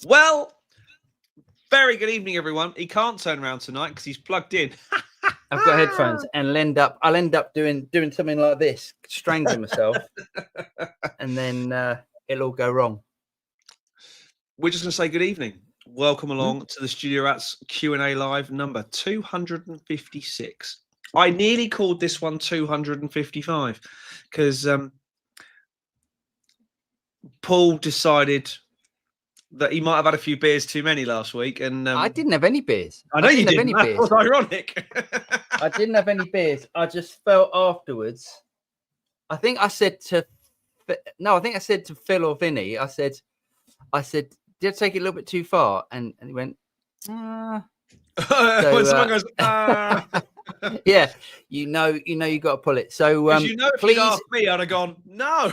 Well, very good evening, everyone. He can't turn around tonight because he's plugged in. I've got headphones, and I'll end up doing something like this, strangling myself, and then it'll all go wrong. We're just going to say good evening. Welcome along to the Studio Rats Q&A Live number 256. I nearly called this one 255 because Paul decided that he might have had a few beers too many last week, and I didn't have any beers. I know you didn't. Any beers. That was ironic. I didn't have any beers. I just felt afterwards. I think I said to Phil or Vinnie. I said, did I take it a little bit too far? And he went, When someone goes, yeah, you got to pull it. So, if please, you'd asked me, I'd have gone no.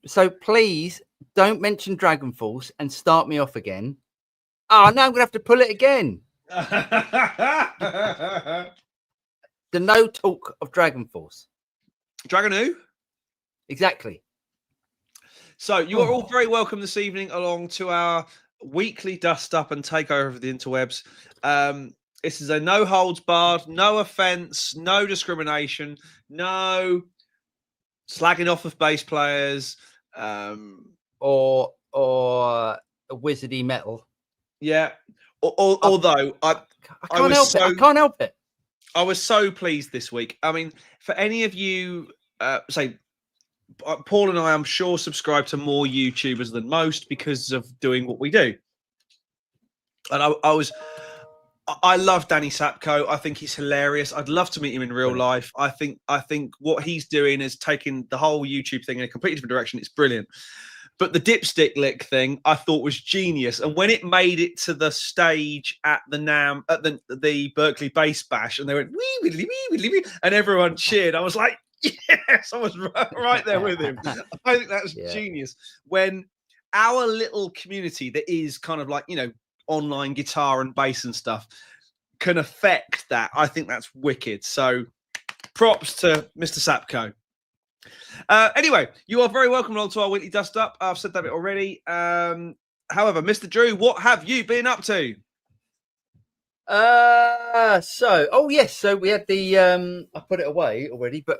So please don't mention Dragon Force and start me off again. Oh, now I'm gonna have to pull it again. The no talk of Dragon Force. Dragon who? Exactly. So you are all very welcome this evening along to our weekly dust up and takeover of the interwebs. This is a no holds barred, no offence, no discrimination, no slagging off of bass players, or a wizardy metal. Yeah. Although I can't help it. I was so pleased this week. I mean, for any of you, say, Paul and I, I'm sure, subscribe to more YouTubers than most because of doing what we do. And I love Danny Sapko. I think he's hilarious. I'd love to meet him in real life. I think what he's doing is taking the whole YouTube thing in a completely different direction. It's brilliant. But the dipstick lick thing I thought was genius. And when it made it to the stage at the NAMM, at the Berkeley Bass Bash, and they went, wee, wee, wee, wee, wee, and everyone cheered, I was like, yes, I was right there with him. I think that's genius. When our little community that is kind of like, online guitar and bass and stuff can affect that, I think that's wicked. So props to Mr. Sapko. Anyway, you are very welcome along to our weekly dust up. I've said that bit already. However, Mr. Drew, what have you been up to? So we had the I put it away already, but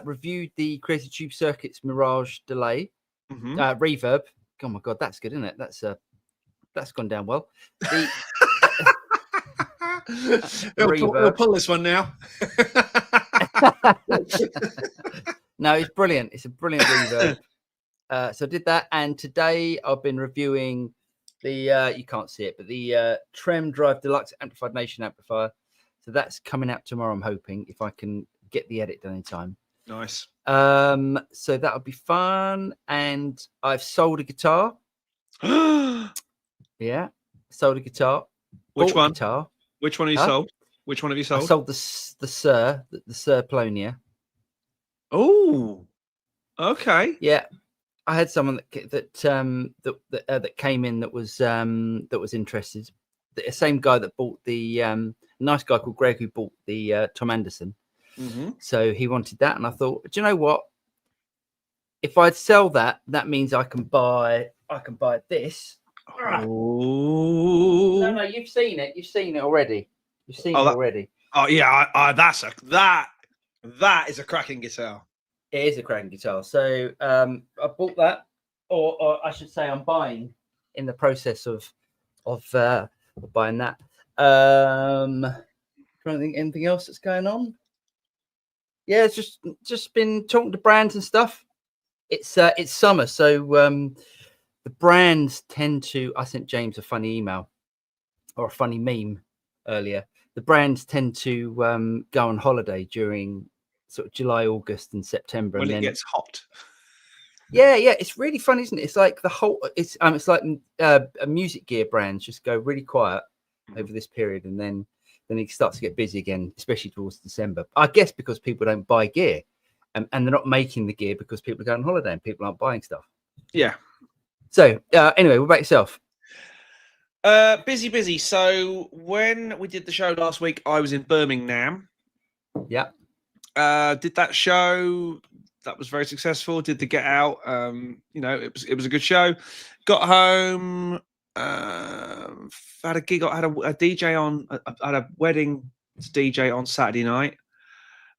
reviewed the Creative Tube Circuits Mirage Delay Reverb. Oh my god, that's good, isn't it? That's gone down well. We'll pull this one now. No, it's brilliant. It's a brilliant reverb. So I did that, and today I've been reviewing the you can't see it, but the Trem Drive Deluxe Amplified Nation amplifier. So that's coming out tomorrow, I'm hoping, if I can get the edit done in time. Nice. So that'll be fun. And I've sold a guitar. Yeah, sold a guitar. Which one? Guitar. Which one have you sold? Which one have you sold? I sold the Sir Plonia. Oh, okay. Yeah, I had someone that came in that was interested. The same guy that bought the nice guy called Greg who bought the Tom Anderson. Mm-hmm. So he wanted that, and I thought, do you know what? If I'd sell that, that means I can buy this. Oh no, you've seen it. You've seen it already. You've seen it already. Oh yeah, that is a cracking guitar. It is a cracking guitar. So I bought that, or I should say, I'm buying. In the process of buying that. Trying to think anything else that's going on. Yeah, it's just been talking to brands and stuff. It's summer, so the brands tend to. I sent James a funny email or a funny meme earlier. The brands tend to go on holiday during sort of July, August, and September, when and it gets hot. Yeah, it's really fun, isn't it? It's like it's like music gear brands just go really quiet over this period, and then it starts to get busy again, especially towards December. I guess because people don't buy gear, and they're not making the gear because people are going on holiday and people aren't buying stuff. Yeah. So anyway, what about yourself? Busy. So when we did the show last week, I was in Birmingham. Yeah. Did that show. that was very successful. Did the Get Out. It was a good show. Got home. Had a gig. I had a DJ on. I had a wedding to DJ on Saturday night.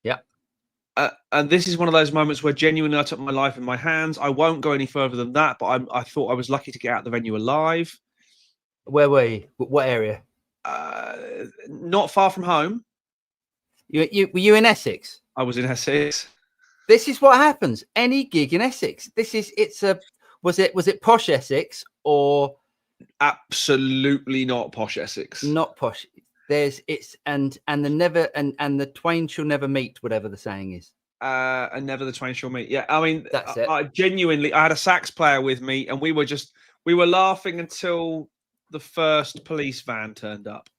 Yeah. And this is one of those moments where genuinely I took my life in my hands. I won't go any further than that, but I thought I was lucky to get out of the venue alive. Where were you? What area? Not far from home. Were you in Essex? I was in Essex. This is what happens. Any gig in Essex. Was it posh Essex or absolutely not posh Essex? Not posh. And the twain shall never meet, whatever the saying is. And never the twain shall meet. Yeah, I mean, that's it. I had a sax player with me, and we were laughing until the first police van turned up.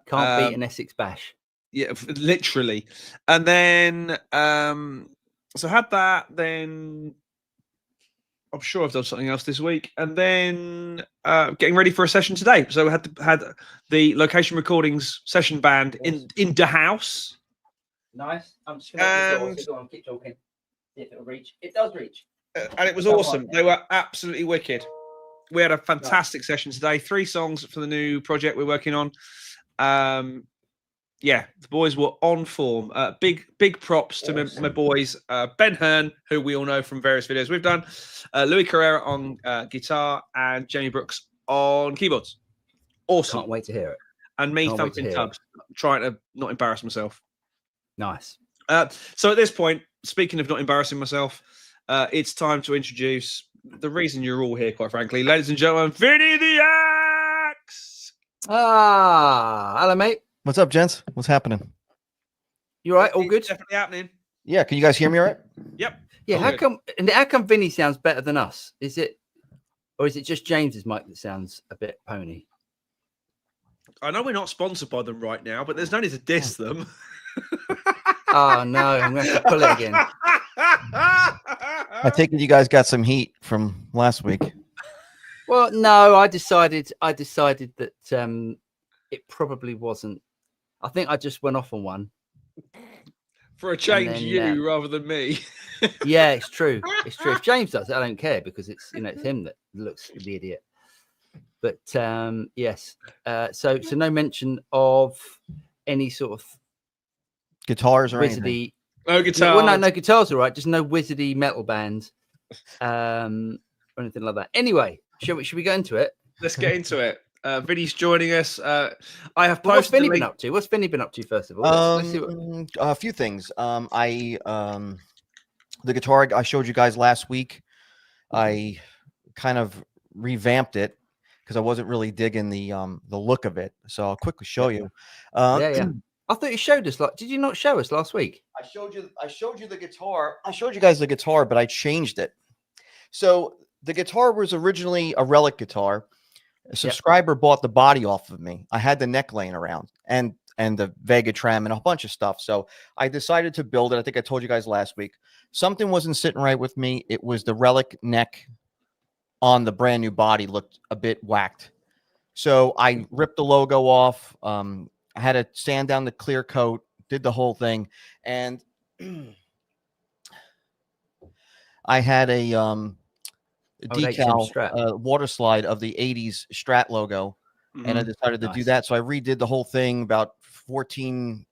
Can't beat an Essex bash. Yeah, literally. And then, so had that. Then I'm sure I've done something else this week, and then getting ready for a session today. So we had the Location Recordings session band in the house. Nice. I'm just going to go on, keep talking. See if it'll reach. It does reach. And it was awesome. They were absolutely wicked. We had a fantastic session today. 3 songs for the new project we're working on. Yeah, the boys were on form. Big props to my boys, Ben Hearn, who we all know from various videos we've done, Louis Carrera on guitar, and Jamie Brooks on keyboards. Awesome. Can't wait to hear it. And me thumping tubs, trying to not embarrass myself. Nice. So at this point, speaking of not embarrassing myself, it's time to introduce the reason you're all here, quite frankly. Ladies and gentlemen, Vinnie the Axe! Hello, mate. What's up, gents? What's happening? You all right? All good? It's definitely happening. Yeah, can you guys hear me all right? Yep. Yeah, how come Vinny sounds better than us? Is it just James's mic that sounds a bit pony? I know we're not sponsored by them right now, but there's no need to diss them. Oh no, I'm going to have to pull it again. I take it you guys got some heat from last week. Well, no, I decided that it probably wasn't. I think I just went off on one. For a change, rather than me. Yeah, it's true. It's true. If James does it, I don't care because it's him that looks the idiot. But yes. So no mention of any sort of guitars or wizardy. anything. No guitars. Well, no guitars, all right. Just no wizardy metal bands, or anything like that. Anyway, should we go into it? Let's get into it. Vinny's joining us. I have posted. What's Vinny been up to? What's Vinny been up to? First of all, let's see a few things. The guitar I showed you guys last week, I kind of revamped it because I wasn't really digging the look of it. So I'll quickly show you. Yeah. I thought you showed us. Did you not show us last week? I showed you the guitar. I showed you guys the guitar, but I changed it. So the guitar was originally a relic guitar. A subscriber bought the body off of me. I had the neck laying around and the Vega tram and a bunch of stuff. So I decided to build it. I think I told you guys last week. Something wasn't sitting right with me. It was the relic neck on the brand new body looked a bit whacked. So I ripped the logo off. I had to sand down the clear coat, did the whole thing. And I had a decal water slide of the 80s Strat logo. And I decided to do that. So I redid the whole thing, about 14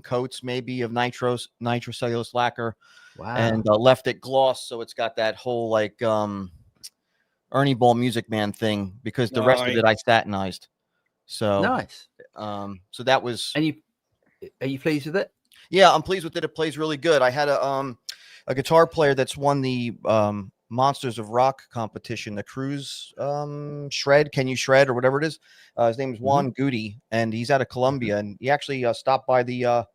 coats maybe of nitrocellulose lacquer. Wow. And left it gloss. So it's got that whole like Ernie Ball Music Man thing, because the rest of it I satinized. So nice. So that was. And are you pleased with it? Yeah, I'm pleased with it. It plays really good. I had a guitar player that's won the Monsters of Rock competition, the Cruise Shred, Can You Shred, or whatever it is. His name is Juan Goody, and he's out of Colombia. And he actually stopped by the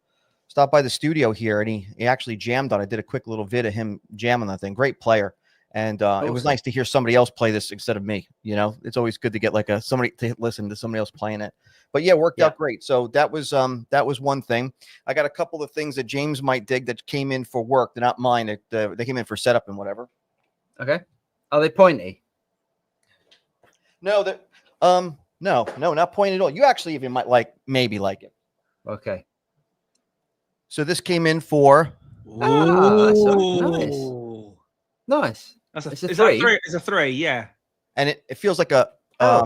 studio here, and he actually jammed on it. Did a quick little vid of him jamming that thing. Great player. And it was nice to hear somebody else play this instead of me. You know, it's always good to get like somebody to listen to somebody else playing it. But yeah, it worked out great. So that was one thing. I got a couple of things that James might dig that came in for work. They're not mine. They came in for setup and whatever. Okay. Are they pointy? No, no, not pointy at all. You actually even might maybe like it. Okay. So this came in for That's nice. Ooh. Nice. That's It's a is that three? three? It's a 3, yeah. and it feels like a Oh.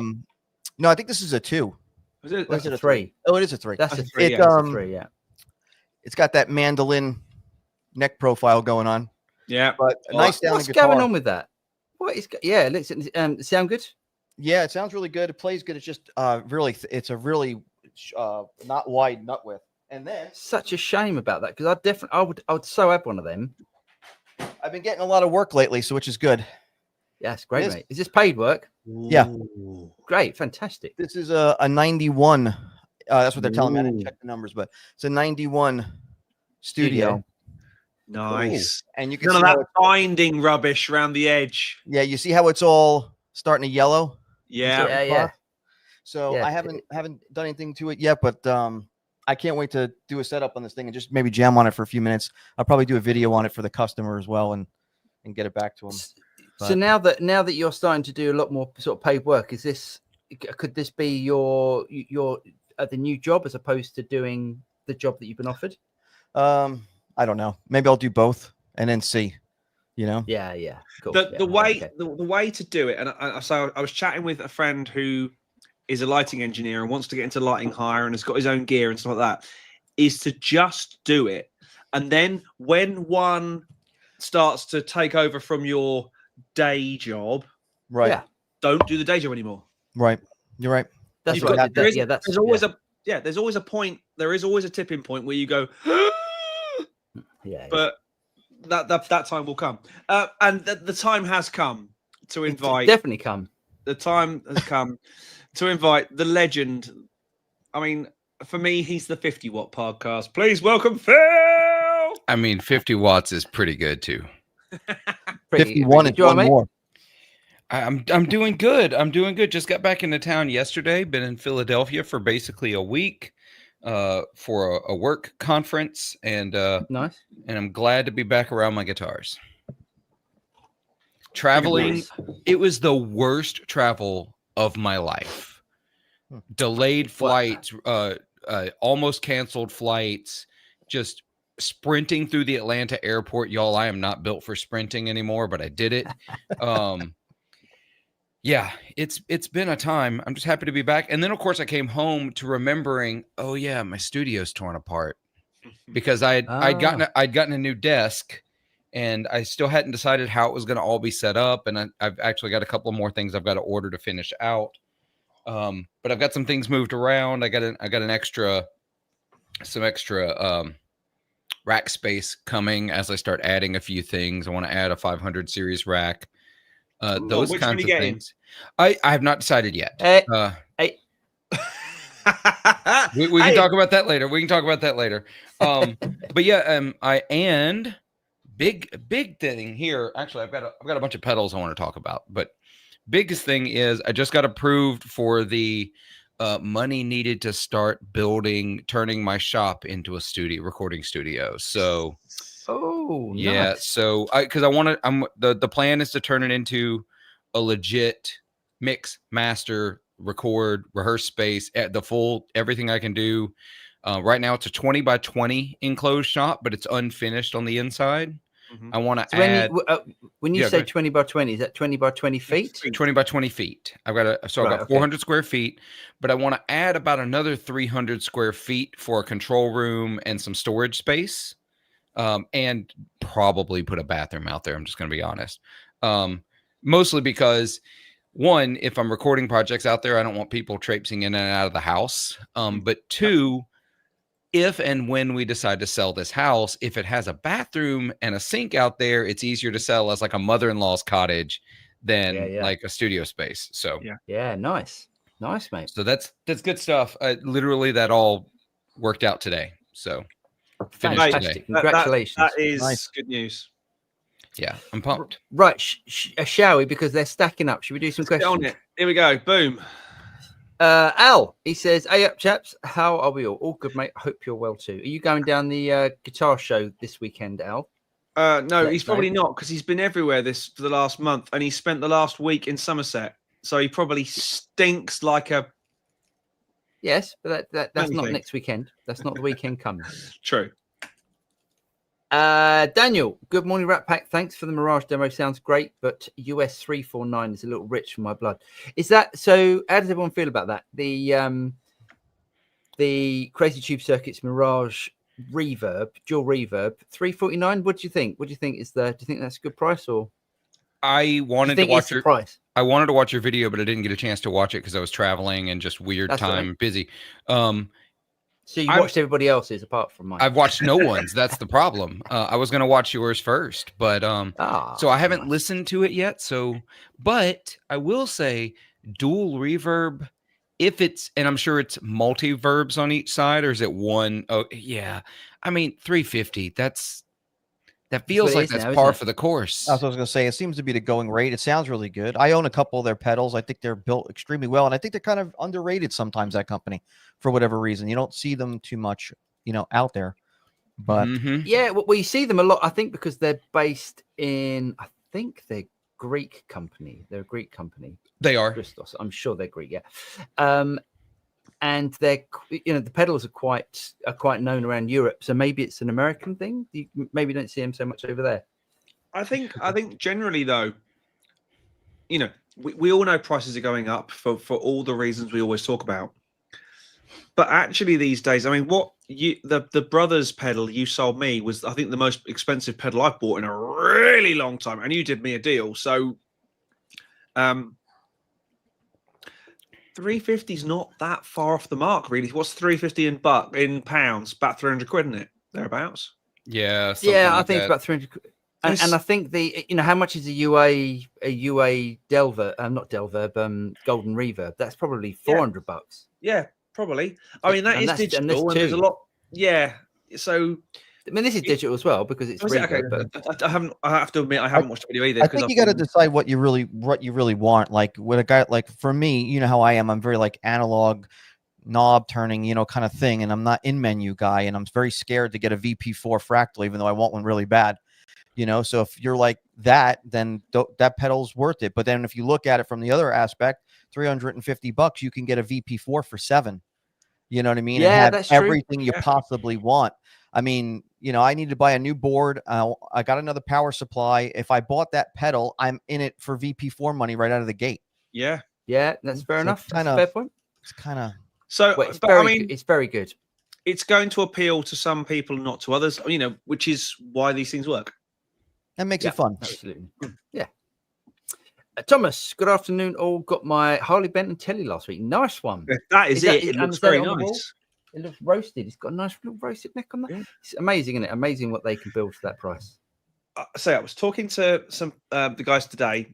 no, I think this is a 2. Was it? Or Is is it it a 3? Oh, it is a 3. That's a That's a 3. three, It yeah. That's a 3, yeah. it's got that mandolin neck profile going on, Yeah. but a nice sounding What's guitar. going on with that? What is? Yeah, listen. Sound good? Yeah, it sounds really good. It plays good. It's just really, it's a really not wide nut width. And then Such a shame about that because I would so have one of them. I've been getting a lot of work lately, so which is good. Yeah, it's great, This- mate. Is this paid work? Yeah. Ooh. Great, fantastic. This is a 91. That's what they're telling me. I didn't Ooh. check the numbers, but it's a 91 studio. Nice. And you can None see of how that it's, binding rubbish around the edge. yeah, you see how it's all starting to yellow. Yeah. Yeah, yeah. So Yeah, I haven't done anything to it yet, but I can't wait to do a setup on this thing and just maybe jam on it for a few minutes. I'll probably do a video on it for the customer as well and get it back to them. So now that you're starting to do a lot more sort of paid work, could this be your the new job as opposed to doing the job that you've been offered? I don't know. Maybe I'll do both and then see. You know. Yeah, yeah. Cool. The Yeah, way okay. the way to do it, and so I was chatting with a friend who is a lighting engineer and wants to get into lighting hire and has got his own gear and stuff like that, is to just do it. And then when one starts to take over from your day job, Right. Yeah. don't do the day job anymore. Right. You're right. That's You've right. got There is- That's there's always there's always a point. There is always a tipping point where you go, yeah. but that time will come. And the time has come to It's invite. definitely come. The time has come to invite the legend. I mean, for me, he's the 50 Watt podcast. Please welcome Phil. I mean, 50 watts is pretty good too. 51 good. and You all one right, mate? more. I'm doing good. I'm doing good. Just got back into town yesterday. Been in Philadelphia for basically a week for a work conference, and Nice. I'm glad to be back around my guitars. Traveling, Nice. it was the worst travel of my life. Delayed flights, almost canceled flights, just sprinting through the Atlanta airport. Y'all, I am not built for sprinting anymore, but I did it. Yeah, it's been a time. I'm just happy to be back. And then of course I came home to remembering, oh yeah, my studio's torn apart because I'd gotten a new desk and I still hadn't decided how it was going to all be set up. And I've actually got a couple of more things I've got to order to finish out. But I've got some things moved around. I got some extra rack space coming as I start adding a few things. I want to add a 500 series rack. Those which kinds one of are you getting? things. I have not decided yet. Hey, We can talk about that later. But yeah, and big thing here. Actually, I've got a bunch of pedals I want to talk about. But biggest thing is I just got approved for the money needed to start turning my shop into a recording studio. So. oh, Yeah, nice. so because I want to, the plan is to turn it into a legit mix, master, record, rehearse space at the full everything I can do. Right now it's a 20 by 20 enclosed shop, but it's unfinished on the inside. Mhm. I want to 20, add when you Yeah, say go 20 by 20, is that 20 by 20 feet? 20 by 20 feet. I've got Right, okay. 400 square feet, but I want to add about another 300 square feet for a control room and some storage space. And probably put a bathroom out there. I'm just going to be honest. Mostly because one, if I'm recording projects out there, I don't want people traipsing in and out of the house. But two, if and when we decide to sell this house, if it has a bathroom and a sink out there, it's easier to sell as like a mother-in-law's cottage than like a studio space. So Yeah, nice, mate. So that's good stuff. Literally, that all worked out today. So. Finished Fantastic. today. Congratulations. That is Nice. good news. Yeah, I'm pumped. Right, shall we? Because they're stacking up. Should we do some Get on questions? it. Here we go. Boom. Al, he says, "Hey up, chaps. How are we all? All good, mate. I hope you're well too. Are you going down the guitar show this weekend, Al?" No, Let he's us know. probably not because he's been everywhere for the last month and he spent the last week in Somerset. So he probably stinks like a Yes, but that's Many not things. next weekend. That's not the weekend coming. true. Daniel, good morning, Rat Pack. Thanks for the Mirage demo. Sounds great, but US 349 is a little rich for my blood. Is that so? How does everyone feel about that? The Crazy Tube Circuits Mirage Reverb, dual reverb, 349. What do you think? What do you think is the? Do you think that's a good price, or I wanted to watch your price? I wanted to watch your video, but I didn't get a chance to watch it because I was traveling and just weird That's time, right. busy. So you watched everybody else's apart from mine. I've watched no one's. That's the problem. I was going to watch yours first, but so I haven't listened to it yet. So, but I will say dual reverb, if it's, and I'm sure it's multi-verbs on each side, or is it one? Oh, yeah. I mean, 350. That feels like that's par for the course. That's what I was going to say. It seems to be the going rate. It sounds really good. I own a couple of their pedals. I think they're built extremely well, and I think they're kind of underrated sometimes, that company, for whatever reason. You don't see them too much, out there. But yeah, well, you see them a lot, I think, because they're based in, I think they're Greek company. They're a Greek company. They are. Christos. I'm sure they're Greek, yeah. And they're, the pedals are quite known around Europe. So maybe it's an American thing. You maybe don't see them so much over there. I think generally though, we all know prices are going up for all the reasons we always talk about. But actually these days, I mean, what the Brothers pedal you sold me was, I think, the most expensive pedal I've bought in a really long time, and you did me a deal. So 350 is not that far off the mark, really. What's 350 in pounds? About 300 quid, isn't it? Thereabouts. Yeah. I think it's about 300 quid. And I think how much is a UA Delver? Not Delver, Golden Reverb. That's probably $400. Yeah, probably. I mean, that is digital, and there's a lot. Yeah. So, I mean, this is digital as well because it's reverb, but I have to admit, I haven't watched the video either. I think you got to decide what you really want. Like with a guy, like for me, you know how I am. I'm very like analog, knob turning, kind of thing, and I'm not in menu guy, and I'm very scared to get a VP4 fractal, even though I want one really bad. So if you're like that, then that pedal's worth it. But then if you look at it from the other aspect, $350, you can get a VP4 for $7. You know what I mean? Yeah, and have that's everything true. you possibly want. I mean, I need to buy a new board. I got another power supply. If I bought that pedal, I'm in it for VP4 money right out of the gate. Yeah. Yeah, that's fair enough. That's a fair point. It's kind of so. Well, it's very good. It's going to appeal to some people, not to others. Which is why these things work. That makes it fun. Absolutely. Yeah. Thomas, good afternoon. All got my Harley Benton telly last week. Nice one. That is it. It looks very nice. It looks roasted. It's got a nice little roasted neck on that. Yeah. It's amazing, isn't it? Amazing what they can build for that price. I was talking to some the guys today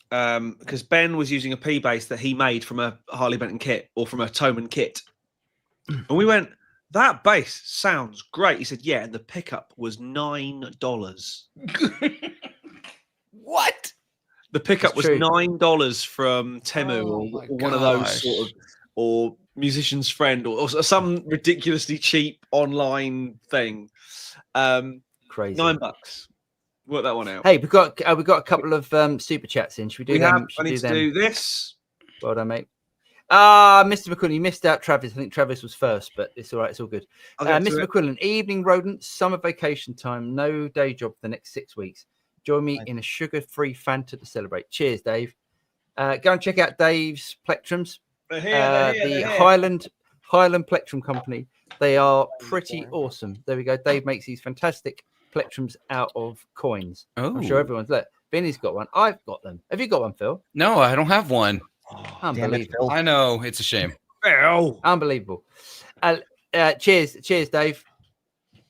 because Ben was using a P bass that he made from a Harley Benton kit or from a Toman kit, and we went, "That bass sounds great." He said, "Yeah," and the pickup was $9. What? The pickup was $9 from Temu or one of those sort of, or Musician's Friend or some ridiculously cheap online thing. Crazy. $9. Work that one out. Hey, we got a couple of super chats in. Should we do them? I need to do this. Well done, mate. Mr. McQuillan, you missed out Travis. I think Travis was first, but it's all right. It's all good. Mr. McQuillan, evening rodents, summer vacation time, no day job for the next 6 weeks. Join me in a sugar-free Fanta to celebrate. Cheers, Dave. Go and check out Dave's plectrums. They're here. Highland Plectrum Company. They are pretty awesome. There we go. Dave makes these fantastic plectrums out of coins. I'm sure everyone's look. Vinny's got one. I've got them. Have you got one, Phil? No, I don't have one. Unbelievable. I know, it's a shame. Unbelievable. Cheers, Dave.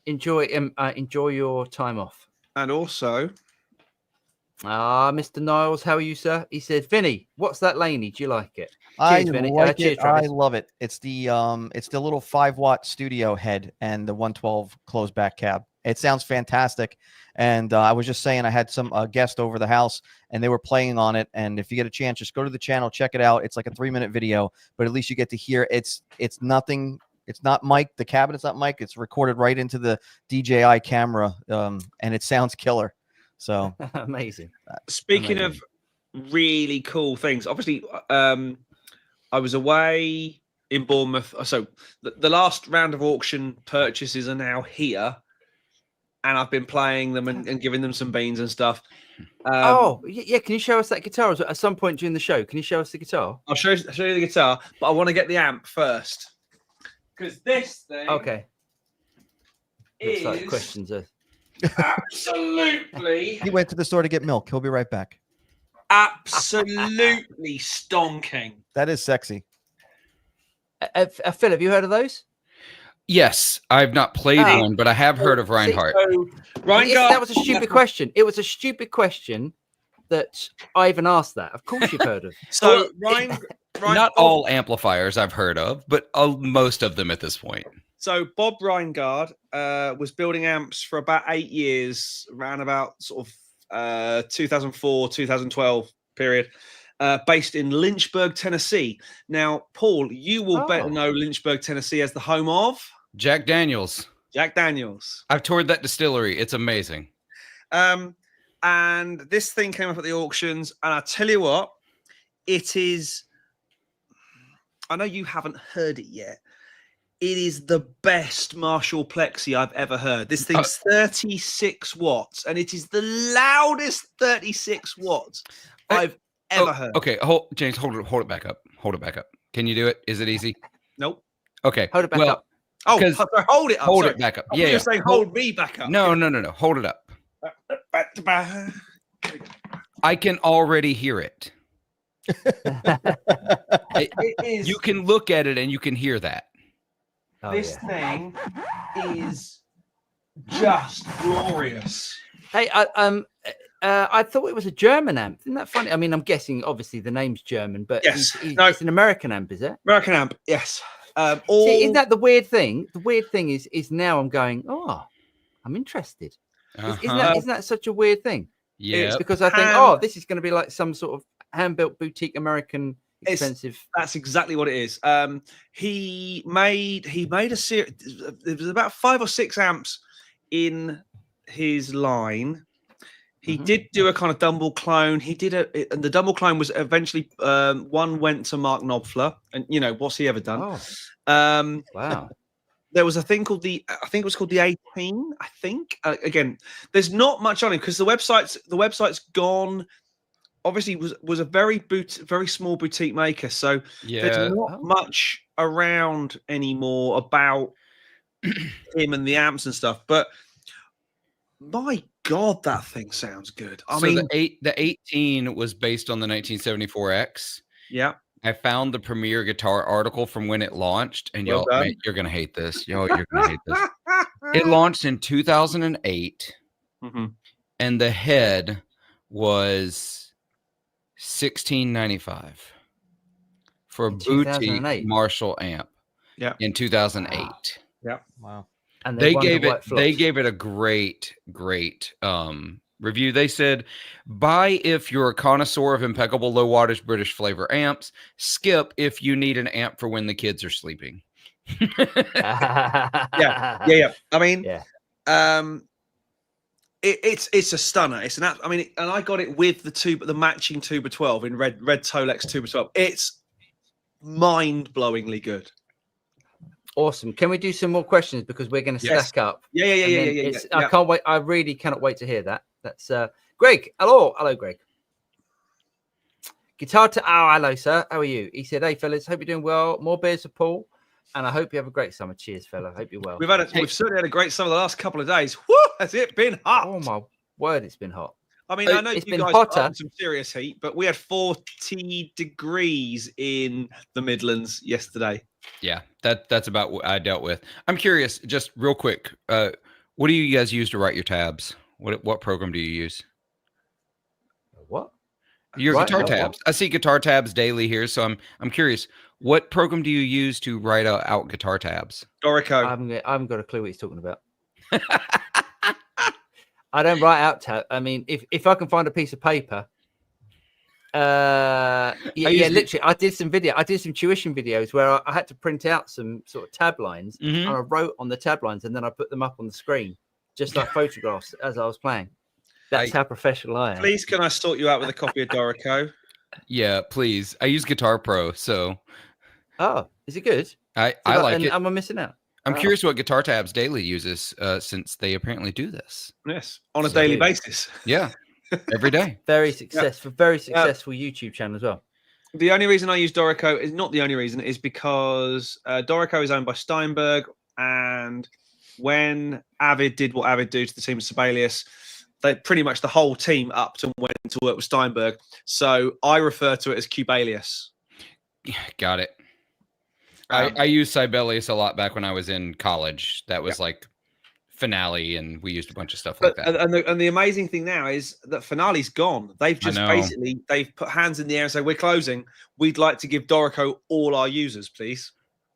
Enjoy your time off. And also, Mr. Niles, how are you, sir? He said, Vinny, what's that Laney? Do you like it? Cheers, Vinny. Cheers, I love it. It's the little 5-watt studio head and the 112 closed back cab. It sounds fantastic. And I was just saying, I had some guest over the house and they were playing on it. And if you get a chance, just go to the channel, check it out. It's like a 3-minute video, but at least you get to hear it's nothing. It's not mic. The cabinet's not mic. It's recorded right into the DJI camera. And it sounds killer. So amazing. Speaking of really cool things, obviously, I was away in Bournemouth. So the last round of auction purchases are now here. and I've been playing them and giving them some beans and stuff. Yeah. Can you show us that guitar at some point during the show? Can you show us the guitar? I'll show you the guitar, but I want to get the amp first because this thing, Okay. Looks is like questions are... absolutely, He went to the store to get milk. He'll be right back. absolutely stonking. That is sexy. Phil, have you heard of those? Yes, I've not played one, but I have heard of Reinhardt. So, Reinhardt, That was a stupid question. It was a stupid question that I even asked that. Of course you've heard of. So Ryan, Not all amplifiers I've heard of, but most of them at this point. So Bob Reingard was building amps for about 8 years, around about sort of 2004, 2012 period, based in Lynchburg, Tennessee. Now, Paul, you will better know Lynchburg, Tennessee as the home of Jack Daniels. Jack Daniels. I've toured that distillery. It's amazing. And this thing came up at the auctions, and I tell you what, it is. I know you haven't heard it yet. It is the best Marshall Plexi I've ever heard. This thing's 36 watts, and it is the loudest 36 watts I've ever heard. Okay, James, hold it back up. Hold it back up. Can you do it? Is it easy? Nope. Okay. Hold it back up. Oh, sorry, hold it up. Hold sorry. it back up. I thought you were saying hold me back up. No. Hold it up. I can already hear it. It is. You can look at it and you can hear that. This thing is just glorious. Hey, I thought it was a German amp. Isn't that funny? I mean, I'm guessing obviously the name's German, but Yes. it's an American amp, is it? American amp, yes. See, isn't that the weird thing? The weird thing is now I'm going, I'm interested. Isn't that such a weird thing? Yeah. It's because I think, this is going to be like some sort of hand-built boutique American expensive. That's exactly what it is. He made a series. There was about 5 or 6 amps in his line. He did do a kind of Dumble clone. He did and the Dumble clone was eventually one went to Mark Knopfler, and what's he ever done? Wow. There was a thing called I think it was called the 18. I think again, there's not much on it because the website's gone. Obviously, was a very small boutique maker, so there's not much around anymore about him and the amps and stuff. But my God, that thing sounds good. I mean, the 18 was based on the 1974X. Yeah. I found the Premier Guitar article from when it launched, and Well y'all, man, you're gonna hate this. You're gonna hate this. It launched in 2008, and the head was $16.95 for a boutique Marshall amp. Yeah, in 2008. Yeah, wow. And they gave it a great review. They said, buy if you're a connoisseur of impeccable low wattage British flavor amps. Skip if you need an amp for when the kids are sleeping. yeah. I mean, it's a stunner. It's an app. I mean, and I got it with the matching Tuba 12 in red Tolex Tuba 12. It's mind-blowingly good. Awesome. Can we do some more questions because we're going to stack up? Yeah. I can't wait. I really cannot wait to hear that. That's Greg. Hello, Greg. Hello, sir. How are you? He said, "Hey, fellas, hope you're doing well. More beers for Paul, and I hope you have a great summer. Cheers, fella. Hope you're well." We've certainly had a great summer the last couple of days. Woo! Has it been hot? Oh my word, it's been hot. I mean, I know it's you been guys hotter. got some serious heat, but we had 40 degrees in the Midlands yesterday. Yeah, that's about what I dealt with. I'm curious, just real quick, what do you guys use to write your tabs? What program do you use? What? Your guitar tabs. I see guitar tabs daily here, so I'm curious. What program do you use to write out guitar tabs? Dorico. I haven't got a clue what he's talking about. I don't write out tab. I mean, if I can find a piece of paper, literally, I did some tuition videos where I had to print out some sort of tab lines, and I wrote on the tab lines, and then I put them up on the screen, just like photographs as I was playing. That's how professional I am. Please, can I sort you out with a copy of Dorico? Yeah, please. I use Guitar Pro, so. Oh, is it good? I like it. Am I missing out? I'm curious what Guitar Tabs Daily uses since they apparently do this. Yes, on a So daily do. basis. Yeah, every day. Very successful YouTube channel as well. The only reason I use Dorico is not the only reason, is because Dorico is owned by Steinberg, and when Avid did what Avid do to the team of Sibelius, they pretty much the whole team upped and went to work with Steinberg. So I refer to it as Cubalius. Got it. I used Sibelius a lot back when I was in college. That was like Finale, and we used a bunch of stuff like that. And the amazing thing now is that Finale's gone. They've just basically put hands in the air and said, "We're closing. We'd like to give Dorico all our users, please."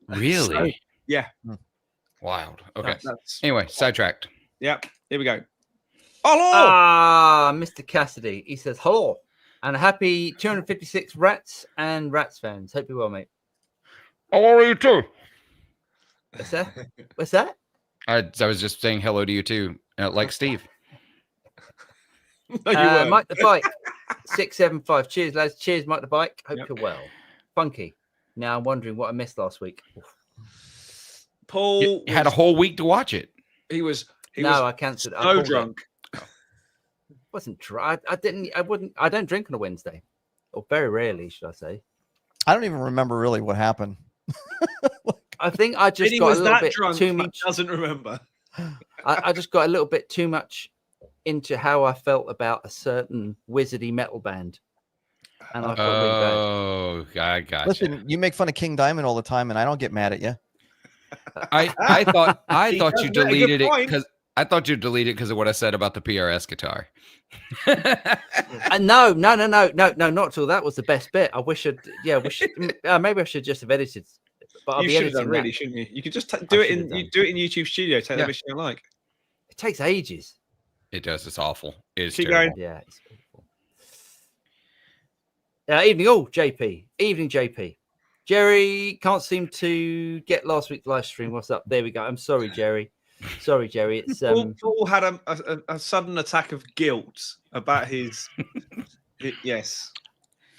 Really? So, yeah. Wild. Okay. That's Anyway, sidetracked. yeah. Here we go. Hello. Mr. Cassidy. He says hello and a happy 256 Rats and Rats fans. Hope you're well, mate. How are you too? What's that? What's that? I was just saying hello to you too, like Steve. No, you weren't. Mike the Bike 675. Cheers, lads. Cheers, Mike the Bike. Hope you're well. Funky. Now I'm wondering what I missed last week. Paul You had a whole week to watch it. He was I cancelled. I so pulled it. drunk. Wasn't dry. I don't drink on a Wednesday, or very rarely, should I say. I don't even remember really what happened. I think I just Vinnie got a was little that bit drunk, too he much. doesn't remember. I just got a little bit too much into how I felt about a certain wizardy metal band, and I felt really bad. Oh, I got you. Listen, you make fun of King Diamond all the time, and I don't get mad at you. I thought He you does make a deleted good it point. because I thought you deleted it because of what I said about the PRS guitar. No, not at all. That was the best bit. I wish maybe I should just have edited. But I'll You be should have done, editing really, that. shouldn't you? You could just do it in YouTube Studio. Take Yeah. the mission you like. It takes ages. It does. It's awful. It is Keep terrible. going. Yeah, it's awful. Evening all, JP. Evening, JP. Jerry can't seem to get last week's live stream. What's up? There we go. I'm sorry, Jerry. Sorry, Jerry. It's Paul had a sudden attack of guilt about his. Yes.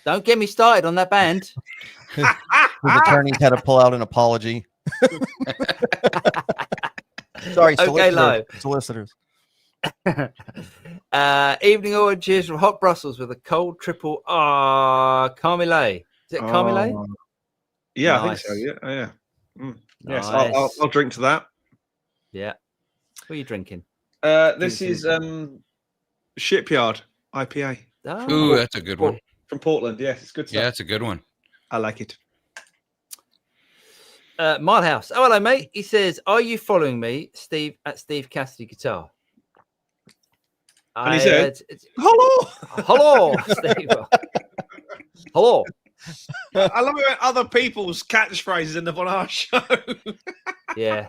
Don't get me started on that band. His attorneys had to pull out an apology. Sorry, Okay, Lo. solicitors. Evening all, and cheers from Hot Brussels with a cold triple Carmele. Is it Carmele? Yeah, Nice. I think so. Yeah, yeah. Yes, Nice. I'll drink to that. Yeah. What are you drinking? This is Shipyard IPA Oh, Ooh, that's a good one. from Portland. Yes, it's good stuff. Yeah, that's a good one. I like it. Milehouse. Oh, hello, mate. He says, "Are you following me, Steve, at Steve Cassidy Guitar?" And he said, it's- Hello. "Hello, Steve. Hello." I love it when other people's catchphrases end up on our show. Yeah.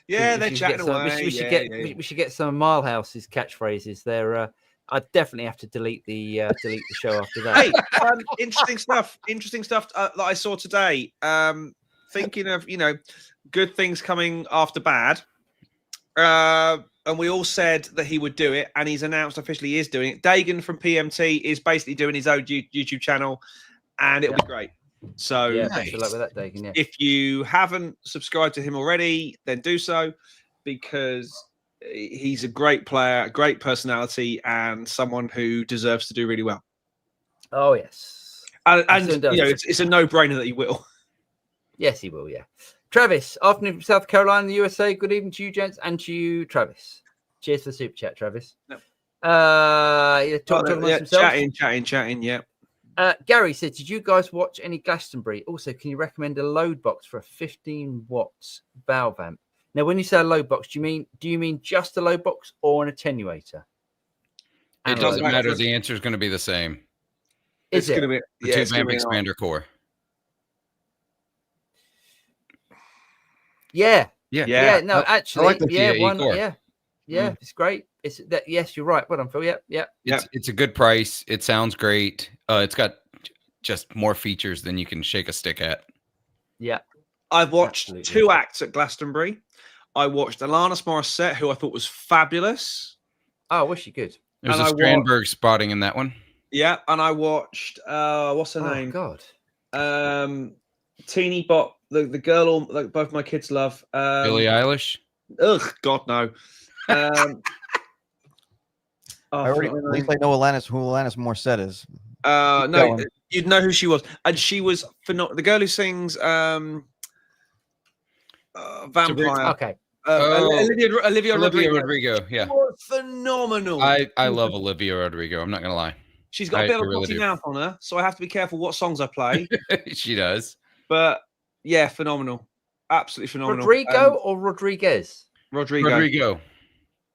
Yeah, We they're should chatting get some- away. We should Yeah, get. yeah. We should get some Milehouse's catchphrases. They're. I definitely have to delete the show after that. Hey, interesting stuff. Interesting stuff that I saw today. Thinking of good things coming after bad. And we all said that he would do it, and he's announced officially he is doing it. Dagan from PMT is basically doing his own YouTube channel, and it'll be great. So Yeah, best of luck with that, Dagan. Yeah. if you haven't subscribed to him already, then do so, because he's a great player, a great personality, and someone who deserves to do really well. Oh yes. And soon does. it's a no-brainer that he will. Yes, he will. Yeah. Travis, afternoon from South Carolina, the USA. Good evening to you, gents, and to you, Travis. Cheers for the super chat, Travis. Yep. Talking amongst themselves. Chatting. Yeah. Gary said, "Did you guys watch any Glastonbury? Also, can you recommend a load box for a 15 watts valve amp?" Now, when you say a load box, do you mean just a load box or an attenuator? It doesn't matter. The answer is going to be the same. Is It's it? going to be The it's tube amp gonna be expander core. Yeah. Yeah. No, I actually, like the TAE one. core. Yeah. It's great. It's that. Yes, you're right. Well done, Phil. Yeah. It's a good price. It sounds great. It's got just more features than you can shake a stick at. Yeah. I've watched Absolutely. 2 acts at Glastonbury. I watched Alanis Morissette, who I thought was fabulous. Oh, I wish you could. There's And a I Strandberg spotting in that one. Yeah, and I watched what's her Oh name? God. Teeny Bop the girl like both my kids love. Billie Eilish. Ugh, God no. At least I know who Alanis Morissette is. No, going. you'd know who she was, and she was the girl who sings Vampire. Okay. Olivia Rodrigo. Rodrigo. Yeah, Was phenomenal. I love Olivia Rodrigo. I'm not gonna lie. She's got a bit of a really potty do. mouth on her, so I have to be careful what songs I play. She does. But yeah, phenomenal, absolutely phenomenal. Rodrigo or Rodriguez? Rodrigo.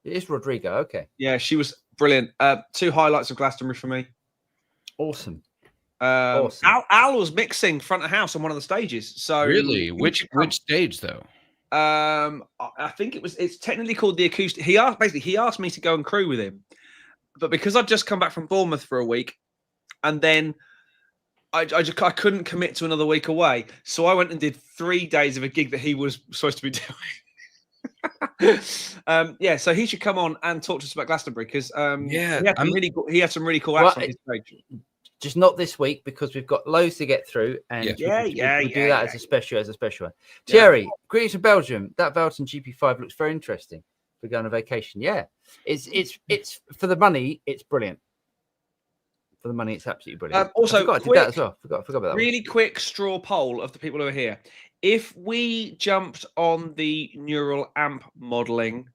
It is Rodrigo. Okay. Yeah, she was brilliant. 2 highlights of Glastonbury for me. Awesome. Al was mixing front of house on one of the stages. So Really, which stage though? I think it's technically called the acoustic. He asked me to go and crew with him, but because I'd just come back from Bournemouth for a week, and then I couldn't commit to another week away, so I went and did 3 days of a gig that he was supposed to be doing. Yeah, so he should come on and talk to us about Glastonbury because he had some really cool acts on his stage. Just not this week because we've got loads to get through, and we'll do that as a special one. Thierry, greetings from Belgium. That Velton GP5 looks very interesting for going on vacation. Yeah, it's for the money. It's brilliant. For the money, it's absolutely brilliant. Also, I did that as well. Forgot about that. Really quick straw poll of the people who are here. If we jumped on the neural amp modeling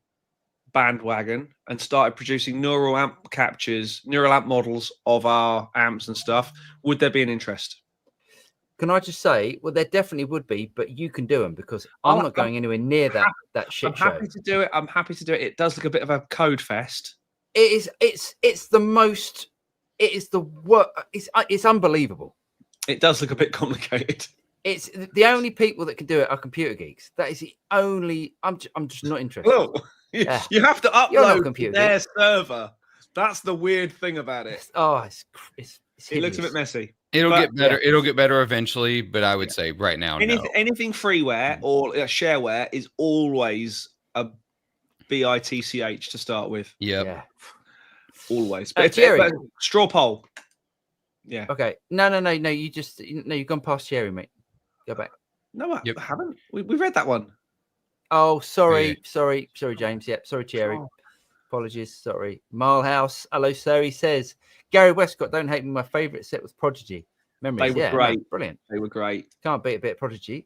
bandwagon and started producing neural amp models of our amps and stuff, would there be an interest? Can I just say, well, there definitely would be, but you can do them because I'm not going anywhere near that shit show. I'm happy to do it. I'm happy to do it. It does look a bit of a code fest. It is. It's the most. It is the work. It's unbelievable. It does look a bit complicated. It's the only people that can do it are computer geeks. That is the only. I'm just not interested. Well, you have to upload their server. That's the weird thing about it. It looks a bit messy. It'll get better. Yeah. It'll get better eventually, but I would say right now, anything freeware or shareware is always a bitch to start with. Yep. Yeah, always. But straw poll. Yeah. Okay. No. You've gone past Jerry, mate. Go back. No, I haven't. We read that one. Oh, sorry, James. Yep, sorry, Thierry. Apologies, sorry. Milehouse, hello, sir. He says, Gary Westcott, don't hate me. My favourite set was Prodigy. Memories. They were great. No, brilliant. They were great. Can't beat a bit of Prodigy.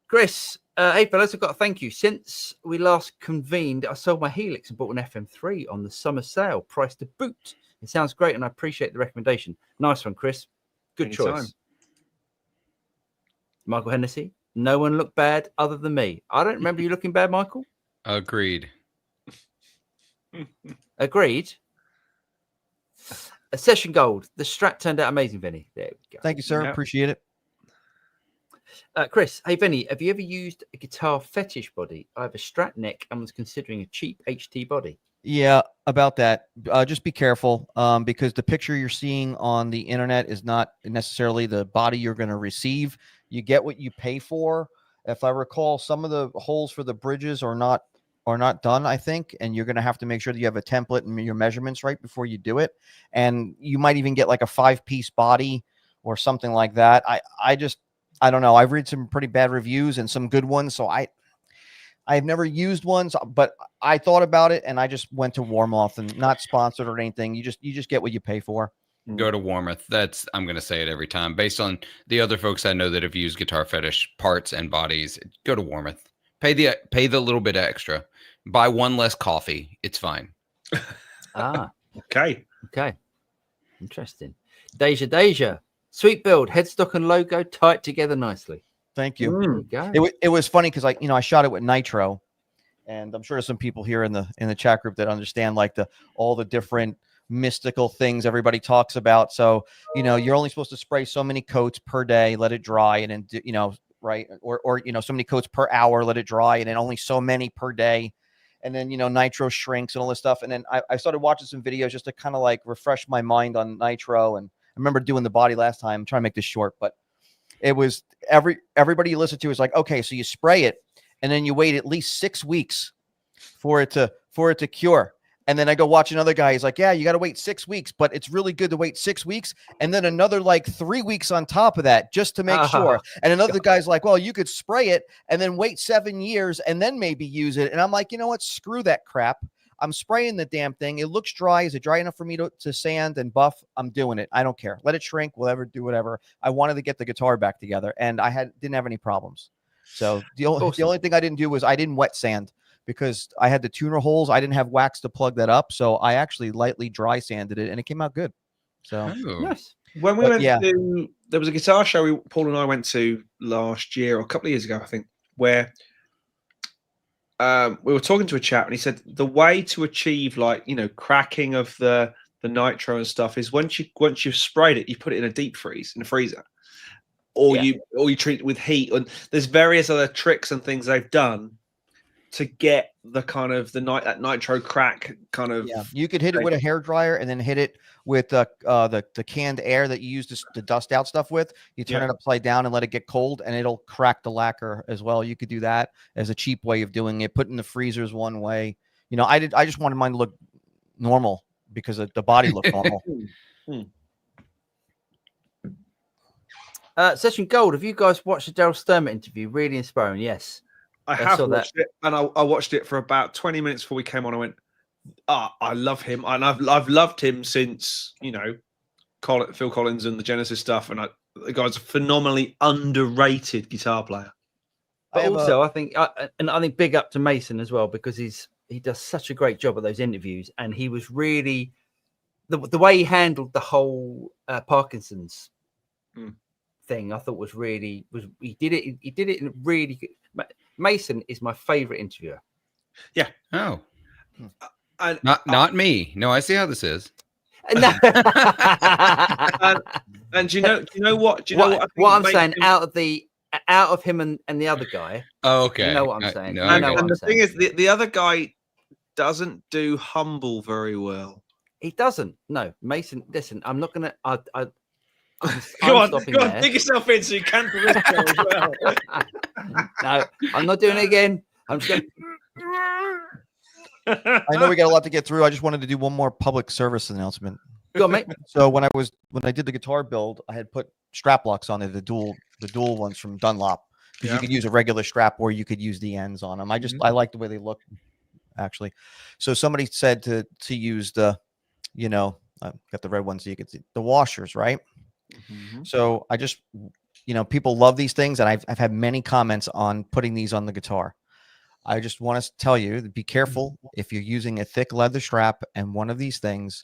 Chris, hey, fellas, I've got to thank you. Since we last convened, I sold my Helix and bought an FM3 on the summer sale, price to boot. It sounds great, and I appreciate the recommendation. Nice one, Chris. Good choice. Michael Hennessy, no one looked bad other than me. I don't remember you looking bad, Michael. Agreed. Agreed. A session gold. The Strat turned out amazing, Vinny. There we go. Thank you, sir. Yep. Appreciate it. Chris, hey, Vinny, have you ever used a guitar fetish body? I have a Strat neck and was considering a cheap HT body. Yeah, about that. Just be careful because the picture you're seeing on the internet is not necessarily the body you're going to receive. You get what you pay for. If I recall, some of the holes for the bridges are not done, I think, and you're going to have to make sure that you have a template and your measurements right before you do it. And you might even get like a 5-piece body or something like that. I don't know. I've read some pretty bad reviews and some good ones, so I've never used one, but I thought about it and I just went to Warmoth, and not sponsored or anything. You just get what you pay for. Go to Warmoth. I'm going to say it every time. Based on the other folks I know that have used guitar fetish parts and bodies, go to Warmoth. Pay the little bit extra. Buy one less coffee. It's fine. Okay. Interesting. Deja. Sweet build. Headstock and logo tight together nicely. Thank you. It was funny because I shot it with nitro, and I'm sure there's some people here in the chat group that understand like all the different mystical things everybody talks about. So you're only supposed to spray so many coats per day, let it dry, and then right, or so many coats per hour, let it dry, and then only so many per day, and then nitro shrinks and all this stuff. And then I started watching some videos just to kind of like refresh my mind on nitro. And I remember doing the body last time. I'm trying to make this short, but it was everybody you listen to is like, okay, so you spray it and then you wait at least 6 weeks for it to cure. And then I go watch another guy. He's like, yeah, you got to wait 6 weeks, but it's really good to wait 6 weeks. And then another like 3 weeks on top of that, just to make sure. And another guy's like, well, you could spray it and then wait 7 years and then maybe use it. And I'm like, you know what? Screw that crap. I'm spraying the damn thing. It looks dry. Is it dry enough for me to sand and buff? I'm doing it. I don't care. Let it shrink, whatever, do whatever. I wanted to get the guitar back together and I didn't have any problems. So the only thing I didn't do was I didn't wet sand. Because I had the tuner holes, I didn't have wax to plug that up, so I actually lightly dry sanded it, and it came out good. So nice. When we went to, there was a guitar show Paul and I went to last year or a couple of years ago, I think, where we were talking to a chap, and he said the way to achieve cracking of the nitro and stuff is once you've sprayed it, you put it in a deep freeze in a freezer, or you treat it with heat, and there's various other tricks and things they've done to get the kind of that nitro crack kind of. Yeah, you could hit it with a hair dryer and then hit it with the canned air that you use to dust out stuff with. You turn it upside down and let it get cold, and it'll crack the lacquer as well. You could do that as a cheap way of doing it. Put in the freezers one way. You know, I just wanted mine to look normal because the body looked normal. Session Gold. Have you guys watched the Daryl Sturmett interview? Really inspiring. Yes. I have watched it, and I watched it for about 20 minutes before we came on. I went, I love him, and I've loved him since Phil Collins and the Genesis stuff, and the guy's a phenomenally underrated guitar player. But also, I think big up to Mason as well, because he does such a great job at those interviews, and he was really the way he handled the whole Parkinson's thing. I thought he did it in really good. Mason is my favorite interviewer. Yeah. Oh. Not me. No, I see how this is. No. and do you know what? What I'm saying out of him and the other guy. Oh, okay. You know what I'm saying. And the thing is, the other guy doesn't do humble very well. He doesn't. No, Mason. Listen, I'm not gonna. Go on, dig yourself in so you can do this show as well. No, I'm not doing it again. I'm just going. I know we got a lot to get through. I just wanted to do one more public service announcement. Go on, mate. So when I did the guitar build, I had put strap locks on it, the dual ones from Dunlop, because you could use a regular strap or you could use the ends on them. I like the way they look, actually. So somebody said to use the, I've got the red one so you can see the washers, right? So I just, people love these things, and I've had many comments on putting these on the guitar. I just want to tell you, be careful if you're using a thick leather strap and one of these things.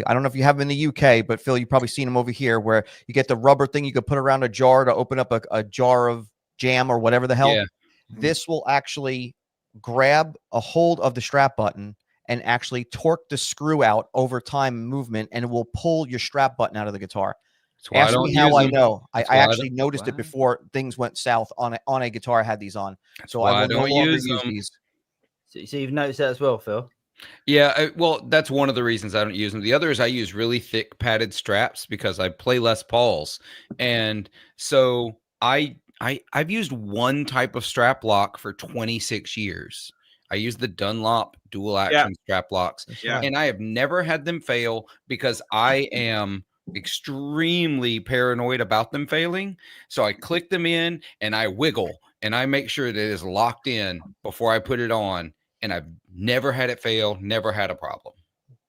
I don't know if you have them in the UK, but Phil, you've probably seen them over here where you get the rubber thing you could put around a jar to open up a jar of jam or whatever the hell. Yeah. This will actually grab a hold of the strap button and actually torque the screw out over time movement, and it will pull your strap button out of the guitar. Ask me how I know. I actually noticed it before things went south on a guitar I had these on. So I will no longer use these. So you've noticed that as well, Phil? Yeah, well, that's one of the reasons I don't use them. The other is I use really thick padded straps because I play Les Pauls, and so I've used one type of strap lock for 26 years. I use the Dunlop dual action strap locks, and I have never had them fail because I am extremely paranoid about them failing. So I click them in and I wiggle and I make sure that it is locked in before I put it on. And I've never had it fail, never had a problem.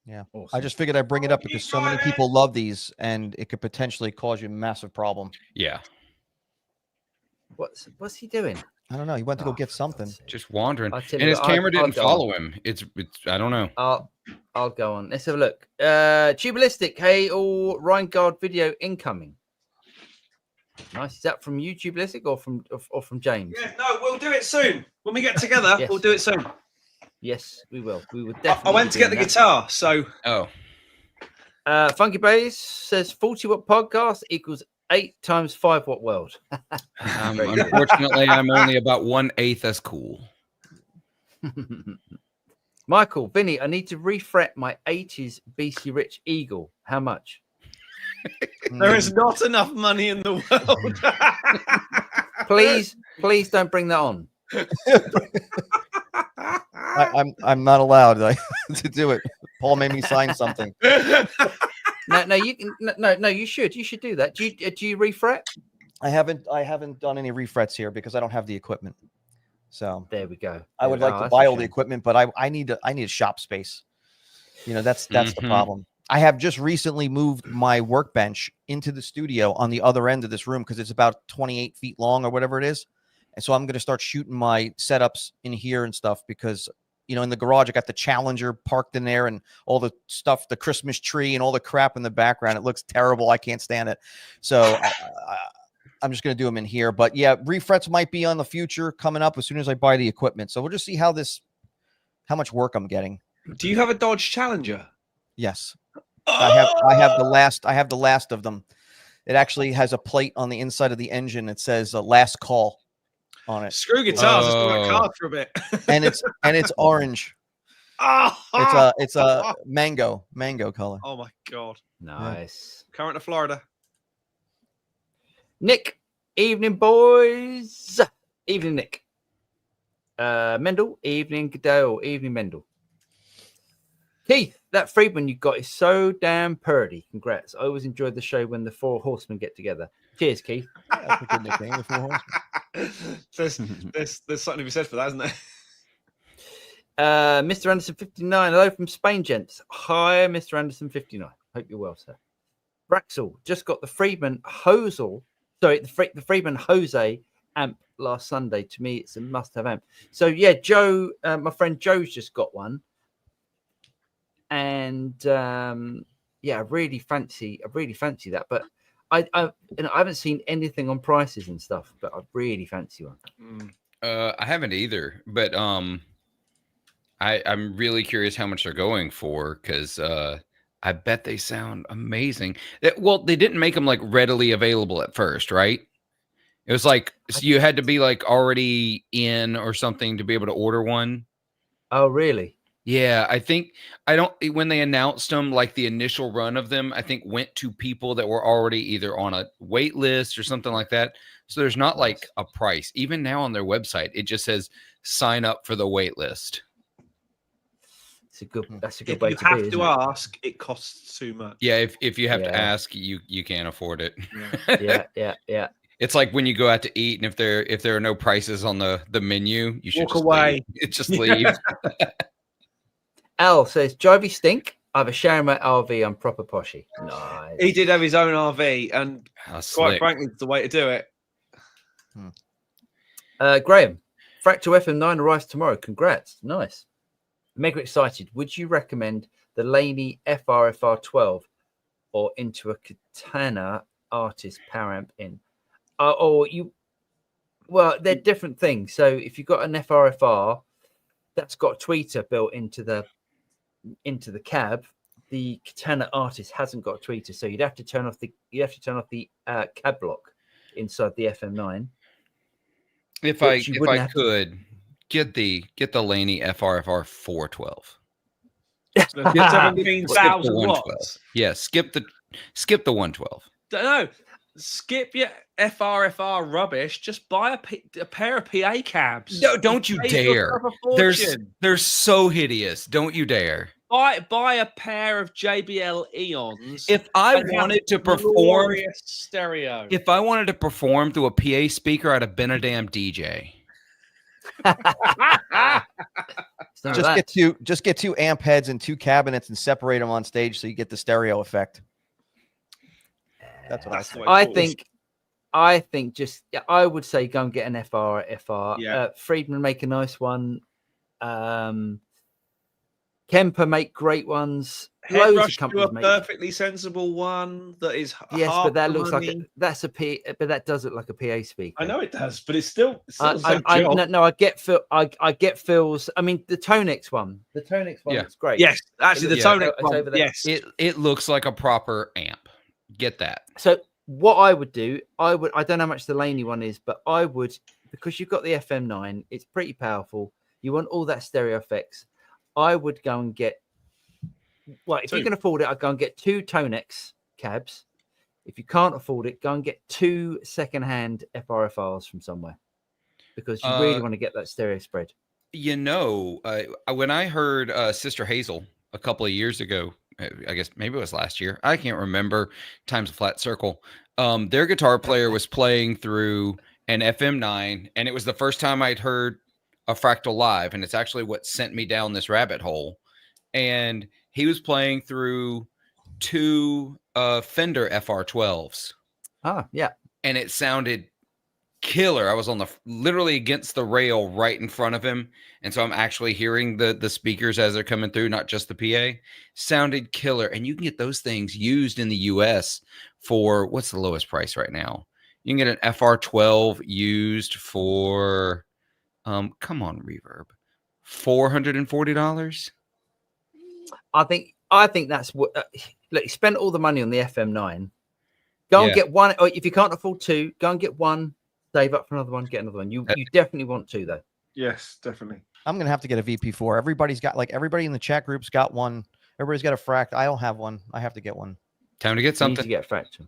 Yeah. Awesome. I just figured I'd bring it up because so many people love these and it could potentially cause you a massive problem. Yeah. What's he doing? I don't know. He went to go get something. Just wandering. And his camera didn't follow him. It's I don't know. I'll go on. Let's have a look. Tubalistic, hey, all Reingard video incoming. Nice. Is that from you, Tubalistic, or from James? Yeah, no, we'll do it soon. When we get together, we'll do it soon. Yes, we will. We would definitely. I went to get the guitar, so. Oh. Funky Bass says 40 watt podcast equals 8 times 5 watt world. Unfortunately, I'm only about 1/8 as cool. Michael, Vinny, I need to refret my 80s BC Rich Eagle. How much? There is not enough money in the world. Please don't bring that on. I'm not allowed to do it. Paul made me sign something. No, you can. No, you should. You should do that. Do you refret? I haven't done any refrets here because I don't have the equipment. So There we go. I would like to buy all the equipment, but I need a shop space. That's the problem. I have just recently moved my workbench into the studio on the other end of this room because it's about 28 feet long or whatever it is. And so I'm going to start shooting my setups in here and stuff because, in the garage, I got the Challenger parked in there and all the stuff, the Christmas tree and all the crap in the background. It looks terrible. I can't stand it. So I'm just going to do them in here. But yeah, refrets might be on the future coming up as soon as I buy the equipment. So we'll just see how much work I'm getting. Do you have a Dodge Challenger? Yes. I have the last of them. It actually has a plate on the inside of the engine that says last call on it. Screw guitars, it's got a car for a bit. and it's orange. It's a mango color. Oh my god. Nice. Current to Florida. Nick, evening boys. Evening Nick. Mendel, evening Dale, evening Mendel. Keith, that Friedman you got is so damn purdy. Congrats. I always enjoyed the show when the four horsemen get together. Cheers, Keith. That's a good nickname, the four horsemen. There's something to be said for that, isn't there? Mr. Anderson 59. Hello from Spain, gents. Hi, Mr. Anderson 59. Hope you're well, sir. Braxel just got the Friedman Hosel. Sorry, the Friedman Jose amp last Sunday. To me, it's a must-have amp. So yeah, Joe, my friend Joe's just got one. And I really fancy that, but I haven't seen anything on prices and stuff, but I really fancy one. I haven't either, but I'm really curious how much they're going for because I bet they sound amazing. Well, they didn't make them like readily available at first, right? It was like you had to be like already in or something to be able to order one. Oh, really? Yeah, when they announced them, like the initial run of them, I think went to people that were already either on a wait list or something like that. So there's not like a price. Even now on their website, it just says sign up for the wait list. That's a good if way you to have be, to ask, it costs too much. Yeah, if you have to ask, you can't afford it. Yeah. It's like when you go out to eat, and if there are no prices on the menu, you should walk just away. Just leave. Al says, Jivey stink. I have a shower in my RV. I'm proper poshy. Nice. He did have his own RV, and slick. quite frankly, it's the way to do it. Graham, Fractal FM9 arrives tomorrow. Congrats. Nice. Mega excited. Would you recommend the Laney FRFR12 or into a Katana Artist power amp in? Well, they're different things. So if you've got an FRFR that's got a tweeter built into the cab, the Katana Artist hasn't got a tweeter, so you'd have to turn off the cab block inside the FM9. If I could get the Laney FRFR 412. 17,000 watts. Yeah, skip the 112. No, skip your FRFR rubbish. Just buy a pair of PA cabs. No, don't you dare. They're so hideous. Don't you dare. Buy a pair of JBL Eons. If I wanted to perform stereo. If I wanted to perform through a PA speaker, I'd have been a damn DJ. Just get two amp heads and two cabinets and separate them on stage so you get the stereo effect. That's what I think. I would say go and get an FR. Yeah. Friedman make a nice one. Kemper make great ones. Loads of companies make perfectly sensible one that is but that looks like that's a P. But that does look like a PA speaker. I know it does, but it's still. I get Phil. I get Phil's. I mean, the Tonex one. The Tonex one looks great. Yes, actually, the Tonex one. Over there. Yes, it looks like a proper amp. Get that. So what I would do, I don't know how much the Laney one is, but I would, because you've got the FM9, it's pretty powerful. You want all that stereo effects. I would go and get, if you can afford it, I'd go and get 2 Tonex cabs. If you can't afford it, go and get 2 secondhand FRFRs from somewhere, because you really want to get that stereo spread. When I heard Sister Hazel a couple of years ago, I guess maybe it was last year. I can't remember. Time's a flat circle. Their guitar player was playing through an FM9, and it was the first time I'd heard a Fractal live, and it's actually what sent me down this rabbit hole. And he was playing through 2 Fender FR12s. Ah, yeah. And it sounded killer. I was on literally against the rail right in front of him, and so I'm actually hearing the speakers as they're coming through, not just the PA. Sounded killer. And you can get those things used in the US for, what's the lowest price right now? You can get an FR12 used for come on, Reverb, $440. I think that's what. Look, you spent all the money on the FM9. Go and get one, or if you can't afford 2, go and get one. Save up for another one, get another one. You definitely want 2 though. Yes, definitely. I'm gonna have to get a VP4. Everybody's got, like, everybody in the chat group's got one. Everybody's got a Fract. I don't have one. I have to get one. Time to get You need something. to get a Fractal.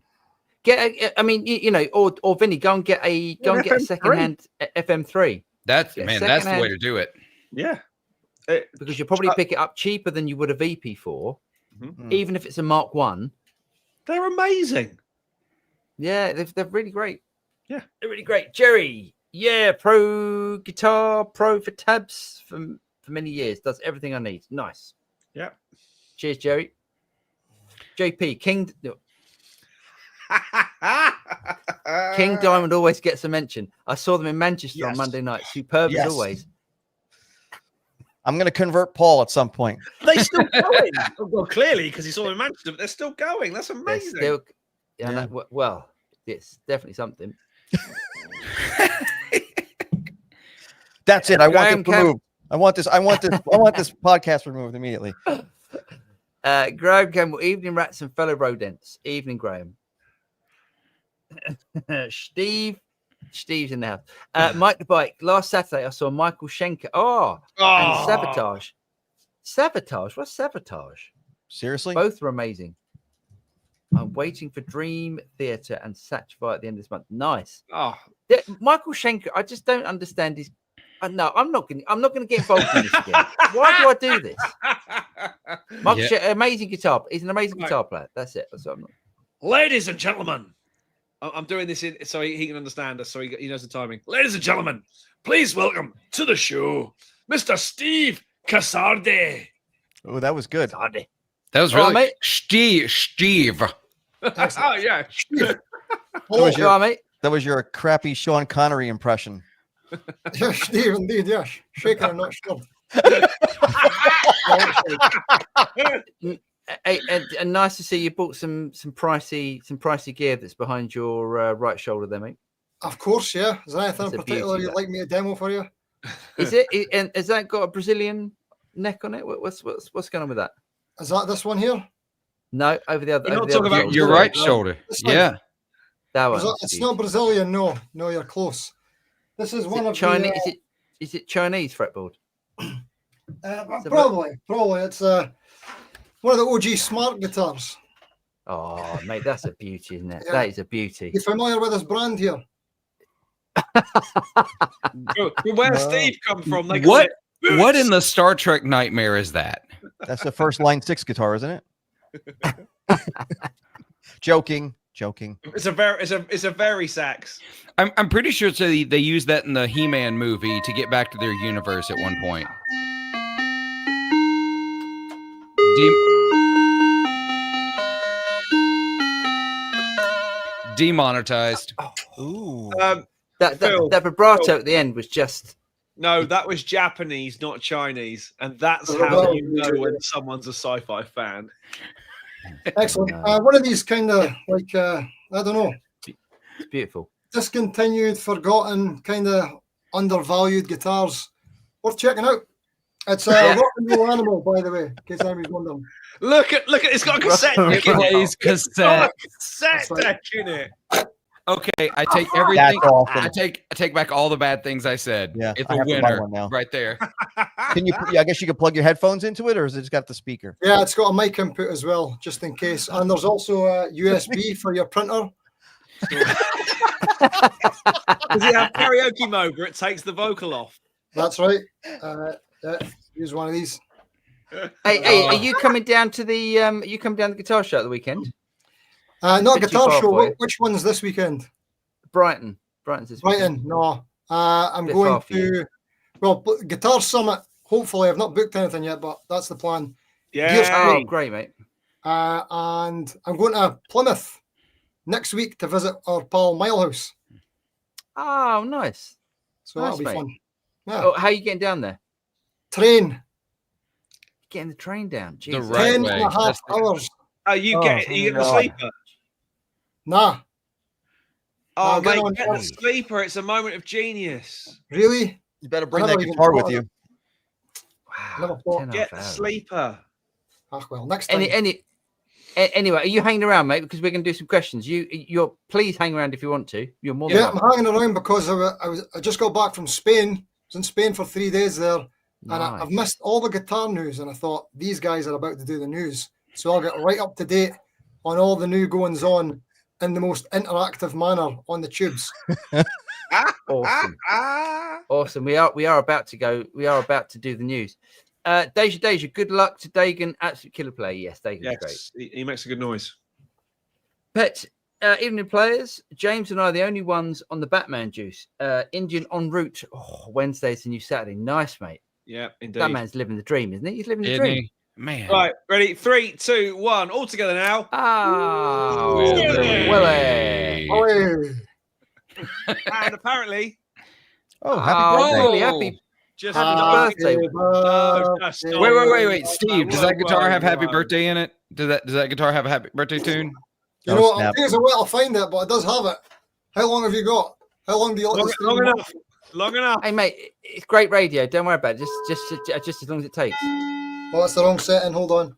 I mean, or Vinny, go and get a secondhand FM3. That's Get a man, that's the way secondhand. to do it. Yeah. Because you'll probably pick it up cheaper than you would a VP4, Mhm. even if it's a Mark 1. They're amazing. Yeah, they're really great. Yeah. They're really great. Jerry, yeah, pro guitar, pro for tabs for many years. Does everything I need. Nice. Yeah. Cheers, Jerry. JP, King Diamond always gets a mention. I saw them in Manchester on Yes. Monday night. Superb Yes. as always. I'm gonna convert Paul at some point. They still going. Well, clearly, because he saw them in Manchester, but they're still going. That's They're amazing. still, yeah, Yeah. well, it's definitely something. That's it. I want Graham this removed. I want this podcast removed immediately. Graham Campbell, evening rats and fellow rodents. Evening, Graham. Steve's in the house. Mike the Bike. Last Saturday, I saw Michael Schenker. And Sabotage. Sabotage? What's Sabotage? Seriously? Both were amazing. I'm waiting for Dream Theatre and Satisfy at the end of this month. Nice. Oh, Michael Schenker, I just don't understand his. No, I'm not going to get involved in this again. Why do I do this? Michael Schenker, amazing guitar. He's an amazing guitar player. That's it. That's what I'm not. Ladies and gentlemen, I'm doing this so he can understand us, so he knows the timing. Ladies and gentlemen, please welcome to the show, Mr. Steve Casardi. Oh, that was good. That was All right, really mate. Steve. Oh yeah. That was your crappy Sean Connery impression. Yes, Steve, indeed, yes. Shaken and not stirred. And nice to see you bought some pricey gear that's behind your right shoulder there, mate. Of course, yeah. Is there anything It's in a particular beauty, you'd that. like me to demo for you? Is it? And has that got a Brazilian neck on it? What's going on with that? Is that this one here? No, over the other. We're over not the talking other about shoulder. Your right shoulder. This one. Yeah. That one. It's not Brazilian, no. No, you're close. This is Is one it of Chinese? the... Is it Chinese fretboard? probably. It's one of the OG smart guitars. Oh, mate, that's a beauty, isn't it? Yeah. That is a beauty. You familiar with this brand here? Where's Steve come from? They What? call it What boots. in the Star Trek nightmare is that? That's the first line 6 guitar, isn't it? Joking. It's a very sax. I'm pretty sure they used that in the He-Man movie to get back to their universe at one point. Demonetized. Ooh. That Phil, vibrato at the end was just. No, that was Japanese, not Chinese, and that's how you know when someone's a sci-fi fan. Excellent. One of these kind of like, I don't know, It's beautiful. discontinued, forgotten, kind of undervalued guitars. Worth checking out. It's a rock and roll animal, by the way, in case anybody's wondering. Look at it's got a cassette deck in it. Today's It's got cassette. a cassette deck in it. Okay, I take everything. That's awesome. I take back all the bad things I said. Yeah, It's I a have to buy winner one now. right there. Can you? Yeah, I guess you could plug your headphones into it, or has it just got the speaker? Yeah, it's got a mic input as well, just in case. And there's also a USB for your printer. Does it have karaoke mode where it takes the vocal off? That's right. Yeah, use one of these. Hey, are you coming down to the guitar show at the weekend? Not Bit too guitar far show. for you. Which one's this weekend? Brighton's this weekend. Brighton. No. I'm Bit going far for you. to Guitar Summit. Hopefully, I've not booked anything yet, but that's the plan. Yeah. Oh, great, mate. And I'm going to Plymouth next week to visit our pal Milehouse. Oh, nice. So Nice, that'll be mate. fun. Yeah. Oh, how are you getting down there? Train. Getting the train down. The Jesus. right 10 way. and a half That's the- hours. Are you getting the God. sleeper? Nah. Oh, No, get mate, on get the first. sleeper. It's a moment of genius. Really? You better bring I that never even guitar thought with of you. Never Wow. thought. 10 Get half the hours. sleeper. Well, next time. Anyway, are you hanging around, mate? Because we're going to do some questions. You're please hang around if you want to. You're more than Yeah, I'm welcome. hanging around because I just got back from Spain. I was in Spain for 3 days there, and I've Nice. missed all the guitar news. And I thought these guys are about to do the news, so I'll get right up to date on all the new goings on in the most interactive manner on the tubes. Awesome. Awesome. We are about to go. We are about to do the news. Deja, good luck to Dagan. Absolute killer player. Yes, Dagan's great. Yes, he makes a good noise. Pet, evening players. James and I are the only ones on the Batman juice. Indian en route. Oh, Wednesday's the new Saturday. Nice, mate. Yeah, indeed. That man's living the dream, isn't he? He's living the Isn't dream. he? Man. Right, ready? 3, 2, 1. All together now. Ah, Willie. Willie. Away. And apparently, Oh, happy Oh, birthday. Willie, happy. just Happy birthday. just Wait, Steve, does that Whoa, guitar have happy whoa. birthday in it? Does that guitar have a happy birthday tune? You Oh, know, I'll snap. take us a while to find it, but it does have it. How long have you got? How long do you let Long, this long thing enough. Long enough. Hey, mate, it's great radio. Don't worry about it. Just as long as it takes. Oh, that's the wrong setting. Hold on.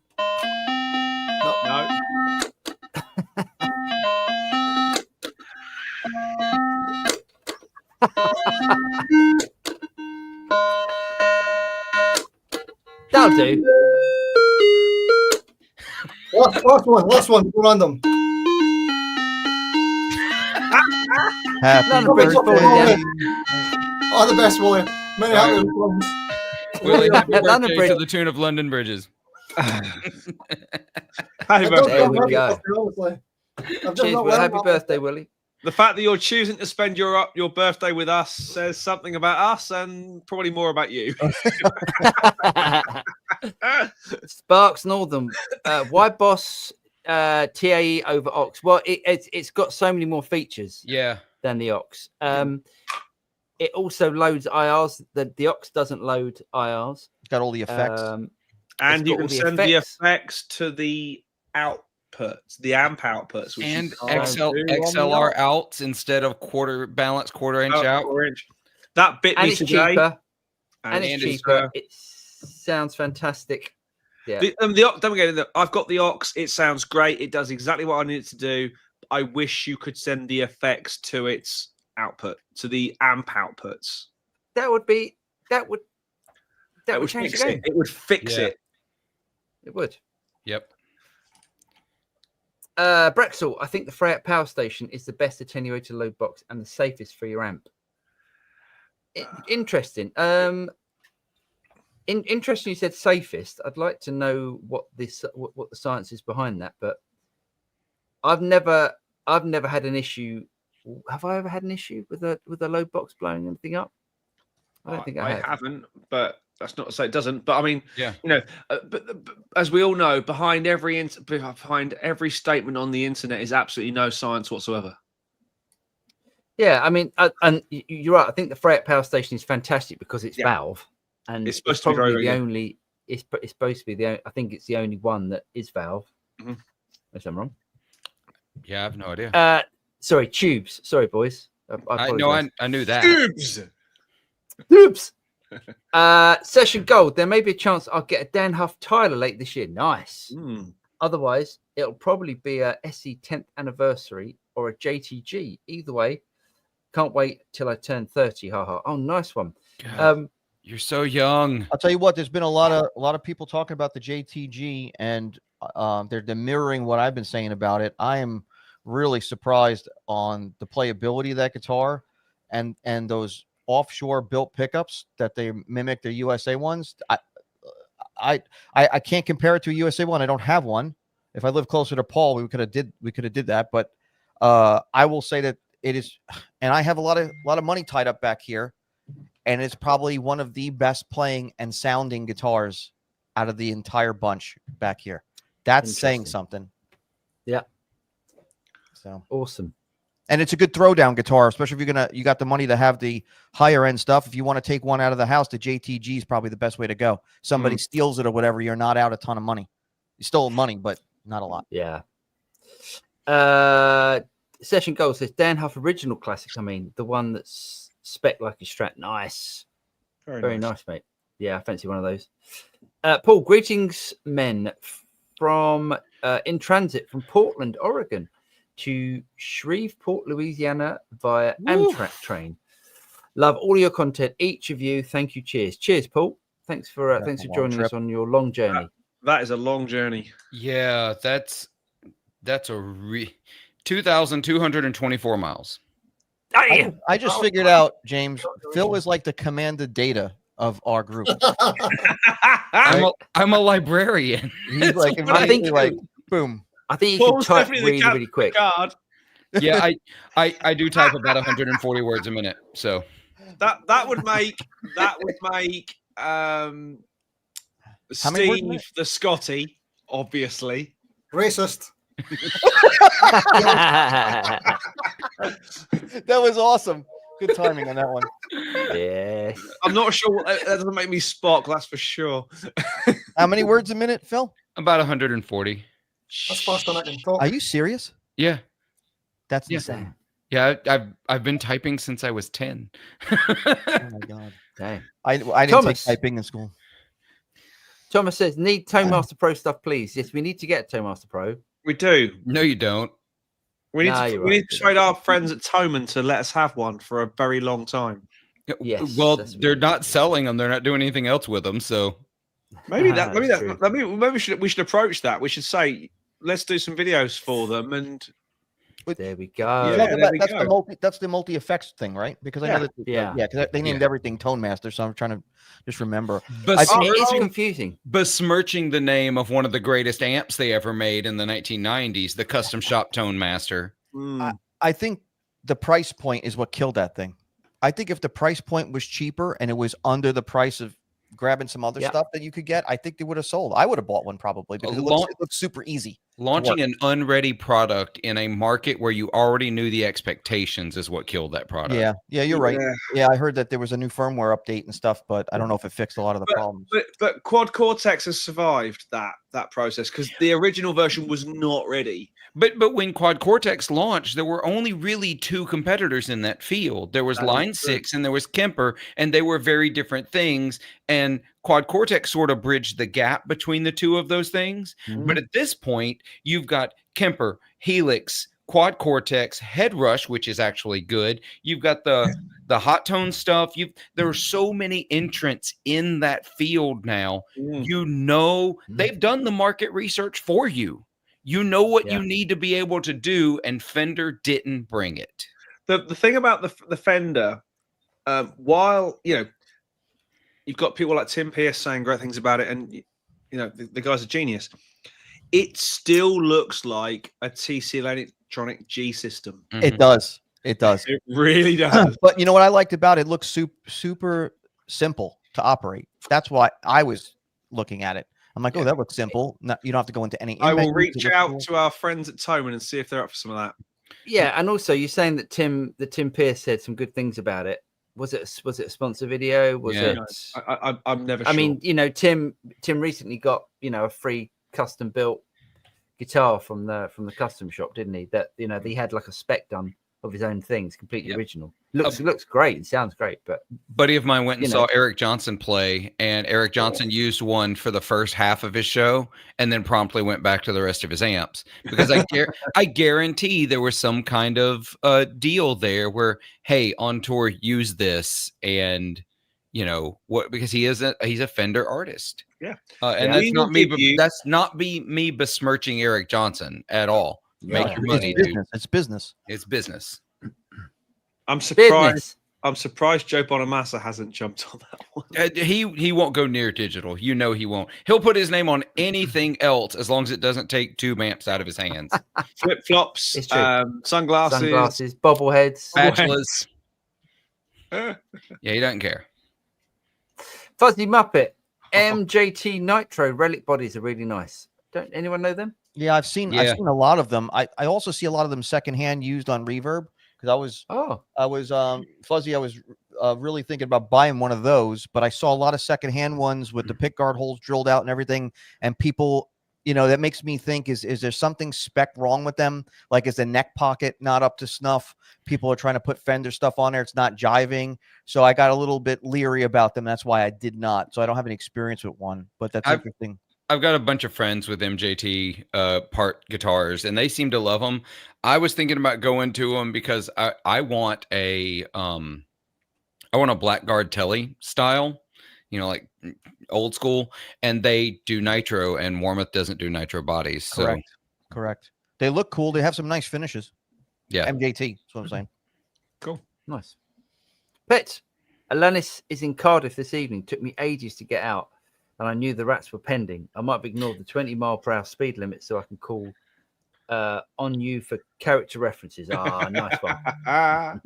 No. That'll do. Last one. Go random. Happy London Bridge birthday. falling Oh, the best, Willie. Many Right. happy returns. Willie, happy At London birthday Bridge. to the tune of London Bridges. Happy It does birthday. There come we happy go. birthday, honestly. I've just Cheers, not Will. learned Happy that. birthday, Willie. The fact that you're choosing to spend your birthday with us says something about us and probably more about you. Sparks Northern. Why Boss TAE over Ox? Well, it's got so many more features Yeah. than the Ox. It also loads IRs. The Ox doesn't load IRs. Got all the effects. And It's you got all can the send the effects. effects to the outputs, the amp outputs, which And you can't XL, do on the XLR Ox. outs instead of quarter inch out. 4 inch. That bit And me it's today. cheaper. And it it's is, cheaper. It sounds fantastic. Yeah. don't forget that I've got the Ox. It sounds great. It does exactly what I need it to do. I wish you could send the effects to its output, to the amp outputs. That would change the fix game. it. It would fix Yeah. it. It would. Yep. Brexel, I think the Freyat power station is the best attenuated load box and the safest for your amp. Interesting. Interesting. You said safest. I'd like to know what the science is behind that. But I've never had an issue. Have I ever had an issue with a load box blowing anything up? I don't think I have. haven't, but that's not to say it doesn't. But I mean, Yeah. but as we all know, behind every statement on the internet is absolutely no science whatsoever. Yeah, I mean, and you're right. I think the Freyat power station is fantastic because it's Valve, and It's supposed to be very, probably very the good. only. It's supposed to be the. I think it's the only one that is Valve. Mhm. If I'm wrong. Yeah, I have no idea. Sorry, tubes. Sorry, boys. I know I knew that. Tubes. Oops. Session gold. There may be a chance I'll get a Dan Huff Tyler late this year. Nice. Mm. Otherwise, it'll probably be a SE 10th anniversary or a JTG. Either way, can't wait till I turn 30. Haha. Oh, nice one. God, you're so young. I'll tell you what. There's been a lot of people talking about the JTG, and they're mirroring what I've been saying about it. I am really surprised on the playability of that guitar, and those offshore built pickups that they mimic the USA ones. I can't compare it to a USA one. I don't have one. If I lived closer to Paul, we could have did that. But I will say that it is, and I have a lot of money tied up back here, and it's probably one of the best playing and sounding guitars out of the entire bunch back here. That's saying something. Yeah. So awesome. And it's a good throwdown guitar, especially if you got the money to have the higher end stuff. If you want to take one out of the house, the JTG is probably the best way to go. Somebody steals it or whatever, you're not out a ton of money. You stole money, but not a lot. Yeah. Session Gold says Dan Huff original classic. I mean, the one that's spec like a Strat. Nice. Very nice, mate. Yeah, I fancy one of those. Paul, greetings, men, from in transit from Portland, Oregon to Shreveport, Louisiana via Amtrak train. Love all your content, each of you. Thank you. Cheers. Cheers, Paul. Thanks for joining us on your long journey. That is a long journey. Yeah, that's a 2,224 miles. I just figured out, James, Phil is like the commanded data of our group. I'm a librarian. He's like, boom. I think you can type really quick. Yeah, I do type about 140 words a minute. So that would make Steve the Scotty, obviously. Racist. That was awesome. Good timing on that one. Yeah. I'm not sure. That doesn't make me Spock, that's for sure. How many words a minute, Phil? About 140. That's faster than I can talk. Are you serious? Yeah. That's insane. Yeah, I've been typing since I was 10. Oh my god. Dang. I didn't take typing in school. Thomas says, need Toemaster Pro stuff, please. Yes, we need to get Toemaster Pro. We do. No, you don't. We need to persuade our friends at Toman to let us have one for a very long time. Yes. Well, they're not selling them. They're not doing anything else with them. So maybe we should approach that. We should say, let's do some videos for them, and there we go. That's the multi effects thing, right? Because I know that because they named everything Tone Master, so I'm trying to just remember. It's confusing. Besmirching the name of one of the greatest amps they ever made in the 1990s, the Custom Shop Tone Master. I think the price point is what killed that thing. I think if the price point was cheaper and it was under the price of grabbing some other stuff that you could get, I think they would have sold. I would have bought one probably because it looks super easy. Launching an unready product in a market where you already knew the expectations is what killed that product. Yeah, you're right. Yeah, I heard that there was a new firmware update and stuff, but I don't know if it fixed a lot of the problems. But Quad Cortex has survived that process because the original version was not ready. But when Quad Cortex launched, there were only really two competitors in that field. There was Line 6 and there was Kemper, and they were very different things. And Quad Cortex sort of bridged the gap between the two of those things. But at this point, you've got Kemper, Helix, Quad Cortex, Head Rush, which is actually good. You've got the hot tone stuff. There are so many entrants in that field now. You know, they've done the market research for you. You know what you need to be able to do, and Fender didn't bring it. The thing about the Fender, while you've got people like Tim Pierce saying great things about it, and the guy's a genius, it still looks like a TC Electronic G system. It does. It really does. But you know what I liked about it? It looks super simple to operate. That's why I was looking at it. I'm like, oh, that looks simple. No, you don't have to go into any. I will reach out to our friends at Toman and see if they're up for some of that. Yeah, and also you're saying that Tim Pierce said some good things about it. Was it a sponsor video? Was it? I'm never sure. I mean, Tim recently got a free custom built guitar from the custom shop, didn't he? That he had like a spec done of his own things, completely original. Looks great. It sounds great, but buddy of mine went and saw Eric Johnson play, and Eric Johnson used one for the first half of his show, and then promptly went back to the rest of his amps because I guarantee there was some kind of deal there where, hey, on tour, use this, and because he's a Fender artist. Yeah, and that's not me besmirching Eric Johnson at all. Make your money, dude. It's business. It's business. I'm surprised. I'm surprised Joe Bonamassa hasn't jumped on that one. He won't go near digital. You know he won't. He'll put his name on anything else as long as it doesn't take 2 amps out of his hands. Flip flops, It's true. sunglasses, bobbleheads. Spatulas. Yeah, he doesn't care. Fuzzy Muppet. MJT Nitro relic bodies are really nice. Don't anyone know them? Yeah, I've seen a lot of them. I also see a lot of them secondhand used on Reverb because I was Fuzzy. I was really thinking about buying one of those, but I saw a lot of secondhand ones with the pick guard holes drilled out and everything. And people, that makes me think: is there something spec wrong with them? Like, is the neck pocket not up to snuff? People are trying to put Fender stuff on there; it's not jiving. So I got a little bit leery about them. That's why I did not. So I don't have any experience with one, but that's interesting. I've got a bunch of friends with MJT part guitars, and they seem to love them. I was thinking about going to them because I want a Blackguard Telly style, like old school, and they do nitro, and Warmoth doesn't do nitro bodies. So. Correct. They look cool. They have some nice finishes. Yeah, MJT. That's what I'm saying. Cool, nice. Pet Alanis is in Cardiff this evening. Took me ages to get out. And I knew the rats were pending. I might have ignored the 20-mile-per-hour speed limit so I can call on you for character references. Nice one.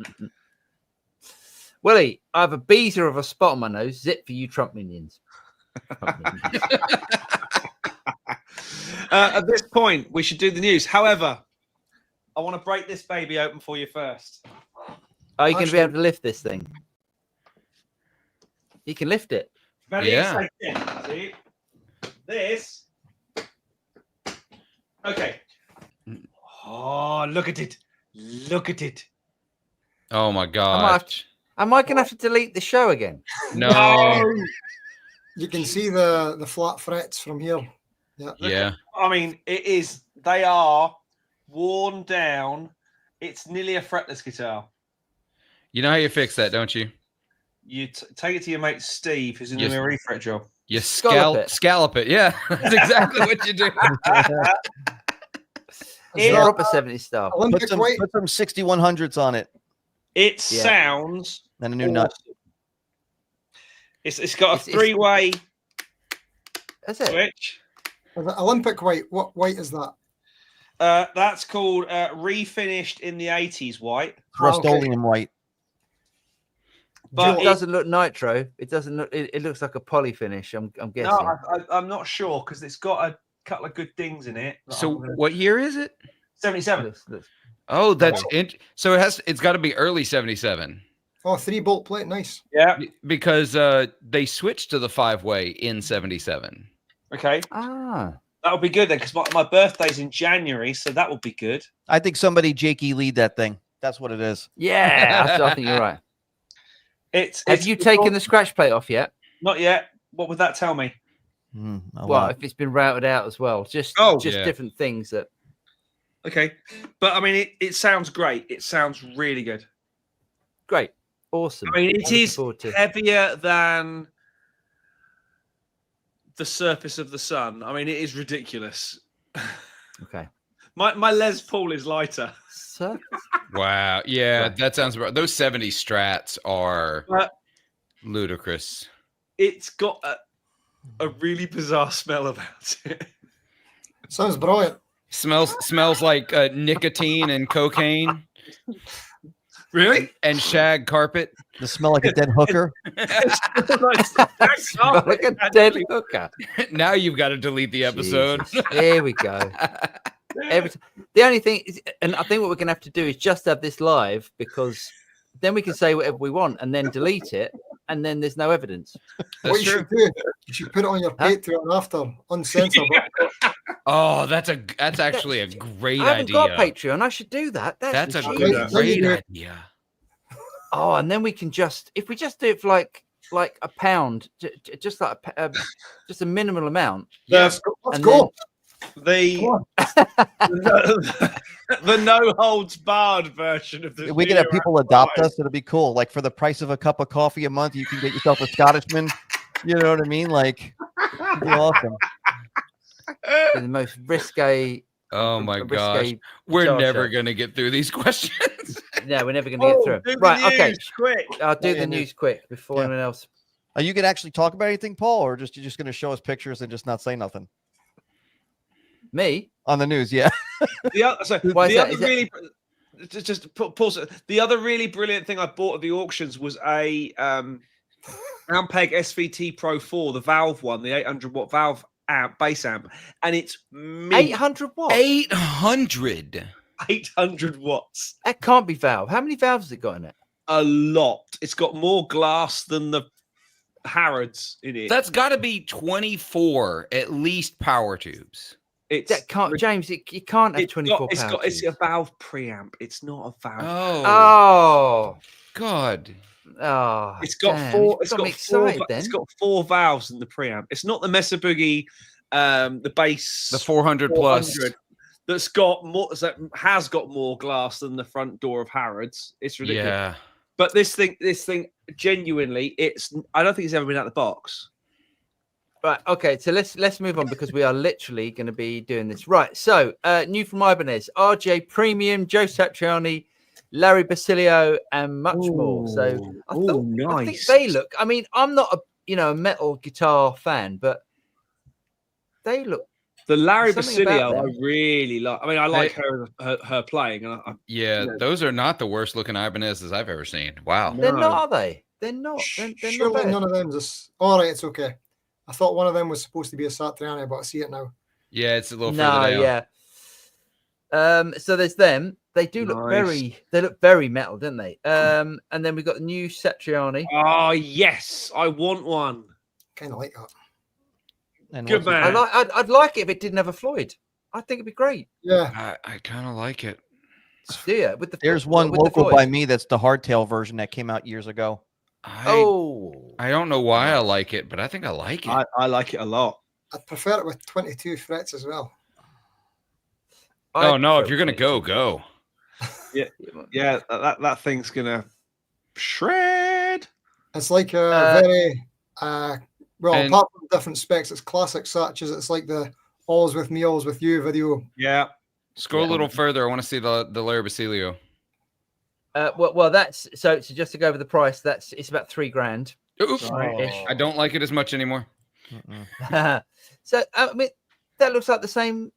Willie, I have a beezer of a spot on my nose. Zip for you Trump minions. At this point, we should do the news. However, I want to break this baby open for you first. Are you going to be able to lift this thing? You can lift it. Yeah. See? This. Okay. Oh, look at it. Look at it. Oh, my God. Am I going to have to delete the show again? No. You can see the flat frets from here. Yeah. I mean, they are worn down. It's nearly a fretless guitar. You know how you fix that, don't you? You take it to your mate Steve, who's in the refret job. You scallop it. Yeah, that's exactly what you do. Proper 70s style. Put some 6100s on it. It sounds and a new nut. It's got a three-way switch. Olympic white. What white is that? That's called refinished in the 80s white. Rust-Oleum white. But it doesn't look nitro. It doesn't look. It looks like a poly finish. I'm guessing. No, I'm not sure because it's got a couple of good things in it. So what year is it? 77. Oh, that's it. So it's got to be early 77. Oh, 3-bolt plate, nice. Yeah, because they switched to the 5-way in 77. Okay. That'll be good then because my birthday's in January, so that will be good. I think somebody Jakey lead that thing. That's what it is. Yeah, I think you're right. Have you taken the scratch plate off yet? Not yet. What would that tell me? Well, if it's been routed out as well, just different things that. Okay, but I mean, it sounds great. It sounds really good. Great, awesome. I mean, it is heavier than the surface of the sun. I mean, it is ridiculous. Okay. My Les Paul is lighter. Wow. Yeah, that sounds about. Those 70 strats are ludicrous. It's got a really bizarre smell about it. Sounds brilliant. Smells like nicotine and cocaine. Really? And shag carpet. The smell like a dead hooker. Like a dead hooker. Now you've got to delete the episode. Here we go. The only thing is, and I think what we're going to have to do is just have this live because then we can say whatever we want and then delete it and then there's no evidence. What you should do, you should put it on your Patreon after uncensored. Oh, that's actually a great idea. I haven't got Patreon. I should do that. That's a great idea. Oh, and then we can if we just do it for like a pound, just like just a minimal amount. Yes, let's go. The no holds barred version of the. We can have people adopt us. It'll be cool. Like for the price of a cup of coffee a month, you can get yourself a Scottishman. You know what I mean? Like, it'd be awesome. The most risque. Oh my gosh, we're never going to get through these questions. No, we're never going to get through. Do the Right, okay. news, quick. I'll do Yeah, the yeah. news quick before Yeah. anyone else. Are you gonna actually talk about anything, Paul, or you're just gonna show us pictures and just not say nothing Me? on the news? Yeah. The other, so Why is the that? other Is that- really just pause it. The other really brilliant thing I bought at the auctions was a Ampeg SVT Pro 4, the valve one, the 800-watt valve amp, bass amp, and it's 800 watts. 800. 800 watts. That can't be valve. How many valves has it got in it? A lot. It's got more glass than the Harrods in it. That's got to be 24 at least power tubes. It's That can't, James. You can't have 24 it's power it's a tubes. valve preamp. It's not a valve. Oh, Oh, God. oh. It's got damn, four. you've It's got got me four. excited then. It's got 4 valves in the preamp. It's not the Mesa Boogie, the bass, The 400 plus. 400 that's got more. That has got more glass than the front door of Harrods. It's ridiculous. Yeah. But this thing, genuinely, I don't think it's ever been out of the box. Right. Okay. So let's move on because we are literally going to be doing this. Right. So new from Ibanez, RJ Premium, Joe Satriani, Larry Basilio, and much more. So I think nice. they look. I mean, I'm not a metal guitar fan, but they look. The Larry There's something about Basilio, I them. really like. I mean, I like her playing. And Yeah, Yeah. those are not the worst looking Ibanez's I've ever seen. Wow. They're No. not, are they? They're not. They're Surely not bad. none of them just. All right, it's okay. I thought one of them was supposed to be a Satriani, but I see it now. Yeah, it's a little No, further down. yeah. So there's them. They do look Nice. they look very metal, don't they? And then we've got the new Satriani. Oh yes, I want one. Kind of like that. And Good what's his- man. I'd like it if it didn't have a Floyd. I think it'd be great. Yeah. I kind of like it. Do you? With the There's one with the local Floyd. by me that's the hardtail version that came out years ago. Oh, I don't know why I like it, but I think I like it. I like it a lot. I'd prefer it with 22 frets as well. Oh no, if you're gonna go, go. Yeah, that thing's gonna shred. It's like a very, well, and- apart from different specs, it's classic such as it's like the always with me, always with you video. Yeah. Scroll Yeah. a little further. I want to see the Larry Basilio. well, that's so just to go over the price. It's about $3,000. Oops. Right. I don't like it as much anymore. Mm-mm. So I mean, that looks like the same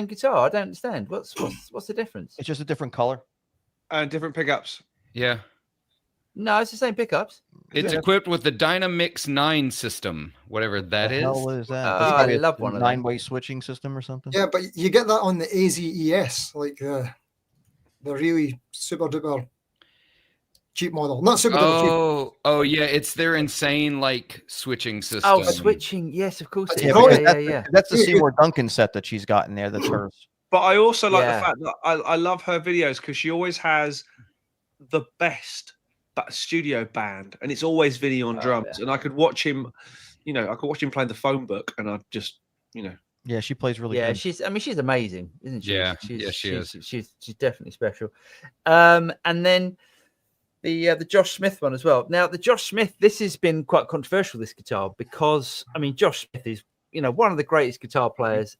guitar. I don't understand. What's the difference? It's just a different color. And different pickups. Yeah. No, it's the same pickups. It's Yeah. equipped with the Dynamix 9 system, whatever that The is. hell is that? Oh, That's probably I a love one of them. 9-way switching system or something. Yeah, but you get that on the AZES, like the really super duper cheap model. Not super duper cheap. Oh yeah, it's their insane like switching system. Oh, switching. Yes, of course. It Yeah, is. because Yeah, that's, yeah, yeah. that's the Yeah, Seymour Duncan set that she's got in there. That's hers. But I also like Yeah. the fact that I love her videos because she always has the best studio band, and it's always Vinnie on drums. yeah. And I could watch him, I could watch him playing the phone book, and I'd just, Yeah, she plays really Yeah, good. she's amazing, isn't she? Yeah, she's, yeah, she is. She's definitely special. And then the Josh Smith one as well. Now the Josh Smith, this has been quite controversial, this guitar, because I mean Josh Smith is one of the greatest guitar players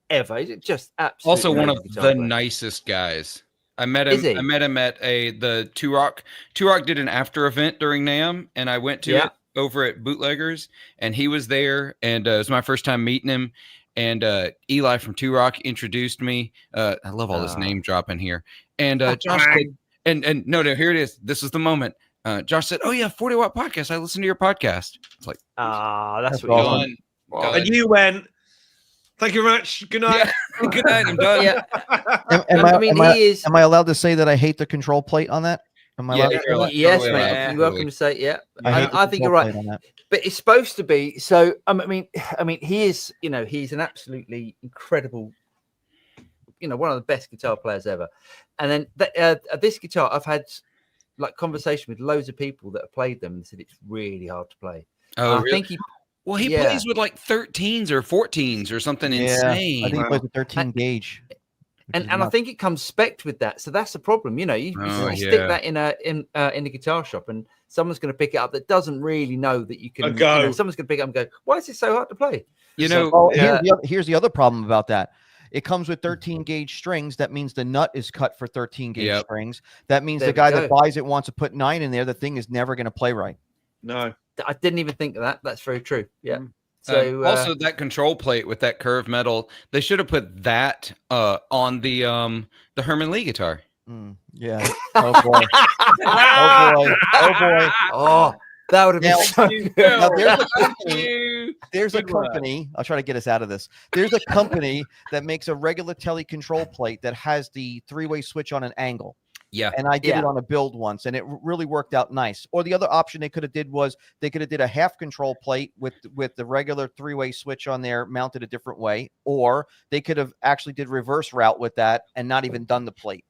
ever. He's just absolutely Also one of amazing guitar the player. nicest guys. I met him. Is he? I met him at the Two Rock. Two Rock did an after event during NAMM, and I went to Yeah. it over at Bootleggers, and he was there, and it was my first time meeting him. And Eli from Two Rock introduced me. I love all this Ah. name dropping here. And Josh said, and no, here it is. This is the moment. Josh said, "Oh yeah, 40 Watt Podcast. I listened to your podcast." It's like That's That's what you awesome. want. done. and you went. Thank you very much. Good night. Yeah. Good night. I'm done. Yeah, Am he is. am I allowed to say that I hate the control plate on that? Am I Yeah, allowed to you're allowed- Yes, totally mate. allowed. You're Absolutely. welcome to say yeah. hate the I think you're control right. plate on that. But it's supposed to be so. I mean, he is. He's an absolutely incredible. One of the best guitar players ever. And then this guitar, I've had like conversation with loads of people that have played them and said it's really hard to play. Oh, I really? think he. Well, he Yeah. plays with like 13s or 14s or something Yeah, insane. I think he Wow. plays a 13 gauge. which And is I nuts. think it comes spec'd with that, so that's the problem. You Oh, stick yeah. that in a guitar shop, and someo's going to pick it up that doesn't really know that you can. A go. Someone's going to pick it up and go, "Why is it so hard to play?" You know, Oh, Yeah. here's the other problem about that. It comes with 13 gauge strings. That means the nut is cut for 13 gauge Yep. strings. That means There the we guy go. that buys it wants to put 9 in there. The thing is never going to play right. No. I didn't even think of that. That's very true. Yeah. Mm. So also that control plate with that curved metal, they should have put that on the Herman Lee guitar. Yeah. Oh boy. Oh boy. Oh boy. oh, that would have been Now- so You good. go. Now, there's a Thank company. you. There's a Good work. company. I'll try to get us out of this. There's a company that makes a regular tele control plate that has the 3-way switch on an angle. Yeah. And I did Yeah. it on a build once, and it really worked out nice. Or the other option they could have did was they could have did a half control plate with the regular 3-way switch on there, mounted a different way, or they could have actually did reverse route with that and not even done the plate.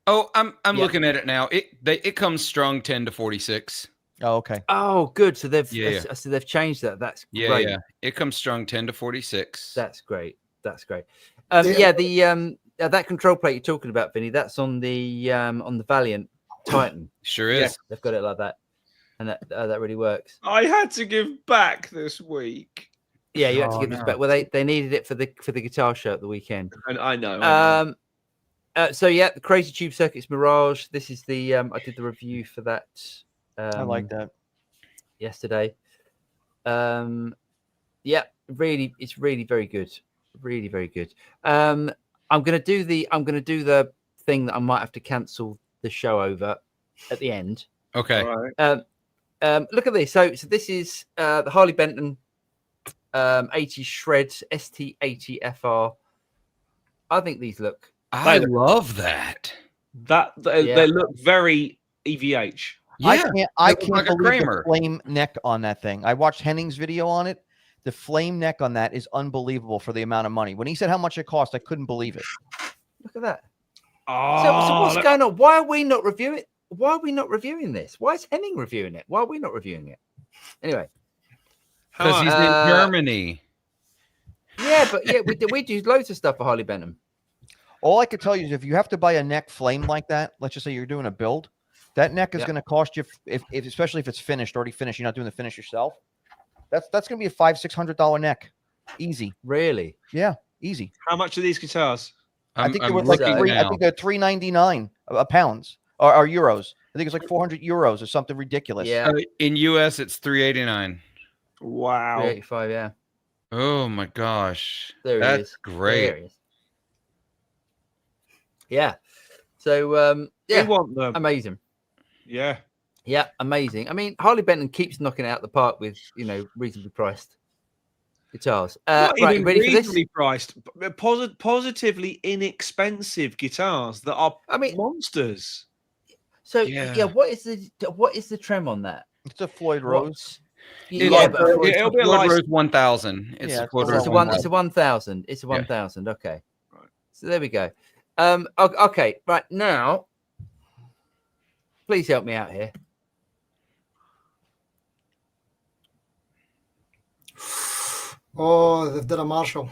Oh, I'm Yeah. looking at it now. It comes strung 10 to 46. Oh, okay. Oh, good. So they've Yeah. so they've changed that. That's Yeah, great. yeah. It comes strung 10 to 46. That's great. That's great. Yeah. The that control plate you're talking about, Vinny, that's on the Valiant Titan. Sure is. Yeah. They've got it like that, and that really works. I had to give back this week. Yeah, you had to Oh, give this no. back. Well, they needed it for the guitar show at the weekend. And I know. So yeah, the Crazy Tube Circuits Mirage. This is the I did the review for that. I like that. Yesterday. Yeah, really, it's really very good. Really very good. I'm gonna do the thing that I might have to cancel the show over at the end. Okay. All right. Look at this. So this is the Harley Benton 80 Shred ST80 FR. I think these look. I love that. They Yeah. look very EVH. Yeah. I looks can't like a believe Kramer. the flame neck on that thing. I watched Henning's video on it. The flame neck on that is unbelievable for the amount of money. When he said how much it cost, I couldn't believe it. Look at that. Oh, So what's going on? Why are we not reviewing? Why are we not reviewing this? Why is Henning reviewing it? Why are we not reviewing it? Anyway, Because he's in Germany. yeah, but yeah, we do loads of stuff for Harley Benton. All I could tell you is if you have to buy a neck flame like that, let's just say you're doing a build, that neck is Yeah. going to cost you, if especially if it's finished, already finished, you're not doing the finish yourself. That's going to be a $500-600 neck, easy. Really? Yeah, easy. How much are these guitars? I think I'm they were like looking three. I now. think they're $3.99 pounds or euros. I think it's like 400 euros or something ridiculous. Yeah. In US, it's $389. Wow. 385. Yeah. Oh my gosh. There he That's is. great. There he is. Yeah. So We yeah, want them. amazing. Yeah. Yeah, amazing. I mean, Harley Benton keeps knocking it out the park with reasonably priced guitars. Not Right, even ready for this? reasonably priced, but positively inexpensive guitars that are I mean, monsters. so Yeah. yeah, what is the trem on that? It's a Floyd Rose. Yeah, like- but yeah, it'll be a Floyd license. Rose 1000. It's Yeah, a Floyd it's Rose it's a 1000. It's a Yeah. 1000. Okay. Right. So there we go. Okay. Right now, please help me out here. Oh, they've done a Marshall.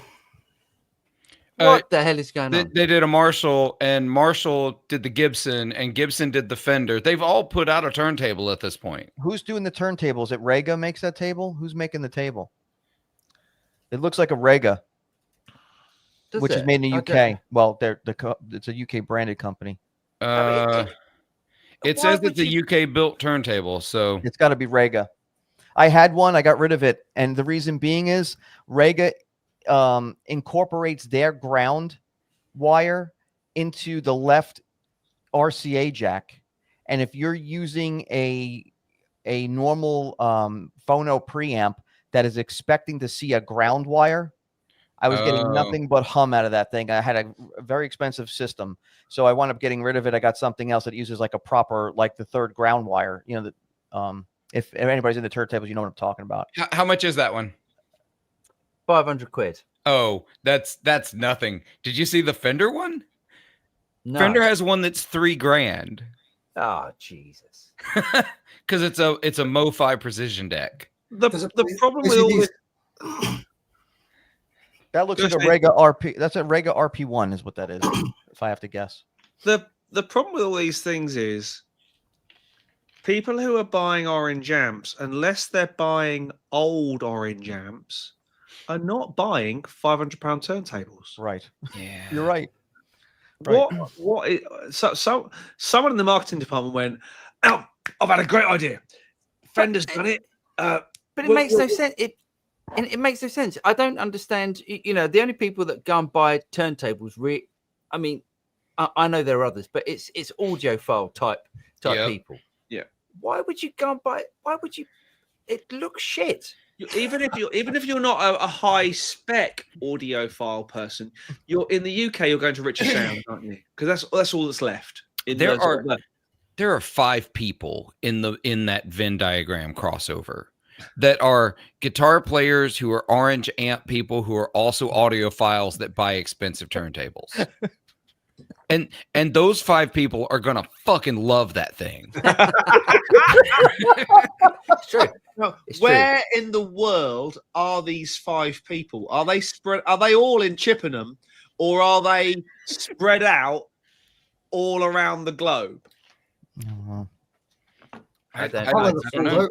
What the hell is going They, on? they did a Marshall, and Marshall did the Gibson, and Gibson did the Fender. They've all put out a turntable at this point. Who's doing the turntables? It Rega makes that table? Who's making the table? It looks like a Rega, Does which is it? made in the I UK. Well, it's a UK branded company. It why says would it's a UK built turntable, so It's got to be Rega. I had one. I got rid of it, and the reason being is Rega incorporates their ground wire into the left RCA jack, and if you're using a normal phono preamp that is expecting to see a ground wire, I was getting Oh. nothing but hum out of that thing. I had a very expensive system, so I wound up getting rid of it. I got something else that uses like a proper, like the third ground wire. You know, that if anybody's in the turntables, you know what I'm talking about. how much is that one? 500 quid. Oh, that's nothing. Did you see the Fender one? No. Fender has one that's $3,000 Oh, Jesus. because it's a MoFi precision deck. The Does it the play problem with all ACDs? this, That looks like a Just- Rega RP. That's a Rega RP1 is what that is, if I have to guess. the problem with all these things is people who are buying orange amps, unless they're buying old orange amps, are not buying £500 turntables. Right. Yeah. You're right. Right. What is, so someone in the marketing department went, oh, I've had a great idea. Fender's done it. But it Well, makes no sense. It makes no sense. I don't understand. You know, the only people that go and buy turntables, I mean, I know there are others, but it's audiophile type Yep. people. Yeah. Why would you go and buy? Why would you? It looks shit. Even if you're not a high spec audiophile person, you're in the UK. You're going to Richer Sound, aren't you? Because that's all that's left. There are 5 people in that Venn diagram crossover that are guitar players who are orange amp people who are also audiophiles that buy expensive turntables. And those 5 people are gonna fucking love that thing. It's true. No, It's where in the world are these 5 people? Are they spread? Are they all in Chippenham, or are they spread out all around the globe? I don't Probably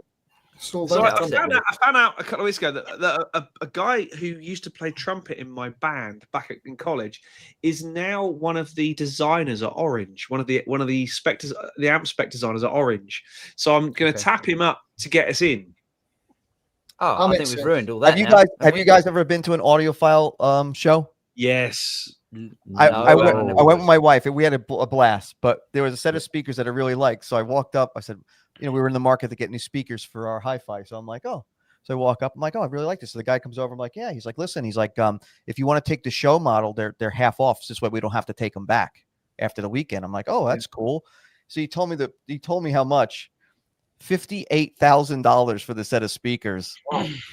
sold So out. I found out a couple of weeks ago that a guy who used to play trumpet in my band back in college is now one of the designers at Orange, one of the specters, the amp spec designers at Orange. So I'm going to tap him up to get us in. Oh, I think we've ruined all that. Have you guys ever been to an audiophile show? Yes. I went with my wife and we had a blast, but there was a set of speakers that I really liked. So I walked up, I said, we were in the market to get new speakers for our hi-fi. So I'm like, oh, so I walk up, I'm like, oh, I really like this. So the guy comes over, I'm like, yeah, he's like, listen, he's like, if you want to take the show model, they're half off. So this way we don't have to take them back after the weekend. I'm like, oh, that's cool. So he told me how much. $58,000 for the set of speakers.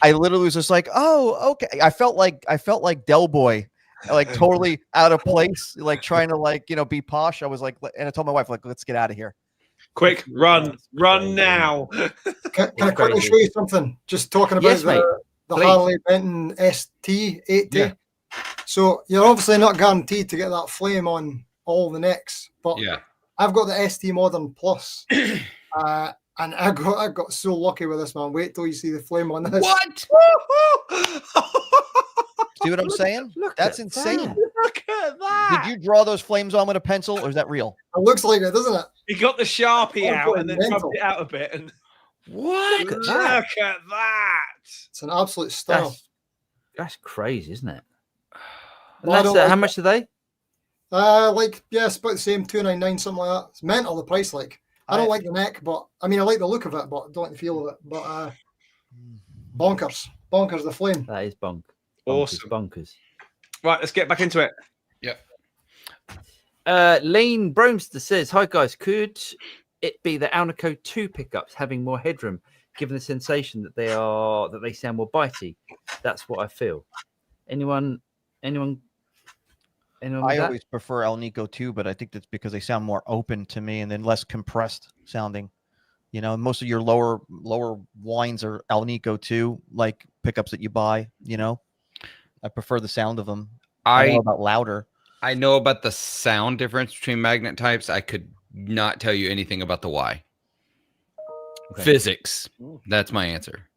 I literally was just like, oh, okay. I felt like Del Boy, like totally out of place, like trying to be posh. I was like, and I told my wife, like, let's get out of here. Quick, run now. Can I quickly show you something? Just talking about the Harley Benton ST8T. Yeah. So you're obviously not guaranteed to get that flame on all the necks, but Yeah. I've got the ST Modern Plus. And I got so lucky with this, man. Wait till you see the flame on this. What? See what I'm saying? That's insane. Look at that. Did you draw those flames on with a pencil, or is that real? It looks like it, doesn't it? He got the Sharpie Oh, out and then mental. rubbed it out a bit. And What? look at that. It's an absolute style. That's crazy, isn't it? And Well, I that's don't like how much are they? It's about the same, 299, something like that. It's mental, the price. Like, I don't like the neck, but I mean, I like the look of it, but I don't like the feel of it. But bonkers, the flame. That is Awesome. Bonkers. Right, let's get back into it. Lane Bromster says, hi guys, could it be the Alnico 2 pickups having more headroom, given the sensation that they sound more bitey? That's what I feel. Anyone I with that? always prefer El Nico 2, but I think that's because they sound more open to me and then less compressed sounding. Most of your lower wines are El Nico 2, like pickups that you buy. I prefer the sound of them. I know about louder. I know about the sound difference between magnet types. I could not tell you anything about the why. Okay. Physics. That's my answer.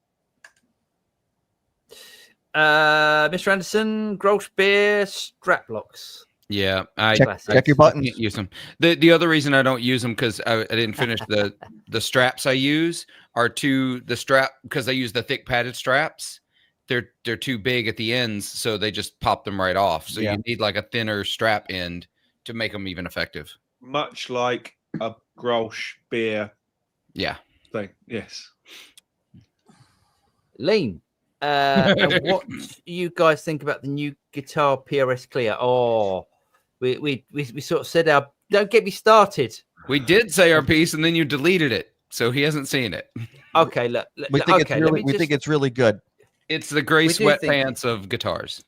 Mr. Anderson, Grolsch beer strap locks. Yeah, check your buttons. Can't use them. The other reason I don't use them because I didn't finish the straps I use are the strap because I use the thick padded straps. They're too big at the ends, so they just pop them right off. So you need like a thinner strap end to make them even effective. Much like a Grolsch beer Yeah. thing. Yes. Lean. What do you guys think about the new guitar PRS Clear? Oh, we sort of said don't get me started. We did say our piece and then you deleted it, so he hasn't seen it. Okay, look. We think it's really good. It's the gray sweatpants of guitars.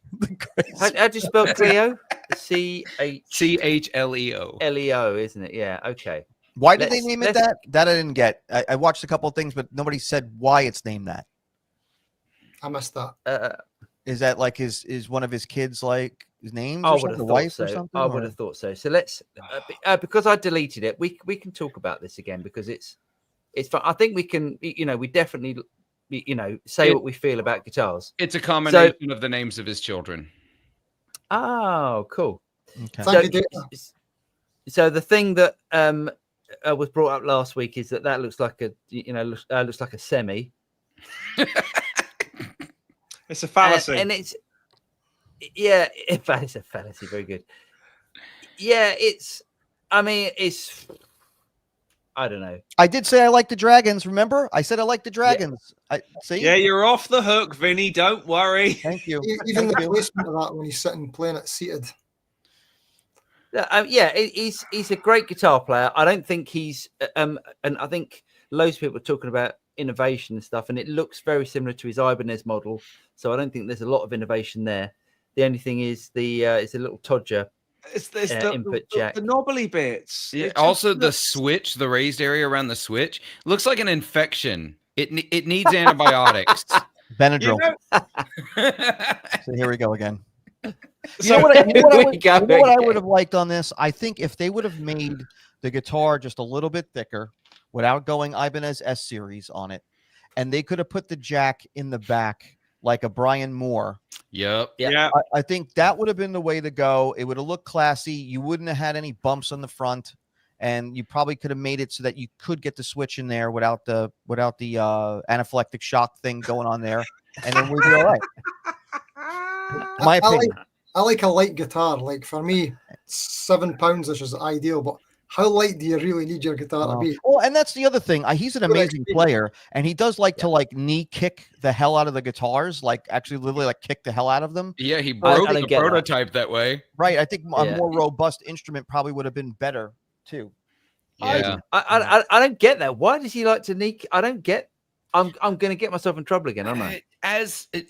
How do you spell Cleo? CHLEO. LEO, isn't it? Yeah. Okay. Why did they name it that? That I didn't get. I watched a couple of things, but nobody said why it's named that. I missed that. Is that like is one of his kids like his name? I would have wife thought or so. something? I would have thought so. So let's because I deleted it. We can talk about this again because it's fun. I think we can. We definitely say what we feel about guitars. It's a combination of the names of his children. Oh, cool. Okay. Thank you, Dave. So the thing that was brought up last week is that looks like a looks like a semi. It's a fallacy. And it's it's a fallacy. Very good. Yeah, I don't know. I did say I like the dragons. Remember, I said I like the dragons. I see. Yeah, you're off the hook, Vinny. Don't worry. Thank you. Even the placement of that when he's sitting playing it seated. He's a great guitar player. I don't think he's and I think loads of people are talking about innovation and stuff, and it looks very similar to his Ibanez model. So I don't think there's a lot of innovation there. The only thing is it's a little Todger. It's the input jack. the knobbly bits. Yeah. It just Also, the looks- switch, the raised area around the switch, looks like an infection. It needs antibiotics. Benadryl. You know, So here we go again. So- You know what I again. would have liked on this? I think if they would have made the guitar just a little bit thicker without going Ibanez S series on it, and they could have put the jack in the back like a Brian Moore. Yep. yeah. I think that would have been the way to go. It would have looked classy. You wouldn't have had any bumps on the front, and you probably could have made it so that you could get the switch in there without the anaphylactic shock thing going on there, and then we'd be all right. My opinion. I like a light guitar. Like for me, £7 is ideal. But how light do you really need your guitar to be? Well, and that's the other thing. He's an amazing player, and he does like to knee kick the hell out of the guitars, like actually literally like kick the hell out of them. Yeah, he I broke don't the get that. prototype that way. Right. I think a Yeah. more robust instrument probably would have been better too. Yeah. I don't get that. Why does he like to nick? I don't get. I'm going to get myself in trouble again, aren't I?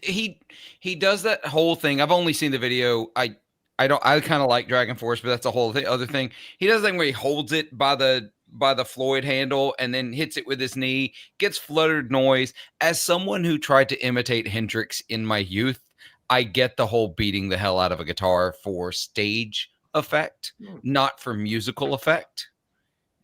He does that whole thing. I've only seen the video. I kind of like Dragon Force, but that's a whole other thing. He does the thing where he holds it by the Floyd handle and then hits it with his knee, gets fluttered noise. As someone who tried to imitate Hendrix in my youth, I get the whole beating the hell out of a guitar for stage effect, not for musical effect.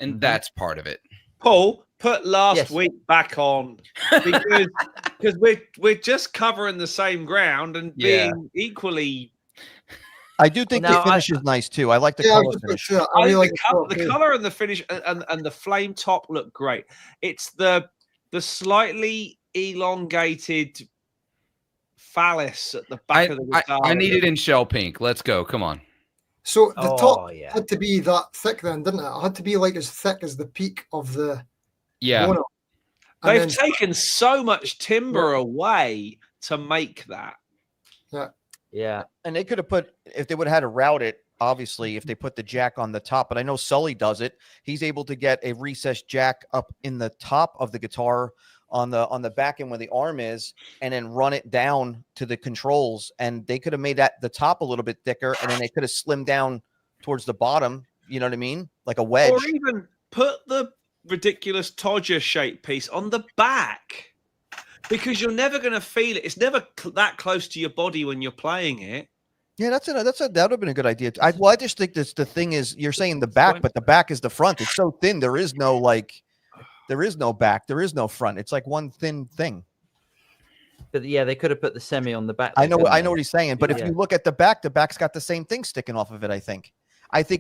And that's part of it. Paul, put last Yes. week back on because we're just covering the same ground and being equally. I do think Now, the finish is nice too. I like the Yeah, I color was just finish. about to say that. I I really think like the color and the finish and the flame top look great. It's the slightly elongated phallus at the back of the guitar. I need it in shell pink. Let's go. Come on. So the top yeah. had to be that thick then, didn't it? It had to be like as thick as the peak of the Yeah. mono. And They've then- taken so much timber away to make that. Yeah. And they could have put, if they would have had to route it, obviously, if they put the jack on the top, but I know Sully does it. He's able to get a recessed jack up in the top of the guitar on the back end where the arm is, and then run it down to the controls. And they could have made the top a little bit thicker, and then they could have slimmed down towards the bottom. You know what I mean? Like a wedge. Or even put the ridiculous Todger shaped piece on the back. Because you're never going to feel it. It's never that close to your body when you're playing it. Yeah, that would have been a good idea. I just think the thing is, you're saying the back, but the back is the front. It's so thin. There is no back. There is no front. It's like one thin thing. But yeah, they could have put the semi on the back. I know couldn't what they? he's saying. But if Yeah. you look at the back's got the same thing sticking off of it. I think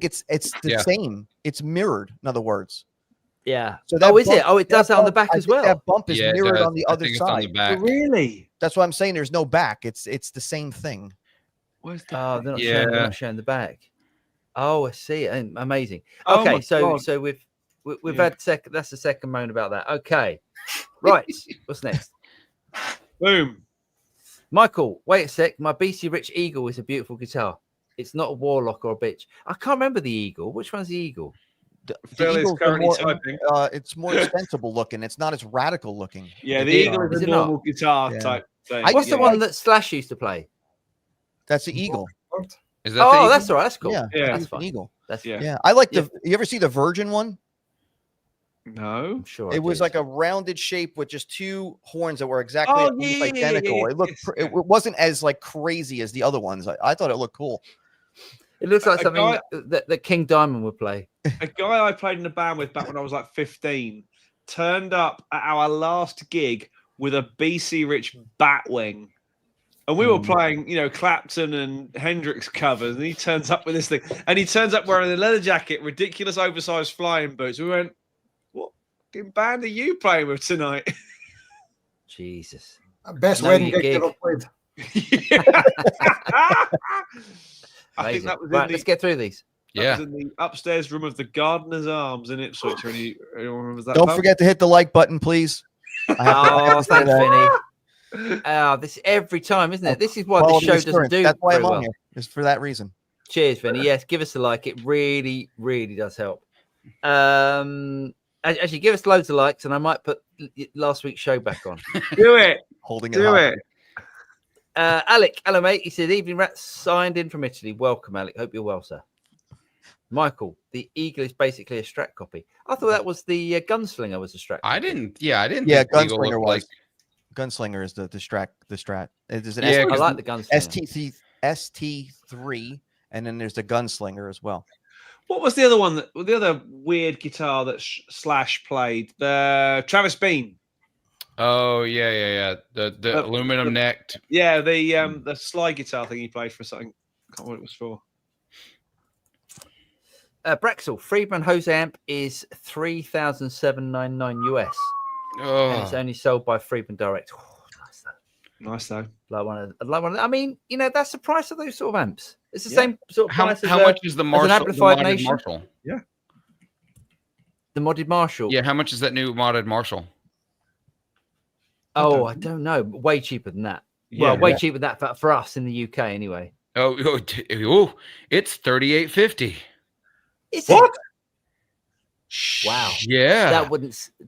it's the same. It's mirrored. In other words. Yeah. So Oh, is it? bump- Oh, it does that on the bump- back I as think well. That bump is Yeah, it mirrored does. on the I other think it's on the side. back. Really? That's what I'm saying. There's no back. It's the same thing. Where's the Oh, they're Yeah. not showing the back. Oh, I see. Amazing. Oh Okay, my so God. we've Yeah. had that's the second moan about that. Okay, right. What's next? boom? Michael, wait a sec. My BC Rich Eagle is a beautiful guitar. It's not a Warlock or a bitch. I can't remember the Eagle. Which one's the Eagle? The Phil is Eagle's currently more, typing. it's more extensible looking. It's not as radical looking. Yeah, the Yeah. Eagle Is is a it not? normal guitar Yeah. type thing. What's the yeah. one that Slash used to play? That's the Eagle. Is that the Oh, Eagle? that's all right. That's cool. Yeah, Yeah. That's it's an fine. Eagle. That's Yeah. Yeah, I like Yeah. the. You ever see the Virgin one? No. I'm sure. I It was did. like a rounded shape with just two horns that were exactly Oh, almost yeah, identical. yeah, It looked. yes, It wasn't as like crazy as the other ones. I thought it looked cool. It looks like a something guy- that King Diamond would play. A guy I played in a band with back when I was like 15 turned up at our last gig with a BC Rich Batwing. And we were playing, Clapton and Hendrix covers, and he turns up with this thing. And he turns up wearing a leather jacket, ridiculous oversized flying boots. We went, what fucking band are you playing with tonight? Jesus. Best Know wedding your gig gig. ever played. I think that was Right, let's get through these. that was in the upstairs room of the Gardener's Arms in Ipswich. Anyone remembers that? Don't pub? forget to hit the like button, please. I have to say Thanks, that. Vinny. This every time, isn't it? This is why the Quality show doesn't assurance. do That's why very I'm on well. here. It's for that reason. Cheers, Vinny. Yes, give us a like. It really, really does help. Actually, give us loads of likes, and I might put last week's show back on. Do it. Holding it. Do high. it. Alec, hello, mate. He said, "Evening Rats signed in from Italy. Welcome, Alec. Hope you're well, sir." Michael, the Eagle is basically a Strat copy. I thought that was the Gunslinger was a Strat. I didn't. Yeah, I didn't. Yeah, think Eagle Gunslinger looked was. like. Gunslinger is the strat. It is an Yeah, I like the Gunslinger. ST3, and then there's the Gunslinger as well. What was the other one? The other weird guitar that Slash played? The Travis Bean. Oh yeah. The aluminum necked. Yeah, the slide guitar thing he played for something. I can't remember what it was for. Brexel Friedman hose amp is $3,799 US, and it's Oh, only sold by Friedman Direct. Oh, nice though. Nice though. Like one of. I mean, that's the price of those sort of amps. It's the same sort of how price. how as, much is the Marshall? The amplified modded Nation? Marshall. the modded Marshall? Yeah, how much is that new modded Marshall? Oh, I don't know. Way cheaper than that. Yeah, Well, way cheaper than that for us in the UK anyway. Oh, it's $38.50. Is What? it? Wow. Yeah,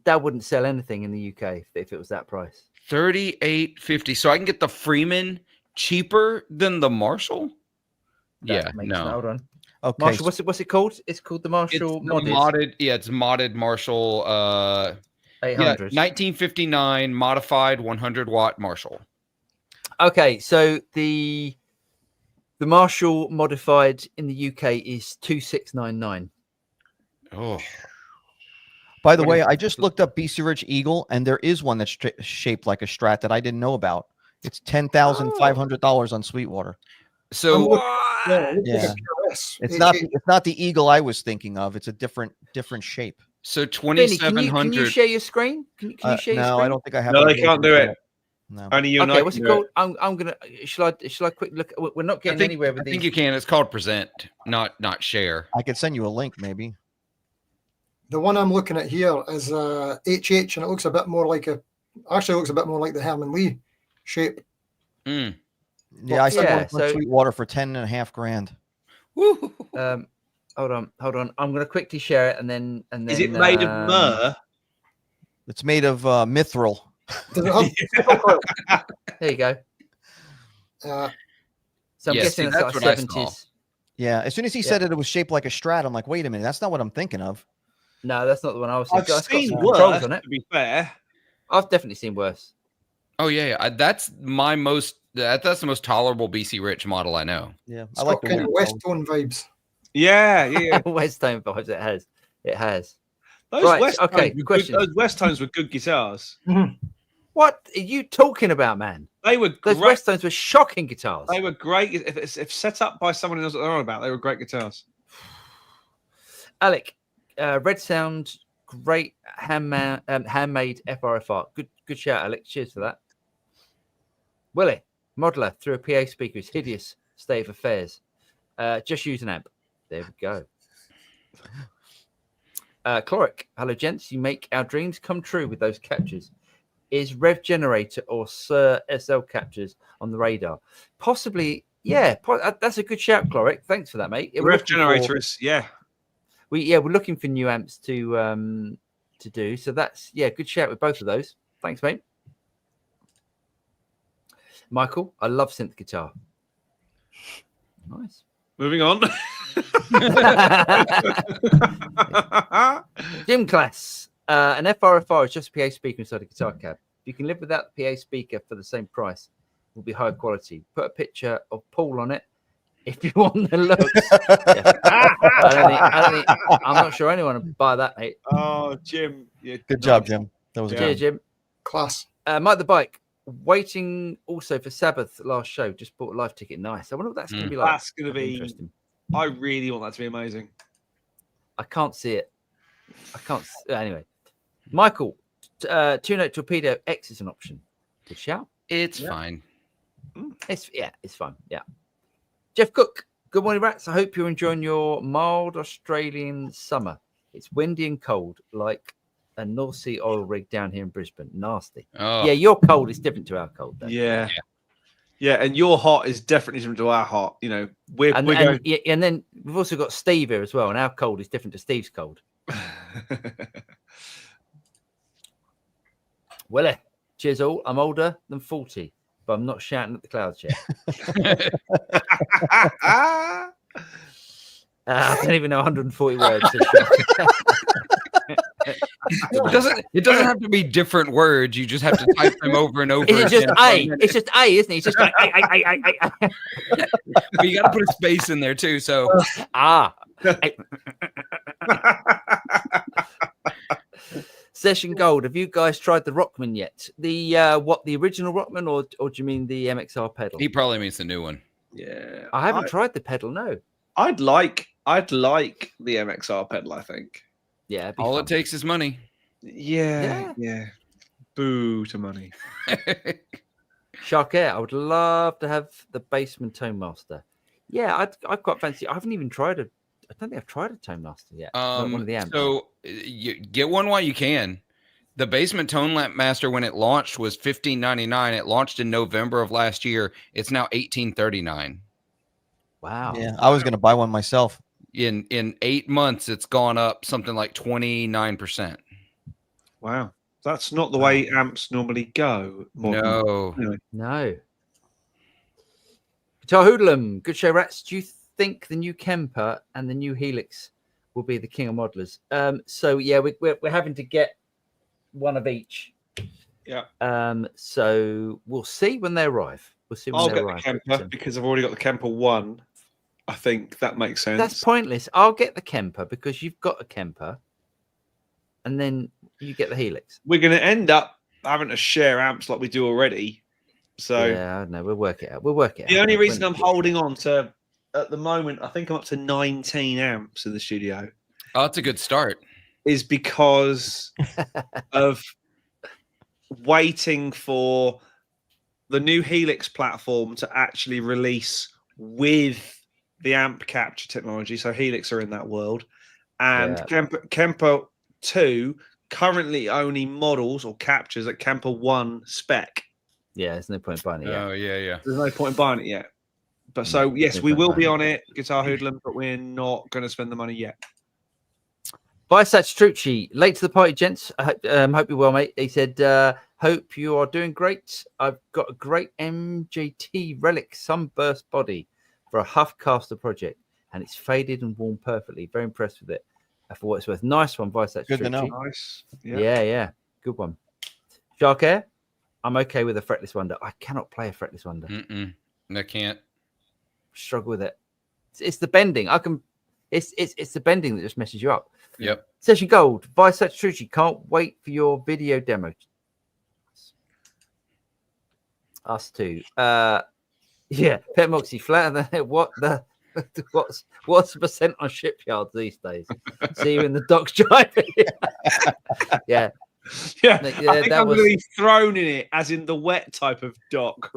That wouldn't sell anything in the UK if it was that price. $38.50. So I can get the Freeman cheaper than the Marshall. That makes no. Hold on. Okay. Marshall, what's it called? It's called the Marshall It's the modded modded. Yeah, it's modded Marshall. 800. 1959 modified 100-watt Marshall. Okay, so the Marshall modified in the UK is 2699. Oh, By the What way, is- I just looked up BC Rich Eagle, and there is one that's shaped like a Strat that I didn't know about. It's $10,500 on Sweetwater. so Yeah, it looks like Yeah. a PRS. It's It- not. it- It's not the Eagle I was thinking of. It's a different shape. so Vinny, can 2700. you share your screen? Can you share your No, screen? I don't think I have. No, the they can't ability do to it. that. No. Only you and I Okay, can what's it do called? I'm gonna. Shall I quick look? We're not I getting think, anywhere I with think these. you can. It's called present, not share. I could send you a link, maybe. The one I'm looking at here is HH, and it looks a bit more like actually looks a bit more like the Herman Lee shape. Mm. Yeah, I saw Yeah, one on so- Sweetwater for 10.5 grand. Woo. Hold on. I'm gonna quickly share it and then. Is it made of myrrh? It's made of mithril. Does it have There you go. uh, So I'm Yeah, guessing see, it's that's like what I saw. 70s. Yeah, as soon as he said it was shaped like a Strat, I'm like, wait a minute, that's not what I'm thinking of. No, that's not the one I was I've thinking. It's got seen some controls worse, on it. to be fair. I've definitely seen worse. Oh yeah. That's my most. That's the most tolerable BC Rich model I know. Yeah, it's I like got the kind of wood West tone. Tone vibes. Yeah. West Tone vibes. It has. Those Right, West okay, tones were question. good, those West tones were good guitars. What are you talking about, man? They were Those great. West Tones were shocking guitars. They were great. If set up by someone who knows what they're on about, they were great guitars. Alec, Red Sound, great handmade FRFR. Good shout, Alec. Cheers for that. Willie, modeler through a PA speaker is hideous state of affairs. Just use an amp. There we go. Cloric, hello gents. You make our dreams come true with those captures. Is Rev Generator or Sir SL captures on the radar? Possibly, yeah. That's a good shout, Cloric. Thanks for that, mate. Yeah, we're Ref looking generator for- is, yeah. we're looking for new amps to do. So that's good shout with both of those. Thanks, mate. Michael, I love synth guitar. Nice. Moving on. Gym class. An FRFR is just a PA speaker inside a guitar cab. If you can live without the PA speaker for the same price, it will be high quality. Put a picture of Paul on it if you want the looks. I'm not sure anyone would buy that, mate. Oh, Jim. Yeah, Good job, Jim. That was Yeah. good. Cheers, Jim. Class. Mike the Bike, waiting also for Sabbath last show. Just bought a live ticket. Nice. I wonder what that's going to be like. That's going to That'd be interesting. I really want that to be amazing. I can't see it. Anyway, Michael, Two-Note Torpedo X is an option. Good shout. It's fine. It's fine. Yeah. Jeff Cook, good morning, rats. I hope you're enjoying your mild Australian summer. It's windy and cold, like a North Sea oil rig down here in Brisbane. Nasty. Oh, Yeah, your cold is different to our cold. Though. Yeah. And your hot is definitely different to our hot. You know, we're And going. then we've also got Steve here as well, and our cold is different to Steve's cold. Well, cheers all. I'm older than 40, but I'm not shouting at the clouds yet. I don't even know 140 words. it doesn't have to be different words. You just have to type them over and over. Is it just again. A? It's just A, isn't it? It's just like I. But you got to put a space in there too. So Session Gold. Have you guys tried the Rockman yet? The the original Rockman, or do you mean the MXR pedal? he probably means the new one. Yeah, I haven't tried the pedal. No. I'd like the MXR pedal. I think. Yeah. it'd be All fun. it takes is money. Yeah. Boo to money. Shark Air. I would love to have the Bassman Tone Master. Yeah, I'd quite fancy. I haven't even tried it. I don't think I've tried a Tone Master yet. Not one of the amps. So you get one while you can. The Basement Tone Lamp Master, when it launched, was $15.99. It launched in November of last year. It's now $18.39. Wow. Yeah, I was going to buy one myself. In 8 months, it's gone up something like 29%. Wow, that's not the way amps normally go. No. Anyway. No. Guitar Hoodlum, good show, rats. Do you think the new Kemper and the new Helix will be the king of modelers? So yeah, we're having to get one of each. Yeah. So we'll see when they arrive. We'll see when I'll they get arrive. the Kemper because I've already got the Kemper 1. I think that makes sense. That's pointless. I'll get the Kemper because you've got a Kemper, and then you get the Helix. We're going to end up having to share amps like we do already. So yeah, I don't know. We'll work it out. We'll work it out. the only reason I'm holding on to at the moment, I think I'm up to 19 amps in the studio, Oh, that's a good start. is because of waiting for the new Helix platform to actually release with the amp capture technology. So Helix are in that world. And Kemper 2 currently only models or captures at Kemper 1 spec. Yeah, there's no point buying it yet. Oh, yeah. There's no point in buying it yet. But so, yes, we will be on it, Guitar Hoodlum, but we're not going to spend the money yet. Bye, Trucci. Late to the party, gents. I hope you're well, mate. He said, hope you are doing great. I've got a great MJT Relic Sunburst body for a Huffcaster project, and it's faded and worn perfectly. Very impressed with it. For what it's worth. Nice one, Vice. Good to know. Nice. Yeah. Good one. Shark Air, I'm okay with a Fretless Wonder. I cannot play a Fretless Wonder. I can't. Struggle with it. It's the bending. It's the bending that just messes you up. Yep. Session Gold, Vice Trucci, can't wait for your video demo. Us too. Yeah, Pet Moxie flat. What's the percent on shipyards these days? See you in the docks driving. Yeah. Yeah, I think that I'm was. going to be thrown in it, as in the wet type of dock.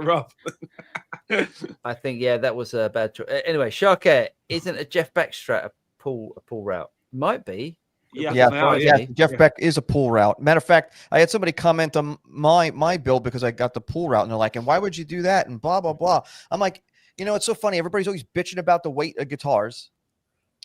I think that was a bad choice. Anyway, Shark Air, isn't a Jeff Backstrat a pull route? Might be. Jeff Beck is a pull route. Matter of fact, I had somebody comment on my build because I got the pull route, and they're like, "And why would you do that?" And blah blah blah. I'm like, it's so funny. Everybody's always bitching about the weight of guitars,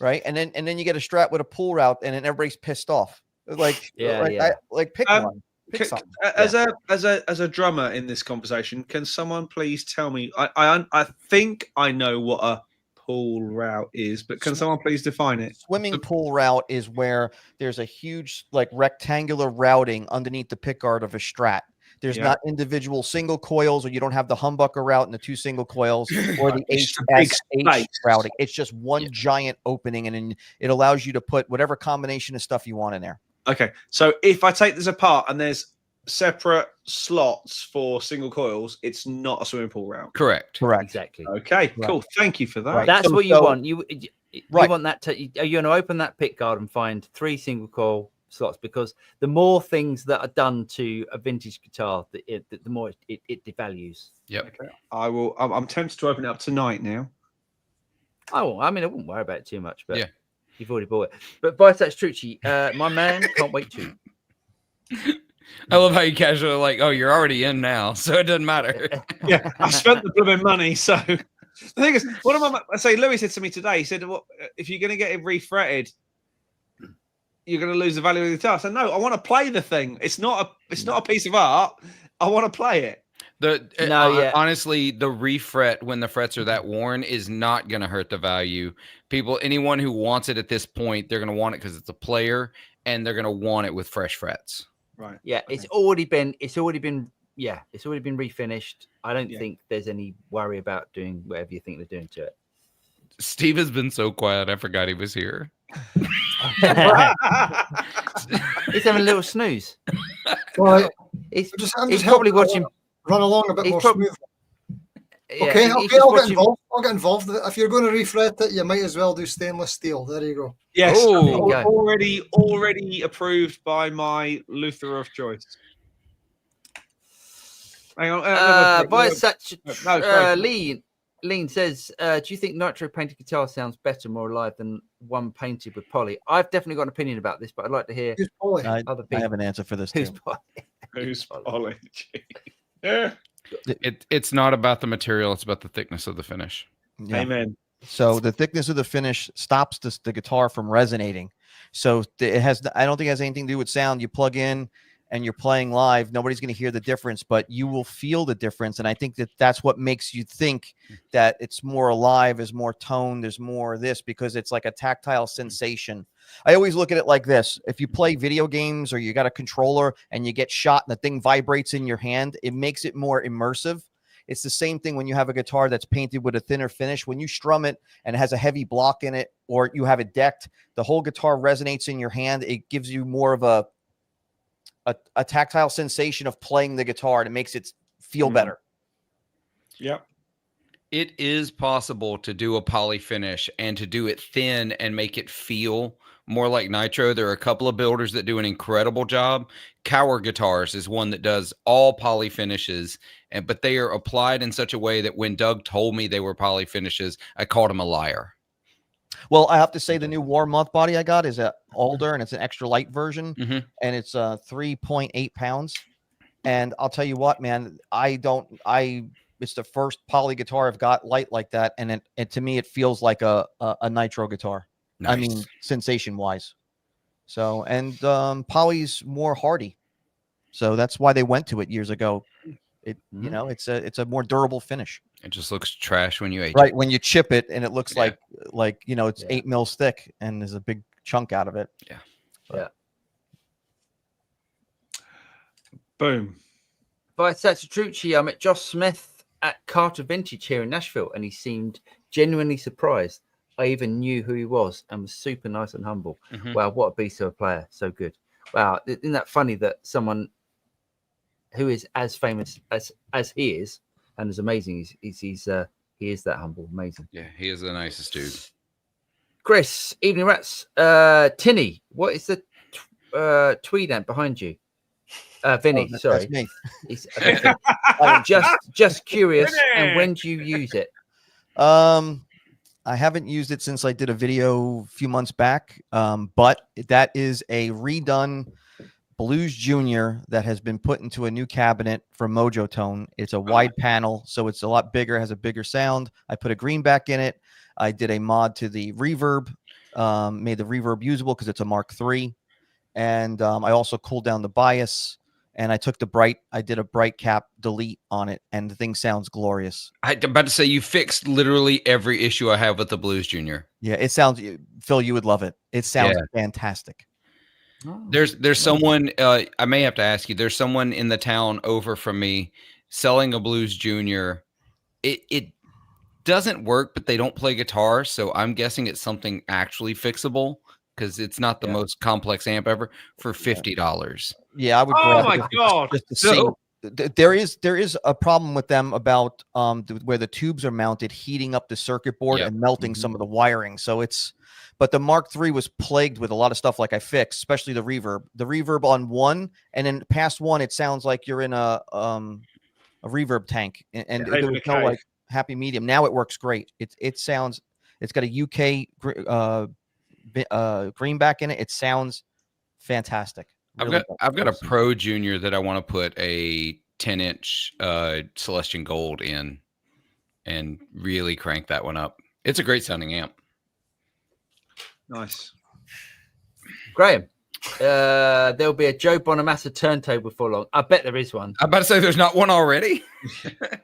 right? And then you get a Strat with a pull route, and then everybody's pissed off. Like, pick one. Pick something. As a drummer in this conversation, can someone please tell me? I think I know what a pull route is, but can someone please define it? Swimming pull route is where there's a huge rectangular routing underneath the pickguard of a Strat. There's not individual single coils, or you don't have the humbucker route and the two single coils, or the HSH routing. It's just one giant opening, and then it allows you to put whatever combination of stuff you want in there. Okay, so if I take this apart and there's separate slots for single coils, it's not a swimming pool route. Correct. Exactly. Okay, cool. Thank you for that. Right. That's So- what you so- want. You Right. want that. Are you going to open that pick guard and find 3 single coil slots? Because the more things that are done to a vintage guitar, the more it devalues. Yep. Okay. I will. I'm tempted to open it up tonight now. Oh, I mean, I wouldn't worry about it too much, but Yeah. you've already bought it. But Vice Trucci, my man, can't wait to. I love how you casually like, oh, you're already in now, so it doesn't matter. Yeah, I spent the blooming money. So the thing is, what am I say? Louis said to me today. He said, "What if you're going to get it refretted? You're going to lose the value of the guitar." I said, "No, I want to play the thing. It's not a piece of art. I want to play it." Honestly, the refret when the frets are that worn is not going to hurt the value. Anyone who wants it at this point, they're going to want it because it's a player, and they're going to want it with fresh frets. Right. Yeah, it's already been refinished. I don't think there's any worry about doing whatever you think they're doing to it. Steve has been so quiet. I forgot he was here. He's having a little snooze. Well, He's I'm just probably helping watching. run along a bit He's more prob- smooth. Yeah, Okay, he's okay, just I'll get watching- involved. I'll get involved. If you're going to refret it, you might as well do stainless steel. There you go. Yes, Oh, there you go. already approved by my Luther of choice. Hang on. Lean says, do you think nitro painted guitar sounds better, more alive than one painted with poly? I've definitely got an opinion about this, but I'd like to hear Who's Polly? I other people. have an answer for this Who's too. poly? Who's Polly? Yeah. It's not about the material; it's about the thickness of the finish. Yeah. Amen. So the thickness of the finish stops the guitar from resonating. So it has. I don't think it has anything to do with sound. You plug in and you're playing live. Nobody's going to hear the difference, but you will feel the difference. And I think that's what makes you think that it's more alive, is more tone, there's more of this, because it's like a tactile sensation. I always look at it like this. If you play video games or you got a controller and you get shot and the thing vibrates in your hand, it makes it more immersive. It's the same thing when you have a guitar that's painted with a thinner finish. When you strum it and it has a heavy block in it, or you have it decked, the whole guitar resonates in your hand. It gives you more of a tactile sensation of playing the guitar, and it makes it feel better. Yep. It is possible to do a poly finish and to do it thin and make it feel more like nitro. There are a couple of builders that do an incredible job. Cower Guitars is one that does all poly finishes, but they are applied in such a way that when Doug told me they were poly finishes, I called him a liar. Well, I have to say the new War Moth body I got is older, and it's an extra light version, and it's 3.8 pounds. And I'll tell you what, man, it's the first poly guitar I've got light like that, and to me it feels like a nitro guitar. Nice. I mean, sensation wise. So, and poly's more hardy, so that's why they went to it years ago. You know, it's a more durable finish. It just looks trash when you age Right, it. when you chip it and it looks Yeah. like you know, it's 8 mils thick and there's a big chunk out of it. Yeah. Yeah. Boom. Vice Trucci, I met Josh Smith at Carter Vintage here in Nashville, and he seemed genuinely surprised. I even knew who he was and was super nice and humble. Wow, what a beast of a player. So good. Wow. Isn't that funny that someone who is as famous as he is and as amazing he is that humble. Amazing. Yeah, he is the nicest dude. Chris, Evening Rats, Tinny, what is the tweed ant behind you? Vinny, Oh, sorry. that's me. Just curious. And when do you use it? I haven't used it since I did a video a few months back, but that is a redone Blues Junior that has been put into a new cabinet from Mojo Tone. It's a wide panel, so it's a lot bigger, has a bigger sound. I put a greenback in it. I did a mod to the reverb, made the reverb usable because it's a Mark III. And I also cooled down the bias, and I took I did a bright cap delete on it, and the thing sounds glorious. I'm about to say you fixed literally every issue I have with the Blues Junior. Yeah, it sounds, Phil, you would love it. It sounds fantastic. There's someone, I may have to ask you, there's someone in the town over from me selling a Blues Junior. It doesn't work, but they don't play guitar, so I'm guessing it's something actually fixable. because it's not the most complex amp ever for $50. Yeah, I would. Oh grab my it God. Just to see. There is a problem with them about where the tubes are mounted, heating up the circuit board Yep. and melting some of the wiring. So but the Mark III was plagued with a lot of stuff like I fixed, especially the reverb. The reverb on 1, and then past 1, it sounds like you're in a reverb tank, and there was no like happy medium. Now it works great. It sounds. It's got a UK greenback in it. It sounds fantastic. Really I've got a Pro Junior that I want to put a 10-inch Celestian Gold in and really crank that one up. It's a great sounding amp. Nice. Graham, there'll be a Joe Bonamassa turntable for long. I bet there is one. I'm about to say there's not one already.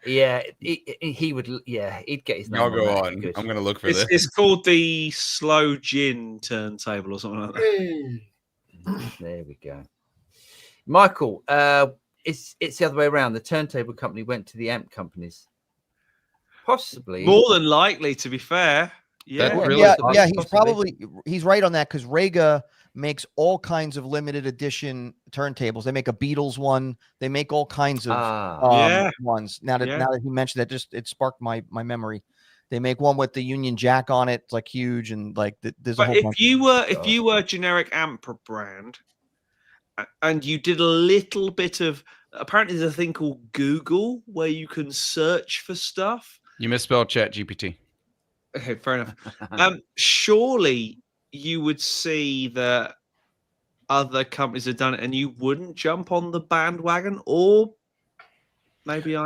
Yeah, he would. Yeah, he'd get his name. I'll go that. on. I'm going to look for this. It's called the Slow Gin turntable or something like that. Hey. There we go. Michael, it's the other way around. The turntable company went to the amp companies. Possibly. More than likely, to be fair. That Yeah. really- yeah, Possibly. he's right on that, because Rega makes all kinds of limited edition turntables. They make a Beatles one. They make all kinds of ones. Now that he mentioned that, it sparked my memory. They make one with the Union Jack on it. It's like huge, and like there's a But whole if bunch. you were a generic amp brand, and you did a little bit of, apparently there's a thing called Google where you can search for stuff. You misspelled Chat GPT. Okay, fair enough. Surely you would see that other companies have done it, and you wouldn't jump on the bandwagon, or maybe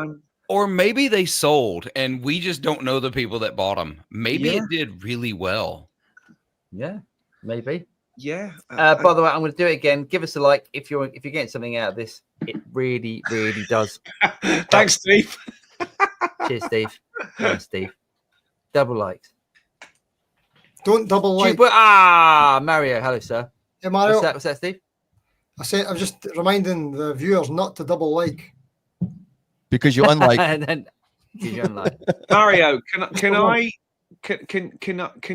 Or maybe they sold and we just don't know the people that bought them. Maybe Yeah. it did really well. Yeah, maybe. yeah. By the way, I'm going to do it again. Give us a like if you're getting something out of this. It really, really does. Thanks, Steve. Cheers, Steve. Thanks, Steve. Double likes. Don't double like. Mario. Hello, sir. Hey, Mario. What's that, Steve? I'm just reminding the viewers not to double like. Because you unlike. And then you unlike. Mario, can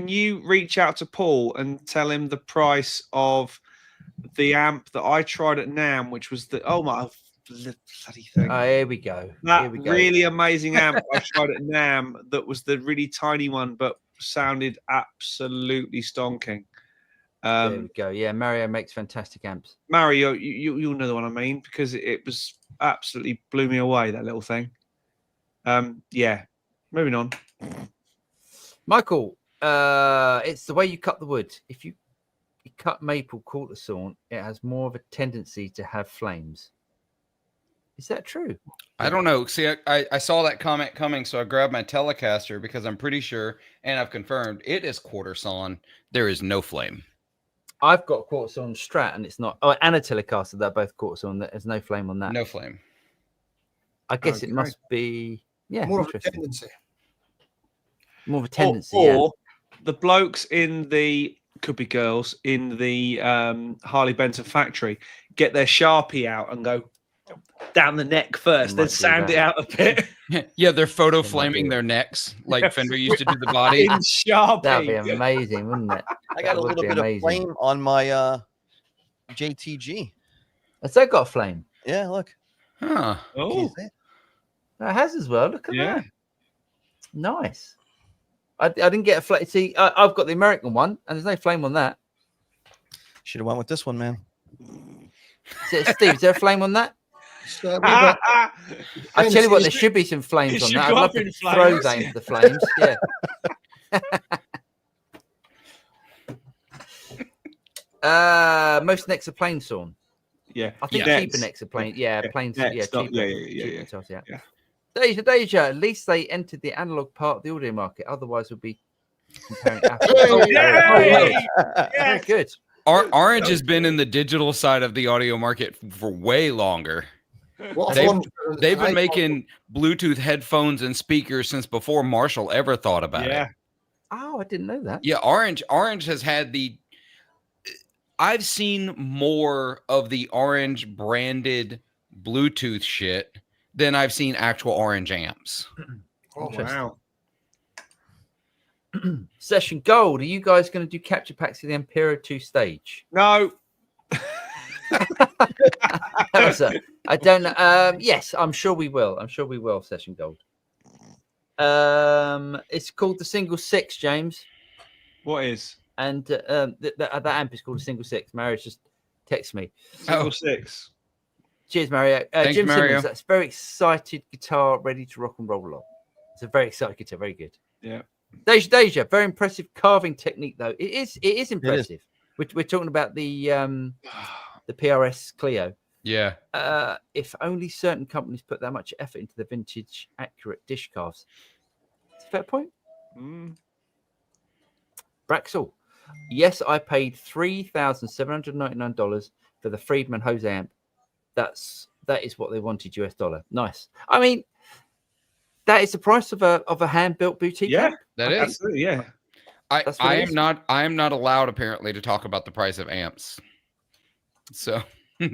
you reach out to Paul and tell him the price of the amp that I tried at NAMM, which was the bloody thing. Oh, here we go. That Here we go. really amazing amp I tried at NAMM that was the really tiny one, but sounded absolutely stonking. There we go. Yeah, Mario makes fantastic amps. Mario, you'll know the one I mean, because it was absolutely blew me away, that little thing. Yeah, moving on. Michael, it's the way you cut the wood. If you cut maple quarter sawn, it has more of a tendency to have flames. Is that true? I don't know. See, I saw that comment coming, so I grabbed my Telecaster because I'm pretty sure, and I've confirmed, it is quarter sawn. There is no flame. I've got a quarter sawn Strat, and it's not. Oh, and a Telecaster. They're both quarter sawn. There's no flame on that. No flame. I guess it Okay. must be. Yeah, More of a interesting. tendency. More of a tendency. Or the blokes in the, could be girls, in the Harley Benton factory get their Sharpie out and go down the neck first, They then might do sound it that. out a bit. Yeah, they're photo They might flaming do. their necks like Fender used to do the body. In Sharpie. That'd be amazing, wouldn't it? I got a That would little be bit amazing. of flame on my JTG. Has that got a flame? Yeah, look. Huh. Can you Oh, see it? It has as well. Look at yeah. that. Nice. I didn't get a flame. See, I've got the American one, and there's no flame on that. Should have went with this one, man. Steve, is there a flame on that? Just, a wee bit. I tell you what, there It should be some flames it on should that. I'd go love up to in throw flames. that into the flames. Yeah. Most necks are plain sawn. Yeah. I think Yeah. cheaper necks are plain. Yeah, Yeah, plain. necks, Yeah, not- cheaper. yeah. cheaper guitars, yeah. Yeah. Deja. At least they entered the analog part of the audio market. Otherwise, we'd be comparing apples. Hey! Yay! Very Yes. good. Orange has been in the digital side of the audio market for way longer. What a They've- fun- They've I- been making Bluetooth headphones and speakers since before Marshall ever thought about it. Yeah. Oh, I didn't know that. Yeah, Orange has had I've seen more of the Orange branded Bluetooth shit than I've seen actual Orange amps. Oh, Interesting. Wow. Session Gold. Are you guys going to do capture packs of the Impero 2 stage? No. I don't know. Yes, I'm sure we will. Session Gold. It's called the Single Six, James. What is? And that amp is called a Single Six. Mario's just texted me. Single six. Cheers, Mario. Thanks, Jim Mario. Simmons, that's very excited guitar, ready to rock and roll along. It's a very excited guitar, very good. Yeah. Deja, very impressive carving technique, though. It is impressive. We're talking about the PRS Clio. Yeah. If only certain companies put that much effort into the vintage, accurate dish calves. It's a fair point. Braxel. Yes, I paid $3,799 for the Friedman Jose amp. That is what they wanted US dollar. Nice. I mean, that is the price of a hand built boutique. Yeah, amp. That is. absolutely. Yeah. I it is. am not allowed apparently to talk about the price of amps. So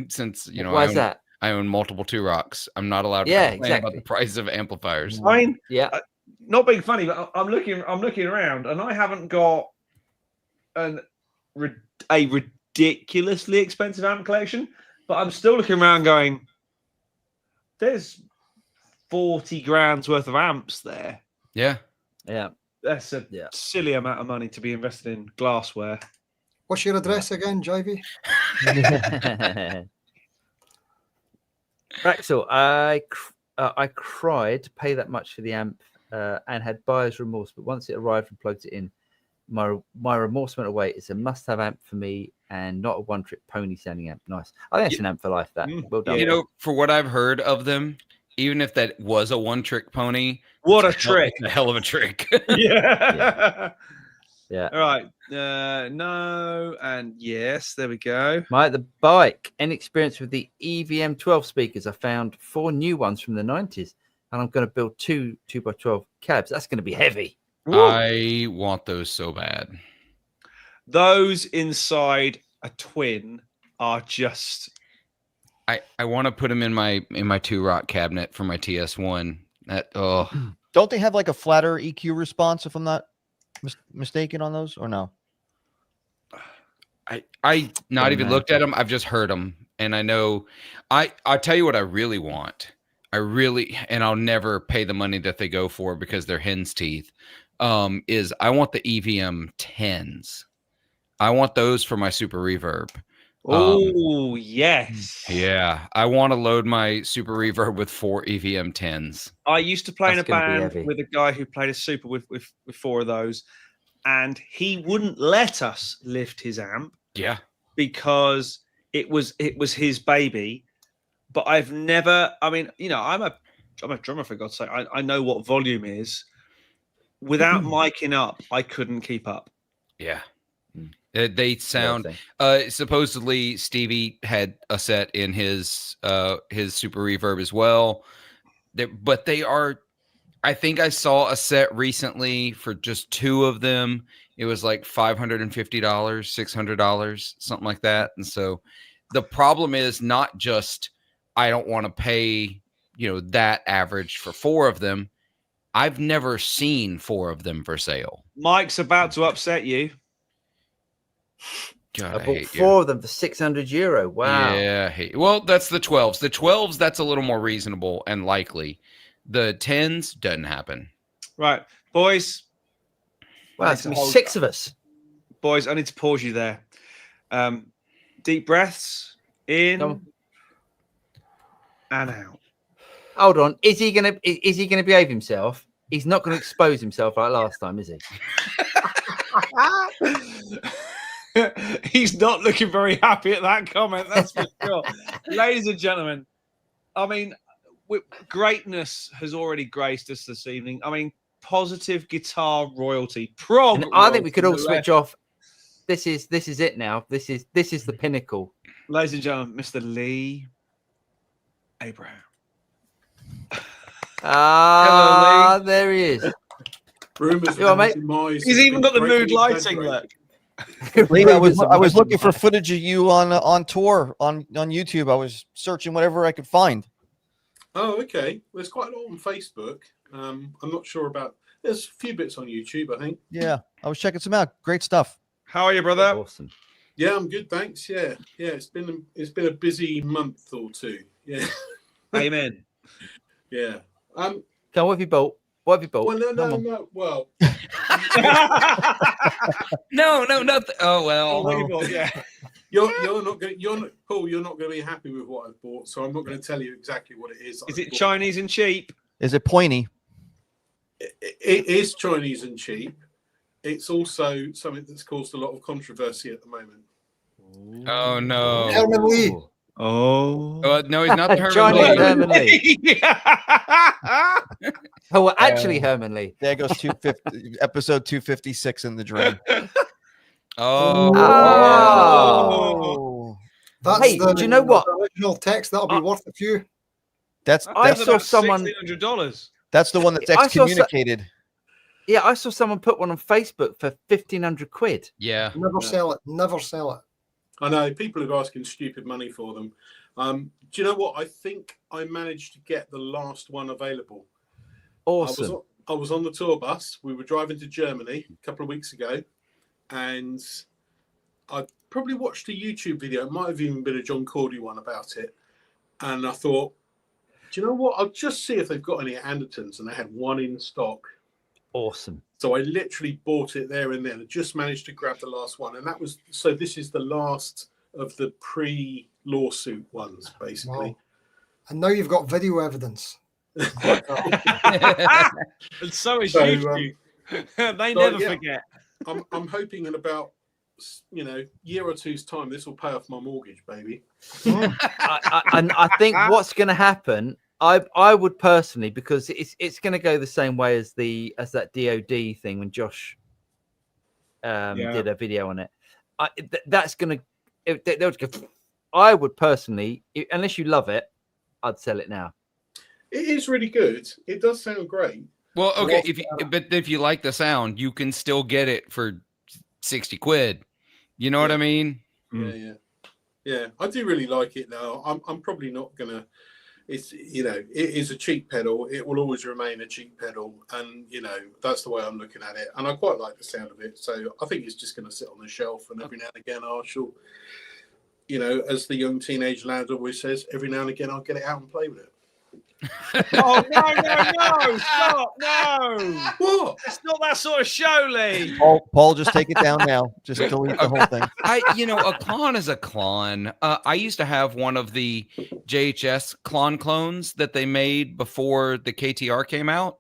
since Why is that? I own multiple Two Rocks, I'm not allowed to complain about exactly. the price of amplifiers. I mean, Yeah. Not being funny, but I'm looking around, and I haven't got a ridiculously expensive amp collection, but I'm still looking around going, there's 40 grand's worth of amps there. Yeah. Yeah. That's a silly amount of money to be invested in glassware. What's your address again, Jivey? Braxel, I cried to pay that much for the amp and had buyer's remorse, but once it arrived and plugged it in, my remorse went away. It's a must-have amp for me and not a one-trick pony sounding amp. Nice. I think it's an amp for life. That well done. You know, for what I've heard of them, even if that was a one-trick pony, what a trick! It's a hell of a trick. Yeah. Yeah. All right. No and yes. There we go. The bike. Any experience with the EVM 12 speakers? I found 4 new ones from the 90s, and I'm going to build 2 2x12 cabs. That's going to be heavy. I want those so bad. Those inside a twin are just. I want to put them in my Two Rock cabinet for my TS1. Don't they have like a flatter EQ response if I'm not mistaken on those, or no? I not even looked at them. I've just heard them, and I know. I'll tell you what I really want. And I'll never pay the money that they go for because they're hen's teeth. Is I want the EVM 10s. I want those for my Super Reverb. Oh yes. Yeah, I want to load my Super Reverb with 4 EVM 10s. I used to play in a That's gonna be band heavy. with a guy who played a Super with 4 of those, and he wouldn't let us lift his amp. Yeah, because it was his baby. But I've never. I mean, I'm a drummer, for God's sake. I know what volume is. Without miking up, I couldn't keep up. yeah. They sound. Supposedly, Stevie had a set in his Super Reverb as well. But they are. I think I saw a set recently for just 2 of them. It was like $550, $600, something like that. And so, the problem is not just I don't want to pay that average for 4 of them. I've never seen 4 of them for sale. Mike's about to upset you. God, I bought 4 of them for €600. Wow. Yeah. Well, that's the 12s. The 12s, that's a little more reasonable and likely. The 10s doesn't happen. Right, boys. Wow, it's going to be 6 of us. Boys, I need to pause you there. Deep breaths in and out. Hold on. Is he going to behave himself? He's not going to expose himself like last time, is he? He's not looking very happy at that comment, that's for sure. Ladies and gentlemen, I mean, greatness has already graced us this evening. I mean, positive guitar royalty. I think we could all switch off. This is it now. This is the pinnacle. Ladies and gentlemen, Mr. Lee Abraham. Hello, Lee. There he is. Rumors. He's even got the mood lighting. Look. Lee, I was looking for footage of you on tour on YouTube. I was searching whatever I could find. Oh, okay. There's quite a lot on Facebook. I'm not sure about. There's a few bits on YouTube, I think. Yeah, I was checking some out. Great stuff. How are you, brother? Awesome. Yeah, I'm good, thanks. Yeah. It's been a busy month or two. Yeah. Amen. Yeah. So what have you built? What have you built? Well, Come on. no. Well, No, nothing. Oh well. Yeah. you're not Paul. You're not going to be happy with what I've bought, so I'm not going to tell you exactly what it is. Is I've it bought. Chinese and cheap? Is it pointy? It is Chinese and cheap. It's also something that's caused a lot of controversy at the moment. Oh no. Herman Lee. Oh. No, he's not the Herman Johnny Lee. Herman Lee. Oh, well, actually, Herman Lee. There goes 250, episode 256 in the drain. Oh. Oh. That's Hey, the, do you know what? the original text. That'll be worth a few. That's I that's saw someone. $1,600. that's the one that's I saw excommunicated. Yeah, I saw someone put one on Facebook for 1,500 quid. Yeah. Never sell it. Never sell it. I know people are asking stupid money for them. Do you know what? I think I managed to get the last one available. Awesome. I was on the tour bus. We were driving to Germany a couple of weeks ago, and I probably watched a YouTube video. It might have even been a John Cordy one about it. And I thought, do you know what? I'll just see if they've got any at Andertons, and they had one in stock. Awesome. So I literally bought it there and then. I just managed to grab the last one, and that was so. This is the last of the pre-lawsuit ones, basically. Wow. And now you've got video evidence. And so is So, YouTube. They never forget. I'm hoping in about year or two's time, this will pay off my mortgage, baby. I think what's going to happen, I would personally, because it's going to go the same way as that DOD thing when Josh did a video on it. That's going to they'll go. I would personally, unless you love it, I'd sell it now. It is really good. It does sound great. Well, okay, but if you like the sound, you can still get it for 60 quid. You know what I mean? Yeah. I do really like it now. I'm probably not gonna. It's it is a cheap pedal. It will always remain a cheap pedal, and that's the way I'm looking at it. And I quite like the sound of it. So I think it's just going to sit on the shelf, and every now and again I shall, as the young teenage lad always says, every now and again I'll get it out and play with it. Oh no! Stop! No! What? It's not that sort of show, Lee. Paul, just take it down now. Just delete the whole thing. A clon is a clon. I used to have one of the JHS clones that they made before the KTR came out.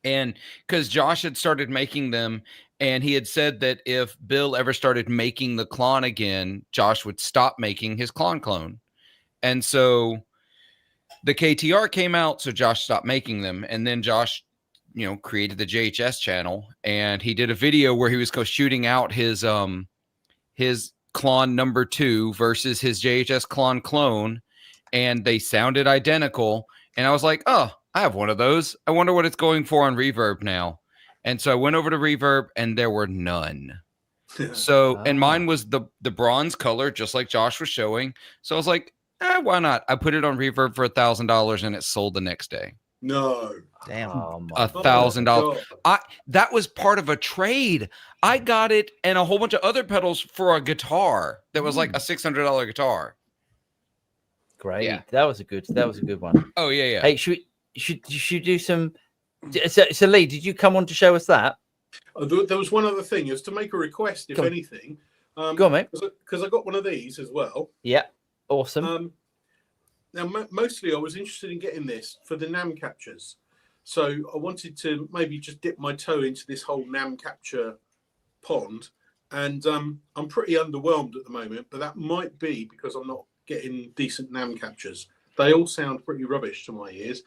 And because Josh had started making them, and he had said that if Bill ever started making the clon again, Josh would stop making his clone. And so the KTR came out, so Josh stopped making them. And then Josh, created the JHS channel, and he did a video where he was shooting out his clone number 2 versus his JHS clone, and they sounded identical. And I was like, oh, I have one of those. I wonder what it's going for on Reverb now. And so I went over to Reverb, and there were none. So, and mine was the bronze color, just like Josh was showing. So I was like, why not? I put it on Reverb for $1,000, and it sold the next day. No. Damn. $1,000. That was part of a trade. I got it and a whole bunch of other pedals for a guitar that was like a $600 guitar. Great. Yeah. That was a good one. Oh yeah. Hey, should you do some? So Lee, did you come on to show us that? There was one other thing. It was to make a request, if anything. Go on, mate. Because I got one of these as well. Yeah. Awesome. Now, mostly I was interested in getting this for the NAM captures. So I wanted to maybe just dip my toe into this whole NAM capture pond. And I'm pretty underwhelmed at the moment, but that might be because I'm not getting decent NAM captures. They all sound pretty rubbish to my ears.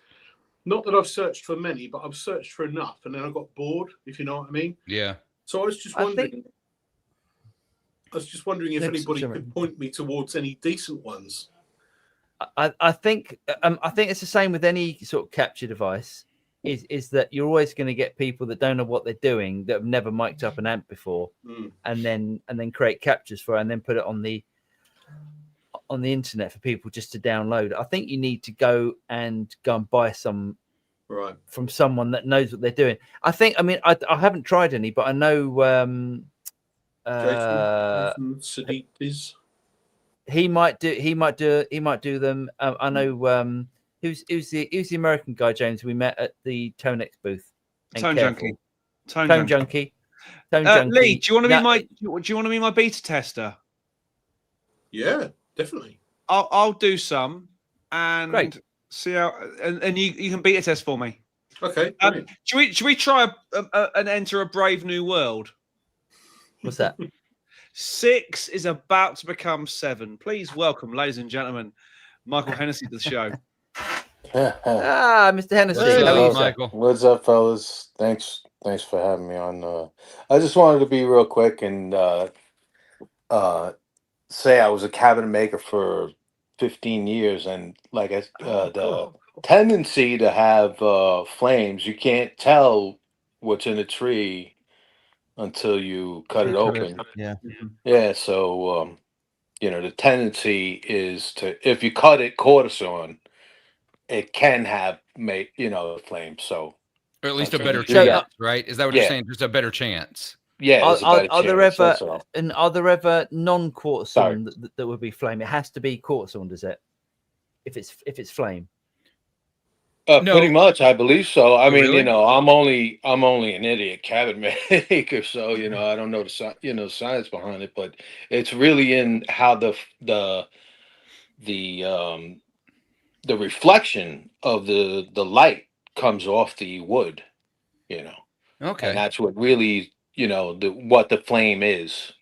Not that I've searched for many, but I've searched for enough, and then I got bored, if you know what I mean. Yeah. So I was just wondering. If anybody could point me towards any decent ones. I think it's the same with any sort of capture device. Is that you're always going to get people that don't know what they're doing, that have never mic'd up an amp before, and then create captures for it, and then put it on the internet for people just to download. I think you need to go and buy some Right. from someone that knows what they're doing. I think. I mean, I haven't tried any, but I know Jason Sudeikis. he might do them. I know who's the American guy, James, we met at the Tonex booth. And Tone Careful. junkie. Tone junkie. Tone junkie. Lee, do you want to be No, my do you want to be my beta tester? Yeah, definitely. I'll do some and Great. see how and you can beta test for me. Okay. Brilliant. Should we try and enter a brave new world? What's that? 6 is about to become 7. Please welcome, ladies and gentlemen, Michael Hennessy to the show. Mr. Hennessy. Hey, How are you, Hello, sir? Michael. What's up, fellas? Thanks for having me on. I just wanted to be real quick and say I was a cabinet maker for 15 years, and like the tendency to have flames, you can't tell what's in a tree until you cut it open. Yeah. Yeah, so the tendency is to, if you cut it coarse, it can have flames. So Or at least a Okay. better So, chance, right? Is that what you're Yeah. saying? Just a better chance. yeah, there's a better Are there chance, ever that's all. are there ever non-quartz Sorry. on that would be flame? It has to be quartz on, does it? If it's flame. No. Pretty much, I believe so. I mean, Really? I'm only an idiot cabinet maker, so I don't know the science behind it, but it's really in how the reflection of the light comes off the wood, and Okay. that's what really what the flame is.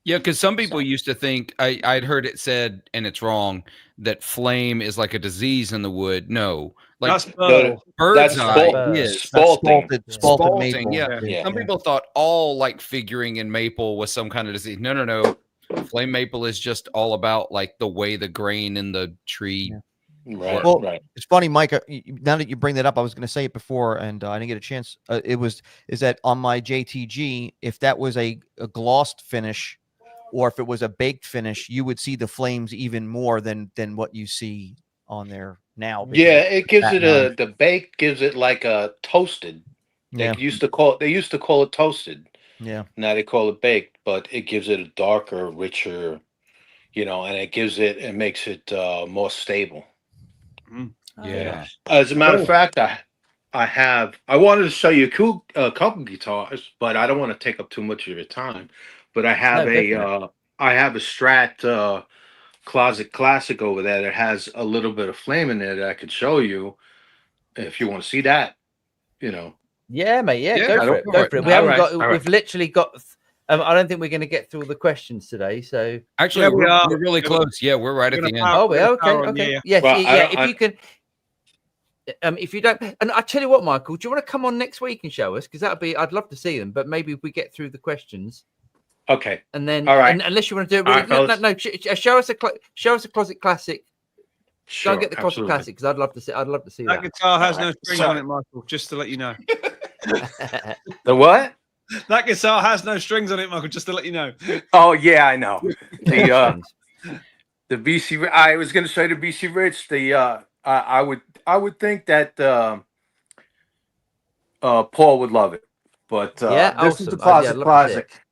Yeah, because some people So- used to think I'd heard it said, and it's wrong, that flame is like a disease in the wood. No, like That's No, Burl. bird's that's eye spalt- is. spalting. Spalted Spalting, maple. yeah. Yeah. Some people thought all like figuring in maple was some kind of disease. No. Flame maple is just all about like the way the grain in the tree. Yeah. Right, Well, right. It's funny, Mike. Now that you bring that up, I was going to say it before, and I didn't get a chance. Is that on my JTG? If that was a glossed finish, or if it was a baked finish, you would see the flames even more than what you see on there now. because Yeah, it gives that it the bake gives it like a toasted. They Yeah. used to call it toasted. Yeah. Now they call it baked, but it gives it a darker, richer, and it makes it more stable. Yeah. As a matter of fact, I wanted to show you a couple guitars, but I don't want to take up too much of your time. But I have No, definitely. I have a Strat Closet Classic over there that has a little bit of flame in there that I could show you if you want to see that. Yeah, mate. Yeah, Yeah, go I for it. don't- Go for it. We All haven't right, got. all right. We've literally got. I don't think we're going to get through all the questions today. So. Actually, Yeah, we are. we're really close. Yeah, we're right at We're the gonna end. Oh, yeah, okay, power on, okay. yeah. Yes, Well, yeah. I- If you can. If you don't, and I tell you what, Michael, do you want to come on next week and show us? Because I'd love to see them. But maybe if we get through the questions, Okay. and then, All right. and unless you want to do it, All really, right, no, show us a closet classic. Sure. Go get the closet absolutely. classic because I'd love to see. I'd love to see That that. guitar has no Alright, strings so- on it, Michael, just to let you know. The what? That guitar has no strings on it, Michael, just to let you know. Oh yeah, I know. The Strings. the BC. I was going to say the BC Rich. I would think that Paul would love it, but Yeah, this is the awesome. Yeah, I'd Closet love to see it. Classic,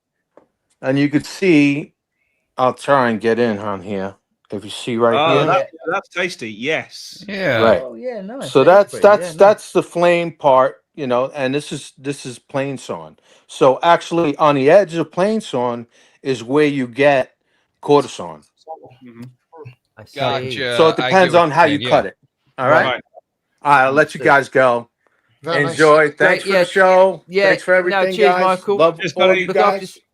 and you could see. I'll try and get in on here. If you see right Oh, here, that's tasty. Yes. Yeah. right. Oh yeah, nice. So That is that's pretty. Yeah, nice. that's the flame part, and this is plain sawn. So actually, on the edge of plain sawn is where you get cortisone. Mhm. I see. Gotcha. So it I depends get what on you're how saying, you cut it. All right. Right. I'll let you guys go. Very nice. Enjoy. Thanks for yeah, the show. yeah, Thanks for no, everything, cheers, guys. Michael. Love Cheers, all buddy. you Look after, guys. look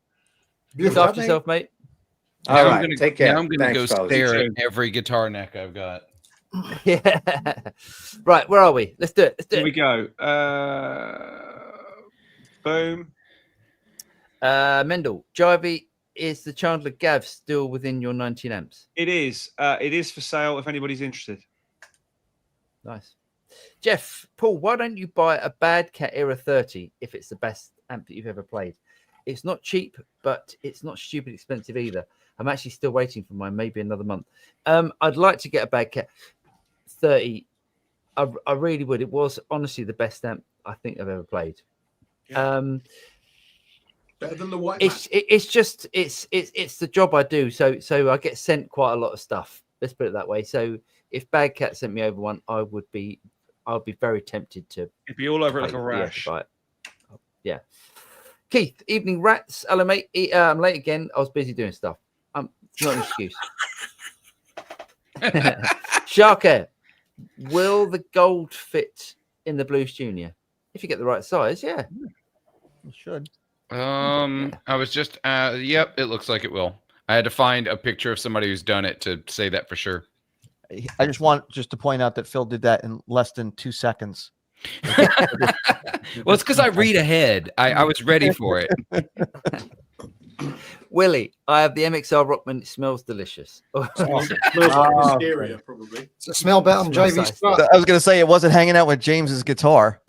Beautiful. after yourself, mate. All Now right. I'm gonna, Take care. Now I'm going to Thanks, go fellas. stare You at every guitar neck I've got. Yeah. Right, where are we? Let's do it. Let's do Here we it. go. Boom. Mendel, Jivey, is the Chandler Gav still within your 19 amps? It is. It is for sale if anybody's interested. Nice. Jeff, Paul, why don't you buy a Bad Cat Era 30 if it's the best amp that you've ever played? It's not cheap, but it's not stupid expensive either. I'm actually still waiting for mine, maybe another month. I'd like to get a Bad Cat 30. I really would. It was honestly the best amp I think I've ever played. Yeah. Better than the white. It's just it's the job I do. So I get sent quite a lot of stuff. Let's put it that way. So if Bad Cat sent me over one, I'd be very tempted to. It'd be all over it like a to rash. buy it. Yeah. Keith, evening rats. Hello, mate. I'm late again. I was busy doing stuff. It's not an excuse. Shark Air. Will the gold fit in the Blues Junior? If you get the right size, yeah. It should. I was just yep, it looks like it will. I had to find a picture of somebody who's done it to say that for sure. I just want to point out that Phil did that in less than 2 seconds. Well, it's because I read ahead. I was ready for it. Willie, I have the MXR Rockman. It smells delicious. Smells like hysteria, probably. Does it smell better than Smells JV nice. Strat? I was going to say it wasn't hanging out with James's guitar.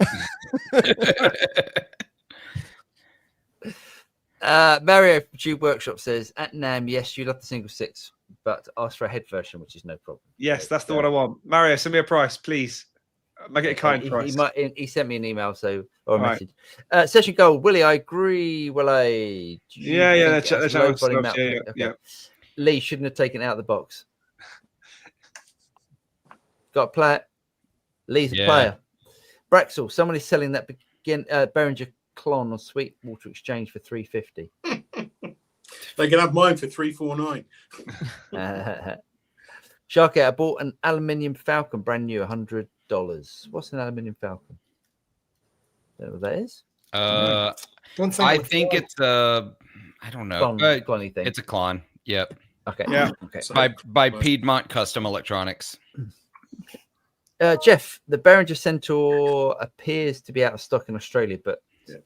Mario from Tube Workshop says, at NAM, yes, you love the single 6, but ask for a head version, which is no problem. Yes, that's the one I want. Mario, send me a price, please. Make it a kind price. He sent me an email, or a Right. message. Session Gold, Willie, I agree. Willie, Yeah. That's Okay. yeah. Lee shouldn't have taken it out of the box. Got to play it. Lee's a player. Braxel, someone is selling that Behringer Klon on Sweetwater Exchange for $350. They can have mine for $349. Sharky, I bought an aluminium Falcon, brand new, $100. What's an aluminium Falcon? Don't know what that is. Don't think I it would think fly. it's a, I don't know. Clonny thing. It's a Klon. Yep. Okay. Yeah. Okay. So- By Piedmont Custom Electronics. Jeff, the Behringer Centaur appears to be out of stock in Australia, but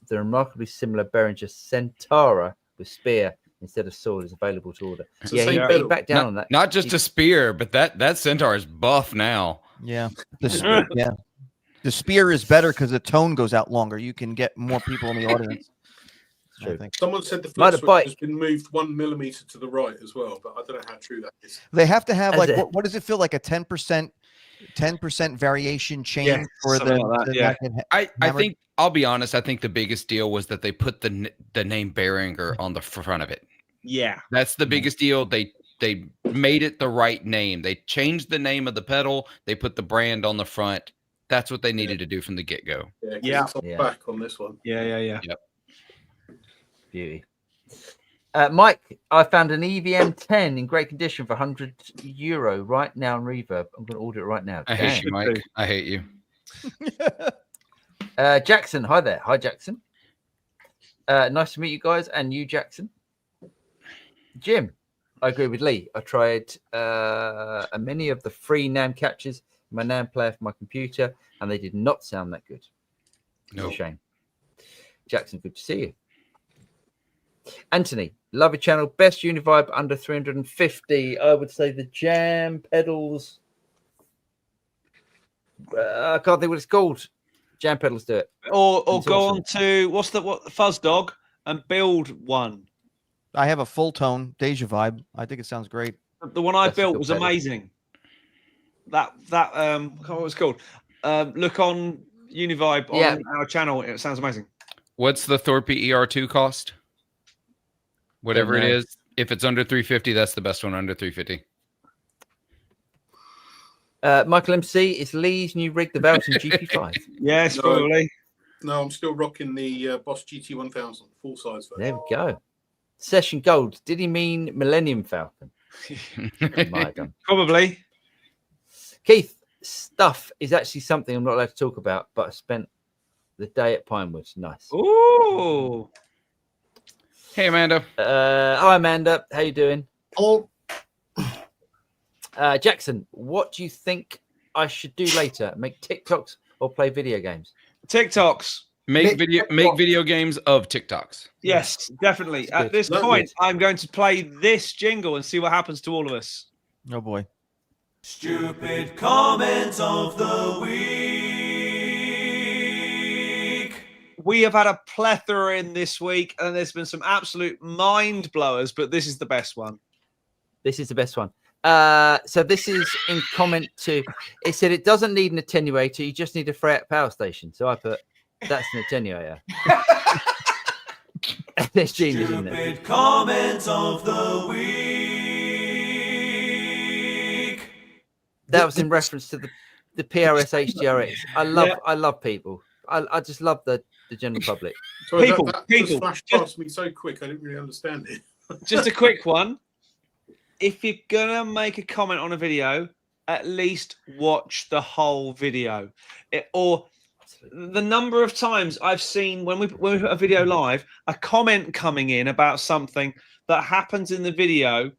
the remarkably similar Behringer Centaura with spear instead of sword is available to order. It's the Yeah, same he pedal. backed down on that. Not just a spear, but that Centaur is buff now. Yeah. The spear is better because the tone goes out longer. You can get more people in the audience. I True. think. Someone said the Might flip have switch bite. has been moved 1 millimeter to the right as well, but I don't know how true that is. They have to have As like a- what does it feel like, a 10% variation change Yeah, for something the, like that, the yeah. neck and I hammer? think, I'll be honest, I think the biggest deal was that they put the name Behringer on the front of it. Yeah. That's the biggest deal. They made it the right name. They changed the name of the pedal. They put the brand on the front. That's what they needed to do from the get-go. Yeah, 'cause Yeah. it's on Yeah. back on this one. Yeah. Beauty. Mike, I found an EVM 10 in great condition for €100 right now on Reverb. I'm going to order it right now. I hate Damn. you, Mike. I hate you. Jackson, hi there. Hi, Jackson. Nice to meet you guys, and you, Jackson. Jim, I agree with Lee. I tried many of the free NAM captures in my NAM player for my computer, and they did not sound that good. No shame. Jackson, good to see you. Anthony, love your channel. Best Univibe under 350. I would say the Jam pedals. I can't think what it's called. Jam pedals do it. Or It's go awesome. on to what Fuzz Dog and build one. I have a full tone Deja Vibe. I think it sounds great. The one I That's a built good was pedal. amazing. I can't remember what it was called. Look on Univibe on Yeah. our channel. It sounds amazing. What's the Thorpe ER2 cost? Whatever it Don't know. is. If it's under 350, that's the best one under 350. Michael MC, it's Lee's new rig, the Velton GP5. Yes, No. probably. No, I'm still rocking the Boss GT1000 full size version. There we go. Session Gold. Did he mean Millennium Falcon? He might have done. Probably. Keith, stuff is actually something I'm not allowed to talk about, but I spent the day at Pinewood. Nice. Ooh. Hey, Amanda. Hi, Amanda. How you doing? Oh, Jackson, what do you think I should do later? Make TikToks or play video games? TikToks. Make Nick, video games of TikToks. Yes, definitely. That's At this Lovely. point, I'm going to play this jingle and see what happens to all of us. Oh boy. Stupid comments of the week. We have had a plethora in this week, and there's been some absolute mind blowers, but this is the best one. This is the best one. So this is in comment to. It said it doesn't need an attenuator. You just need a Freyet power station. So I put that's an attenuator. That's genius, isn't it? Stupid comment of the week. That was in reference to the PRS HDRX. I love people. I just love the general public. Sorry, People, that people, just flashed past me so quick. I didn't really understand it. Just a quick one. If you're gonna make a comment on a video, at least watch the whole video. Or the number of times I've seen when we put a video live, a comment coming in about something that happens in the video,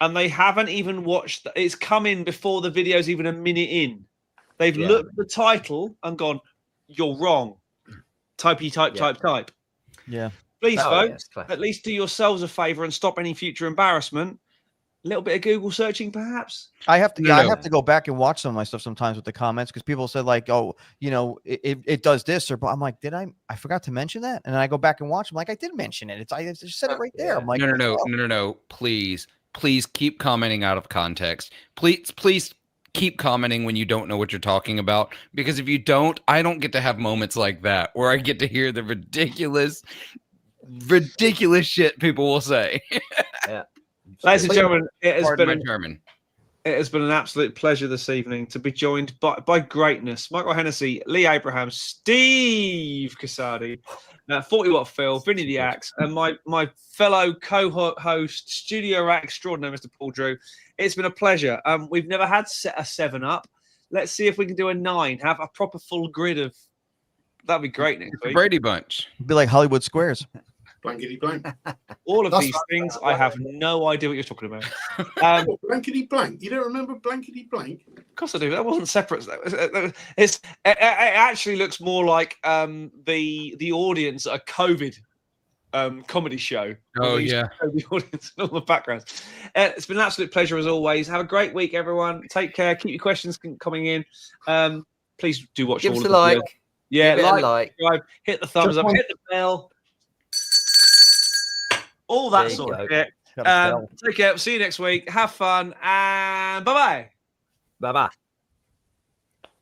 and they haven't even watched. It's come in before the video's even a minute in. They've looked at the title and gone, "You're wrong." Type. Yeah. Please, Oh, yeah, folks, it's classic. at least do yourselves a favour and stop any future embarrassment. A little bit of Google searching, perhaps. I have to. No, Yeah, I no. have to go back and watch some of my stuff sometimes with the comments because people said like, "Oh, you know, it does this," or but I'm like, "Did I forgot to mention that?" And then I go back and watch. I'm like, "I did mention it. I just said it right there." I'm like, No. Please keep commenting out of context. Please keep commenting when you don't know what you're talking about, because if you don't, I don't get to have moments like that where I get to hear the ridiculous shit people will say. Ladies and gentlemen, it has Pardon my been German. It has been an absolute pleasure this evening to be joined by greatness. Michael Hennessy, Lee Abraham, Steve Casardi, 40 Watt Phil, Vinnie the Axe, and my fellow co-host, studio rat extraordinaire, Mr. Paul Drew. It's been a pleasure. We've never had a 7-up. Let's see if we can do a 9. Have a proper full grid of. That'd be great next The week. Brady Bunch. be like Hollywood Squares. Blankety blank. All of That's these right. things, I have no idea what you're talking about. Blankety blank. You don't remember blankety blank? Of course I do. That wasn't separate. It actually looks more like the audience at a COVID comedy show. Oh, When they used yeah. to show the audience and all the backgrounds. It's been an absolute pleasure as always. Have a great week, everyone. Take care. Keep your questions coming in. Please do watch Give all us of a the like. videos. Yeah, Give it a like, like. subscribe, hit the thumbs up, hit the bell, all that There you sort of go. shit. Got a bell. Take care. See you next week. Have fun and bye bye. Bye bye.